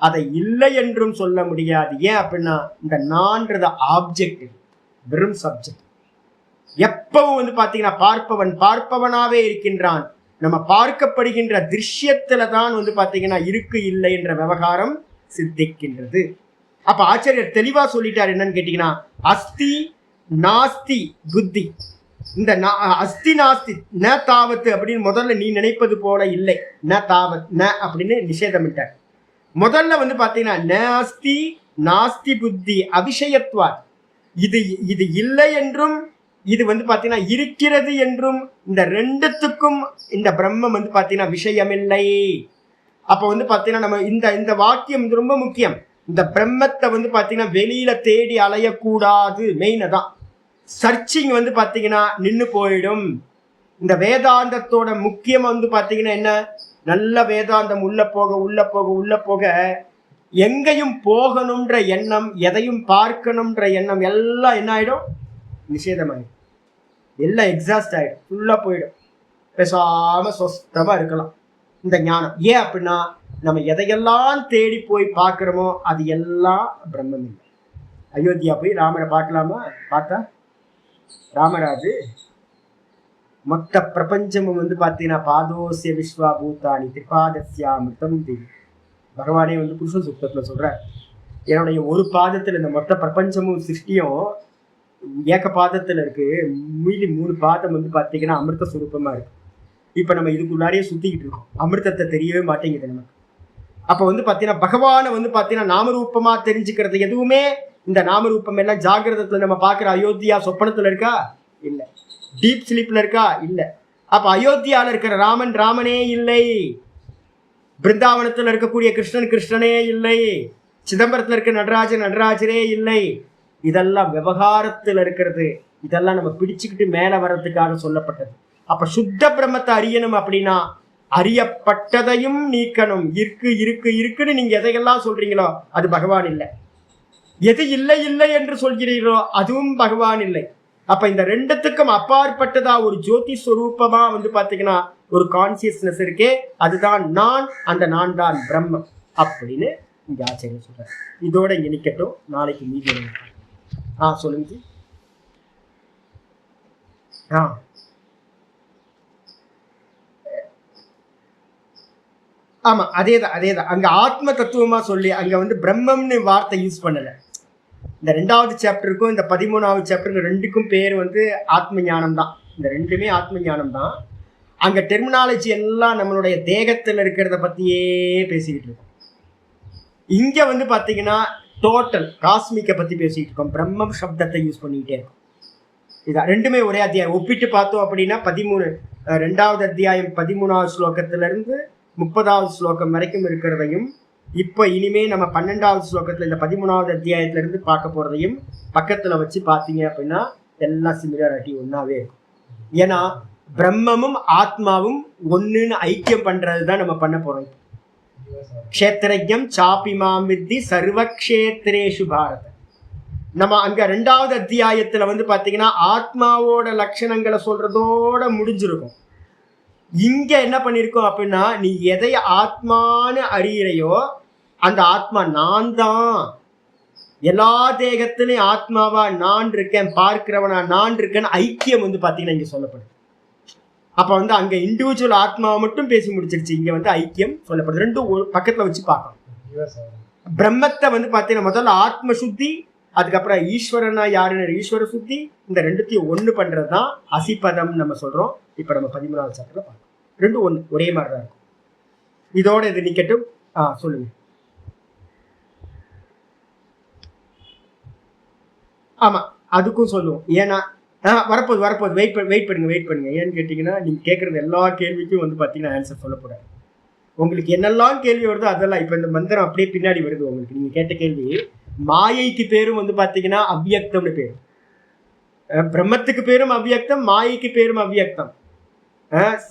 அதை இல்லை என்றும் சொல்ல முடியாது. ஏன் அப்படின்னா இந்த நான்றது ஆப்ஜெக்ட், வெறும் சப்ஜெக்ட். எப்பவும் பாத்தீங்கன்னா பார்ப்பவனாவே இருக்கின்றான். நம்ம பார்க்கப்படுகின்ற திருஷ்யத்துல தான் வந்து பாத்தீங்கன்னா இருக்கு இல்லை என்ற விவகாரம் சித்திக்கின்றது. அப்ப ஆச்சாரியர் தெளிவா சொல்லிட்டார். என்னன்னு கேட்டீங்கன்னா, அஸ்தி நாஸ்தி புத்தி. இந்த அஸ்தி நாஸ்தி ந தாவத்து அப்படின்னு முதல்ல நீ நினைப்பது போல இல்லை, ந தாவத் ந அப்படின்னு நிஷேதமிட்டார். முதல்ல வந்து பாத்தீங்கன்னா ந அஸ்தி நாஸ்தி புத்தி அவிஷயத்வா, இது இது இல்லை என்றும் இது வந்து பாத்தீங்கன்னா இருக்கிறது என்றும், இந்த ரெண்டுத்துக்கும் இந்த பிரம்மம் வந்து பாத்தீங்கன்னா விஷயமில்லை. அப்ப வந்து பாத்தீங்கன்னா நம்ம இந்த வாக்கியம் ரொம்ப முக்கியம். இந்த பிரம்மத்தை வந்து பாத்தீங்கன்னா வெளியில தேடி அலையக்கூடாது. மெயின் தான் சர்ச்சிங் வந்து பாத்தீங்கன்னா நின்று போயிடும். இந்த வேதாந்தத்தோட முக்கியம் வந்து பாத்தீங்கன்னா என்ன, நல்ல வேதாந்தம் உள்ள போக உள்ள போக உள்ள போக எங்கேயும் போகணும்ன்ற எண்ணம், எதையும் பார்க்கணும்ன்ற எண்ணம் எல்லாம் என்ன ஆயிடும், நிஷேதமாயிடும். எல்லாம் எக்ஸாஸ்ட் ஆயிடும், ஃபுல்லா போயிடும். பேசாம சொஸ்தமா இருக்கலாம் இந்த ஞானம். ஏன் அப்படின்னா நம்ம எதையெல்லாம் தேடி போய் பார்க்கிறோமோ அது எல்லாம் பிரம்மம் இல்லை. அயோத்தியா போய் ராமரை பார்க்கலாமா? பார்த்தா ராமராஜு மொத்த பிரபஞ்சமும் வந்து பார்த்தீங்கன்னா பாதோசிய விஸ்வா பூத்தானி திரிபாதஸ்யாமிருதம் தேவி. பகவானே வந்து புருஷ சுத்தத்துல சொல்ற, என்னுடைய ஒரு பாதத்துல இந்த மொத்த பிரபஞ்சமும் சிருஷ்டியும் ஏக பாதத்துல இருக்கு, மீதி 3 பாதம் வந்து பார்த்தீங்கன்னா அமிர்த சுரூபமா இருக்கு. இப்ப நம்ம இதுக்குள்ளாரையே சுத்திக்கிட்டு இருக்கோம், அமிர்தத்தை தெரியவே மாட்டேங்குது நமக்கு. அப்ப வந்து பாத்தீங்கன்னா பகவானை வந்து பாத்தீங்கன்னா நாமரூபமா தெரிஞ்சுக்கிறது எதுவுமே, இந்த நாமரூபம் எல்லாம் ஜாகிரதத்துல நம்ம பாக்குற அயோத்தியா சொப்பனத்துல இருக்கா? இல்ல. டீப் ஸ்லீப்ல இருக்கா? இல்ல. அப்ப அயோத்தியால இருக்கிற ராமன் ராமனே இல்லை, பிருந்தாவனத்துல இருக்கக்கூடிய கிருஷ்ணன் கிருஷ்ணனே இல்லை, சிதம்பரத்துல இருக்க நடராஜன் நடராஜரே இல்லை. இதெல்லாம் விவகாரத்துல இருக்கிறது. இதெல்லாம் நம்ம பிடிச்சுக்கிட்டு மேல வர்றதுக்காக சொல்லப்பட்டது. அப்ப சுத்த பிரம்மத்தை அறியணும் அப்படின்னா அறியப்பட்டதையும் நீக்கணும். இருக்கு இருக்கு இருக்குன்னு நீங்க எதையெல்லாம் சொல்றீங்களோ அது பகவான் இல்லை. எது இல்லை இல்லை என்று சொல்கிறீர்களோ அதுவும் பகவான் இல்லை. அப்ப இந்த ரெண்டுத்துக்கும் அப்பாற்பட்டதா ஒரு ஜோதி ஸ்வரூபமா வந்து பாத்தீங்கன்னா ஒரு கான்சியஸ்னஸ் இருக்கே, அதுதான் நான். அந்த நான் தான் பிரம்மம் அப்படின்னு இங்க ஆச்சரியம் சொல்றாரு. இதோட இங்க நிக்கட்டும், நாளைக்கு மீதி சொல்லுங்க. ஆமா, அதேதான் அங்க ஆத்ம தத்துவமா சொல்லி அங்க வந்து பிரம்மம்னு வார்த்தை யூஸ் பண்ணல. இந்த 2வது சாப்டருக்கும் இந்த 13வது சாப்டருக்கு ரெண்டுக்கும் பேர் வந்து ஆத்ம ஞானம் தான். இந்த ரெண்டுமே ஆத்ம ஞானம் தான். அங்க டெர்மினாலஜி எல்லாம் நம்மளுடைய தேகத்துல இருக்கிறத பத்தியே பேசிக்கிட்டு இருக்கோம். இங்க வந்து பாத்தீங்கன்னா டோட்டல் காஸ்மிக்கை பத்தி பேசிக்கிட்டு இருக்கோம். பிரம்மம் சப்தத்தை யூஸ் பண்ணிக்கிட்டே இருக்கோம். இதான் ரெண்டுமே ஒரே அத்தியாயம். ஒப்பிட்டு பார்த்தோம் அப்படின்னா 2வது அத்தியாயம் 13வது ஸ்லோகத்துல இருந்து 30வது ஸ்லோகம் வரைக்கும் இருக்கிறதையும், இப்ப இனிமே நம்ம 12வது ஸ்லோகத்துல இந்த 13வது அத்தியாயத்துல இருந்து பார்க்க போறதையும் பக்கத்துல வச்சு பார்த்தீங்க அப்படின்னா எல்லாம் சிமிலாரிட்டி ஒன்னாவே இருக்கும். ஏன்னா பிரம்மமும் ஆத்மாவும் ஒண்ணுன்னு ஐக்கியம் பண்றதுதான் நம்ம பண்ண போறோம். க்ஷேத்ரஜ்ஞம் சாபிமாம் வித்தி சர்வக்ஷேத்ரேஷு பாரத. நம்ம அங்க 2வது அத்தியாயத்துல வந்து பாத்தீங்கன்னா ஆத்மாவோட லட்சணங்களை சொல்றதோட முடிஞ்சிருக்கும். இங்க என்ன பண்ணிருக்கோம் அப்படின்னா, நீ எதை ஆத்மான்னு அறியறையோ அந்த ஆத்மா நான் தான். எல்லா தேகத்திலையும் ஆத்மாவா நான் இருக்கேன், பார்க்கிறவனா நான் இருக்கேன்னு ஐக்கியம் வந்து பாத்தீங்கன்னா இங்க சொல்லப்படுது. அப்ப வந்து அங்க இண்டிவிஜுவல் ஆத்மாவை மட்டும் பேசி முடிச்சிருச்சு, இங்க வந்து ஐக்கியம் சொல்லப்படுது. ரெண்டும் பக்கத்துல வச்சு பார்க்கணும். பிரம்மத்தை வந்து பாத்தீங்கன்னா முதல்ல ஆத்ம சுத்தி, அதுக்கப்புறம் ஈஸ்வரனா யாருன்னு ஈஸ்வர சுத்தி, இந்த ரெண்டுத்தையும் ஒண்ணு பண்றதுதான் அசிபதம் நம்ம சொல்றோம். இப்ப நம்ம 13வது சாப்டர்ல பார்க்கணும். ரெண்டும் ஒண்ணு, ஒரே மாதிரிதான் இருக்கும். இதோட இது நிக்கட்டும். சொல்லுங்க. ஆமா, அதுக்கும் சொல்லுவோம். ஏன்னா வரப்போது வெயிட் பண்ணுங்க. ஏன்னு கேட்டீங்கன்னா நீங்க கேட்கறது எல்லா கேள்விக்கும் வந்து பாத்தீங்கன்னா ஆன்சர் சொல்ல போறாரு. உங்களுக்கு என்னெல்லாம் கேள்வி வருதோ அதெல்லாம் இப்ப இந்த மந்திரம் அப்படியே பின்னாடி வருது. உங்களுக்கு நீங்க கேட்ட கேள்வி, மாயைக்கு பேரும் வந்து பாத்தீங்கன்னா அவ்வியக்தம்னு பேரு. பிரம்மத்துக்கு பேரும் அவ்வியக்தம், மாயைக்கு பேரும் அவ்வியக்தம்.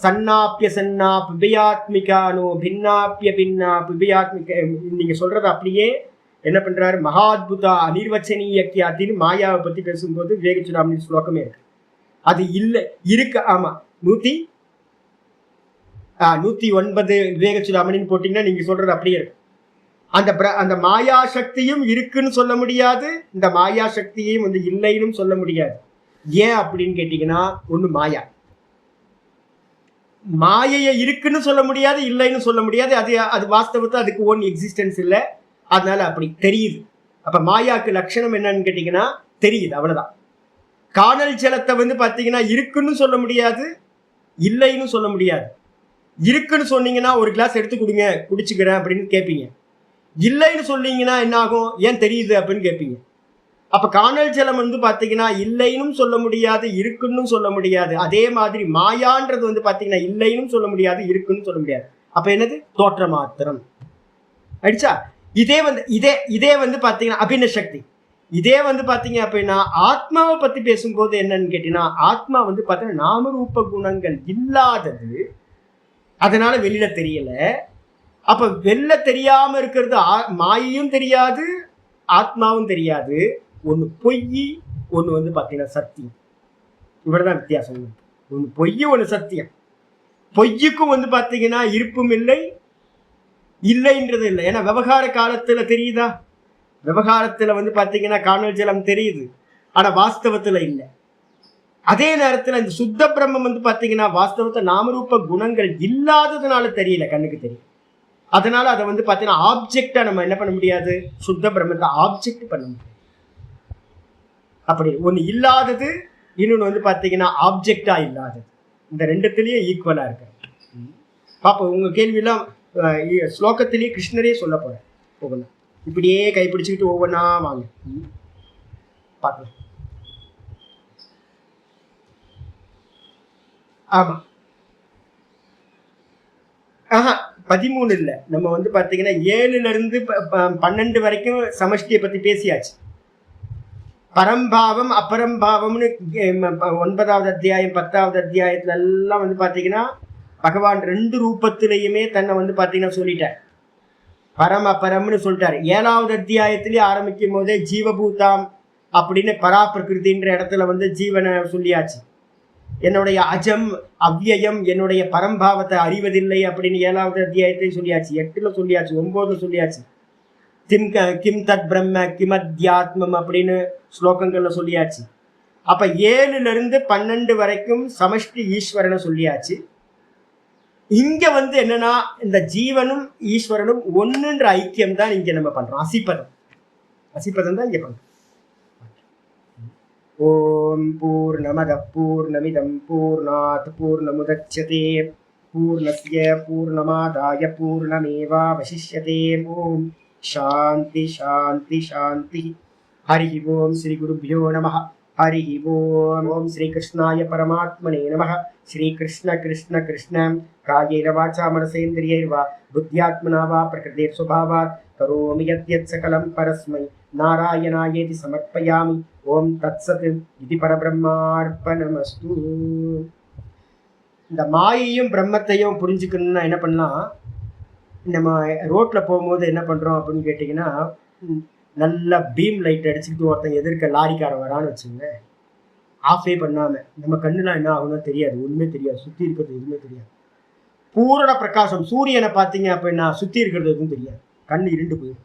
சன்னாப்பிய சன்னா பிபயாத்மிகானோ பின்னாப்பிய பின்னா பிபயாத்மிக. நீங்க சொல்றது அப்படியே என்ன பண்றாரு, மகாத்புதா அனிர்வச்சனீய கியாத்தின்னு மாயாவை பத்தி பேசும்போது விவேகச்சுடாமணி ஸ்லோகமே இருக்கு. அது இல்லை இருக்கு. ஆமா, 109 விவேகச்சுடாமணின்னு போட்டீங்கன்னா நீங்க சொல்றது அப்படியே இருக்கு. அந்த மாயா சக்தியும் இருக்குன்னு சொல்ல முடியாது, இந்த மாயா சக்தியையும் வந்து இல்லைன்னு சொல்ல முடியாது. ஏன் அப்படின்னு கேட்டீங்கன்னா, ஒண்ணு மாயா, மாயையை இருக்குன்னு சொல்ல முடியாது, இல்லைன்னு சொல்ல முடியாது. அது அது வாஸ்தவத்தை அதுக்கு ஓன் எக்ஸிஸ்டன்ஸ் இல்லை, அதனால அப்படி தெரியுது. அப்ப மாயாக்கு லட்சணம் என்னன்னு கேட்டீங்கன்னா தெரியுது, அவ்வளவுதான். காணல் ஜலத்தை வந்து பாத்தீங்கன்னா இருக்குன்னு சொல்ல முடியாது, இல்லைன்னு சொல்ல முடியாது. இருக்குன்னு சொன்னீங்கன்னா ஒரு கிளாஸ் எடுத்து கொடுங்க குடிச்சுக்கிறேன் அப்படின்னு கேட்பீங்க. இல்லைன்னு சொன்னீங்கன்னா என்ன ஆகும், ஏன் தெரியுது அப்படின்னு கேட்பீங்க. அப்ப காணல் ஜலம் வந்து பாத்தீங்கன்னா இல்லைன்னு சொல்ல முடியாது, இருக்குன்னு சொல்ல முடியாது. அதே மாதிரி மாயான்றது வந்து பாத்தீங்கன்னா இல்லைன்னு சொல்ல முடியாது, இருக்குன்னு சொல்ல முடியாது. அப்ப என்னது, தோற்ற மாத்திரம் அடிச்சா. இதே வந்து பாத்தீங்கன்னா அபிநய சக்தி. இதே வந்து பாத்தீங்க அப்படின்னா ஆத்மாவை பத்தி பேசும்போது என்னன்னு கேட்டீங்கன்னா, ஆத்மா வந்து பாத்தீங்கன்னா நாமரூப குணங்கள் இல்லாதது, அதனால வெளியில தெரியல. அப்ப வெளில தெரியாம இருக்கிறது மாயையும் தெரியாது, ஆத்மாவும் தெரியாது. ஒண்ணு பொய், ஒண்ணு வந்து பாத்தீங்கன்னா சத்தியம். இவ்வளவுதான் வித்தியாசம். ஒண்ணு பொய், ஒண்ணு சத்தியம். பொய்யுக்கும் வந்து பாத்தீங்கன்னா இருப்பும் இல்லை, இல்லைன்றது இல்லை. ஏன்னா விவகார காலத்துல தெரியுதா, விவகாரத்துல வந்து பாத்தீங்கன்னா காணல் ஜலம் தெரியுது, ஆனா வாஸ்தவத்துல இல்லை. அதே நேரத்துல இந்த சுத்த பிரம்மம் வந்து பாத்தீங்கன்னா வாஸ்தவத்தை நாமரூப குணங்கள் இல்லாததுனால தெரியல, கண்ணுக்கு தெரியும். அதனால அதை வந்து பாத்தீங்கன்னா ஆப்ஜெக்டா நம்ம என்ன பண்ண முடியாது, சுத்த பிரம்மத்தை ஆப்ஜெக்ட் பண்ண முடியாது. அப்படி ஒண்ணு இல்லாதது, இன்னொன்னு வந்து பாத்தீங்கன்னா ஆப்ஜெக்டா இல்லாதது. இந்த ரெண்டுத்திலயே ஈக்குவலா இருக்கு. பாப்போம், உங்க கேள்வி எல்லாம் ஸ்லோகத்திலேயே கிருஷ்ணரே சொல்ல போறேன். ஒவ்வொன்றா இப்படியே கைப்பிடிச்சுக்கிட்டு ஒவ்வொன்றா வாங்க பார்க்கலாம். ஆமா, 13 இல்லை, நம்ம வந்து பாத்தீங்கன்னா 7ல இருந்து 12 வரைக்கும் சமஷ்டியை பத்தி பேசியாச்சு. பரம்பாவம் அபரம்பாவம்னு 9வது அத்தியாயம் 10வது அத்தியாயத்துல எல்லாம் வந்து பாத்தீங்கன்னா பகவான் 2 ரூபத்திலையுமே தன்னை வந்து பாத்தீங்கன்னா சொல்லிட்டார். பரம் அபரம்னு சொல்லிட்டாரு. 7வது அத்தியாயத்திலேயே ஆரம்பிக்கும் போதே ஜீவபூதாம் அப்படின்னு பராபிரகிருதின்ற இடத்துல வந்து ஜீவனை சொல்லியாச்சு. என்னுடைய அஜம் அவ்யயம், என்னுடைய பரம்பாவத்தை அறிவதில்லை அப்படின்னு 7வது அத்தியாயத்தை சொல்லியாச்சு. 8ல சொல்லியாச்சு, 9ல சொல்லியாச்சு. கிம் தத் பிரம்ம கிமத்யாத்மம் அப்படின்னு ஸ்லோகங்கள்ல சொல்லியாச்சு. அப்ப 7ல இருந்து 12 வரைக்கும் சமஷ்டி ஈஸ்வரனை சொல்லியாச்சு. இங்க வந்து என்னன்னா இந்த ஜீவனும் ஈஸ்வரனும் ஒன்றுன்ற ஐக்கியம் தான் இங்க நம்ம பண்றோம். அசிப்பதம் தான் இங்க பண்றோம். ஓம் பூர்ணமத பூர்ணமிதம் பூர்ணாத் பூர்ணமுதச்யதே பூர்ணஸ்ய பூர்ணமாதாய பூர்ணமேவாவசிஷ்யதே. ஓம் சாந்தி சாந்தி சாந்தி. ஹரி ஓம் ஸ்ரீ குருभ्यो நமः. ஹரி ஓம். ஓம் ஸ்ரீ கிருஷ்ணாய பரமாத்மனே நமः. ஸ்ரீ கிருஷ்ண கிருஷ்ண கிருஷ்ண காயேன வாசா மனசேந்திரியைர்வா புத்யாத்மனா வா பிரகிருதேர் சுபாவாத் கரோமி யத்யத் சகலம் பரஸ்மை நாராயணாயேதி சமர்ப்பயாமி. ஓம் தத்சத் இது பரபிரம்மார்ப்பணமஸ்து. இந்த மாயையும் பிரம்மத்தையும் புரிஞ்சுக்கணும்னா என்ன பண்ணலாம், நம்ம ரோட்ல போகும்போது என்ன பண்றோம் அப்படின்னு கேட்டீங்கன்னா, நல்லா பீம் லைட் அடிச்சுக்கிட்டு ஒருத்தன் எதிர்க்க லாரிக்காரன் வரான்னு வச்சுங்க, ஆஃபே பண்ணாம நம்ம கண்ணுலாம் என்ன ஆகும்னு தெரியாது, ஒண்ணுமே தெரியாது, சுத்தி இருக்கிறது எதுவுமே தெரியாது. பூரண பிரகாசம் சூரியனை பார்த்தீங்க அப்படின்னா சுத்தி இருக்கிறது எதுவும் தெரியாது, கண்ணு இருண்டு போயிடும்.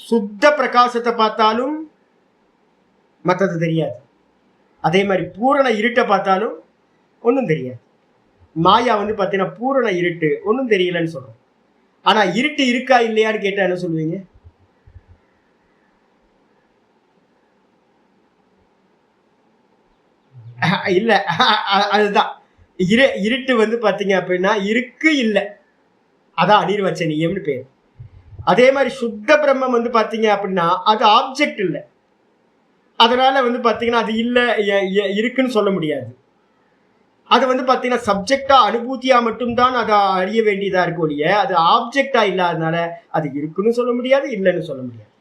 சுத்த பிரகாசத்தை பார்த்தாலும் மற்றது தெரியாது. அதே மாதிரி பூரண இருட்டை பார்த்தாலும் ஒன்றும் தெரியாது. மாயா வந்து பார்த்தீங்கன்னா பூரண இருட்டு, ஒன்றும் தெரியலன்னு சொல்றோம். ஆனா இருட்டு இருக்கா இல்லையான்னு கேட்டா என்ன சொல்லுவீங்க? இல்ல, அதுதான் இருட்டு வந்து பாத்தீங்க அப்படின்னா இருக்கு இல்லை, அதான் அனிர்வச்சனீயம்னு பேர். அதே மாதிரி சுத்த பிரம்மம் வந்து பாத்தீங்க அப்படின்னா அது ஆப்ஜெக்ட் இல்லை, அதனால வந்து பாத்தீங்கன்னா அது இல்லை இருக்குன்னு சொல்ல முடியாது. அது வந்து பாத்தீங்கன்னா சப்ஜெக்டா அனுபூதியா மட்டும்தான் அதை அறிய வேண்டியதா இருக்கும் இல்லையா, அது ஆப்ஜெக்டா இல்லாதனால அது இருக்குன்னு சொல்ல முடியாது, இல்லைன்னு சொல்ல முடியாது.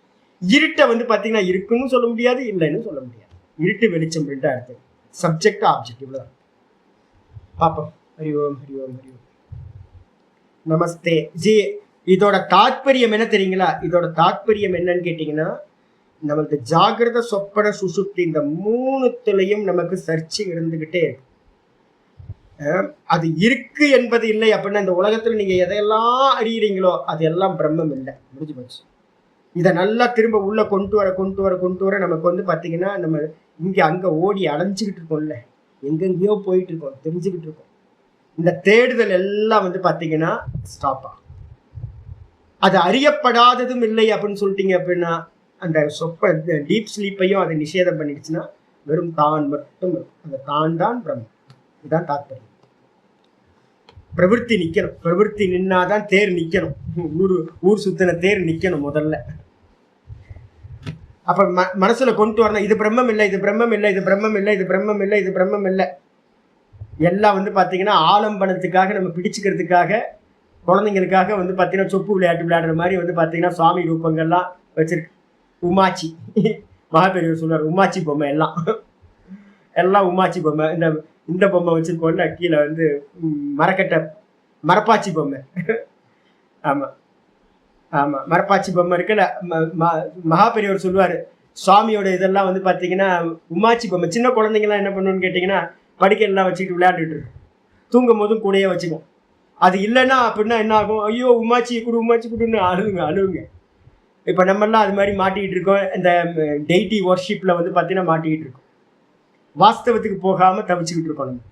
இருட்டை வந்து பாத்தீங்கன்னா இருக்குன்னு சொல்ல முடியாது, இல்லைன்னு சொல்ல முடியாது. இருட்டு வெளிச்சம் ரெண்டா இருக்கு, சப்ஜெக்ட் ஆப்ஜெக்ட், இவ்வளவுதான். பாப்போம். ஹரி ஓம் ஹரி ஓம் ஹரி ஓம். நமஸ்தே ஜி. இதோட தாத்பரியம் என்ன தெரியுங்களா? இதோட தாத்பரியம் என்னன்னு கேட்டீங்கன்னா, நம்மளுக்கு ஜாகிரத சொப்பன சுசுப்தி இந்த 3த்துலயும் நமக்கு சர்ச்சை இருந்துகிட்டே இருக்கு. அது இருக்கு என்பது இல்லை அப்படின்னா இந்த உலகத்துல நீங்க எதையெல்லாம் அறியறீங்களோ அது எல்லாம் பிரம்மம் இல்லை, முடிஞ்சு போச்சு. இதை நல்லா திரும்ப உள்ள கொண்டு வர நமக்கு வந்து பாத்தீங்கன்னா நம்ம இங்க அங்க ஓடி அலைஞ்சுக்கிட்டு இருக்கோம்ல, எங்கெங்கயோ போயிட்டு இருக்கோம், தெரிஞ்சுக்கிட்டு இருக்கோம். இந்த தேடுதல் எல்லாம் வந்து பார்த்தீங்கன்னா ஸ்டாப் ஆகும். அது அறியப்படாததும் இல்லை அப்படின்னு சொல்லிட்டீங்க அப்படின்னா அந்த டீப் ஸ்லீப்பையும் அதை நிஷேதம் பண்ணிடுச்சுன்னா வெறும் தான் மட்டும் இருக்கும். அந்த தான் தான் பிரம்மம். இதுதான் தாத்பரியம். பிரவருத்தி நிக்கணும். பிரவருத்தி நின்னாதான் தேர் நிக்கணும். ஊர் சுத்தின தேர் நிக்கணும் முதல்ல. அப்ப மனசுல கொண்டு வரணும், இது பிரம்மம் இல்லை, இது பிரம்மம் இல்லை, இது பிரம்மம் இல்லை, இது பிரம்மம் இல்லை, இது பிரம்மம் இல்லை. எல்லாம் வந்து பாத்தீங்கன்னா ஆலம்பனத்துக்காக, நம்ம பிடிச்சுக்கிறதுக்காக, குழந்தைங்களுக்காக வந்து பாத்தீங்கன்னா சொப்பு விளையாட்டு விளையாடுற மாதிரி வந்து பாத்தீங்கன்னா சுவாமி ரூபங்கள்லாம் வச்சிருக்கு. உமாச்சி, மகாபெரியவர் சொல்றாரு, உமாச்சி பொம்மை எல்லாம் உமாச்சி பொம்மை. இந்த பொம்மை வச்சிருக்கோம்ல கீழே வந்து மரக்கட்டை மரப்பாச்சி பொம்மை. ஆமா ஆமா, மரப்பாச்சி பொம்மை இருக்குல்ல. மகாபெரியவர் சொல்லுவாரு, சுவாமியோட இதெல்லாம் வந்து பாத்தீங்கன்னா உமாச்சி பொம்மை. சின்ன குழந்தைங்கலாம் என்ன பண்ணுன்னு கேட்டீங்கன்னா படிக்கலாம் வச்சுக்கிட்டு விளையாண்டுட்டு இருக்கும். தூங்கும் போதும் கூடயே வச்சுக்கும். அது இல்லைன்னா அப்படின்னா என்ன ஆகும், ஐயோ உமாச்சி குடுன்னு அழுவுங்க. இப்போ நம்மெல்லாம் அது மாதிரி மாட்டிக்கிட்டு இருக்கோம். இந்த டெய்டி ஒர்ஷிப்பில் வந்து பார்த்தீங்கன்னா மாட்டிக்கிட்டு இருக்கோம். வாஸ்தவத்துக்கு போகாமல் தவிச்சுக்கிட்டு இருக்கோம் நம்ம.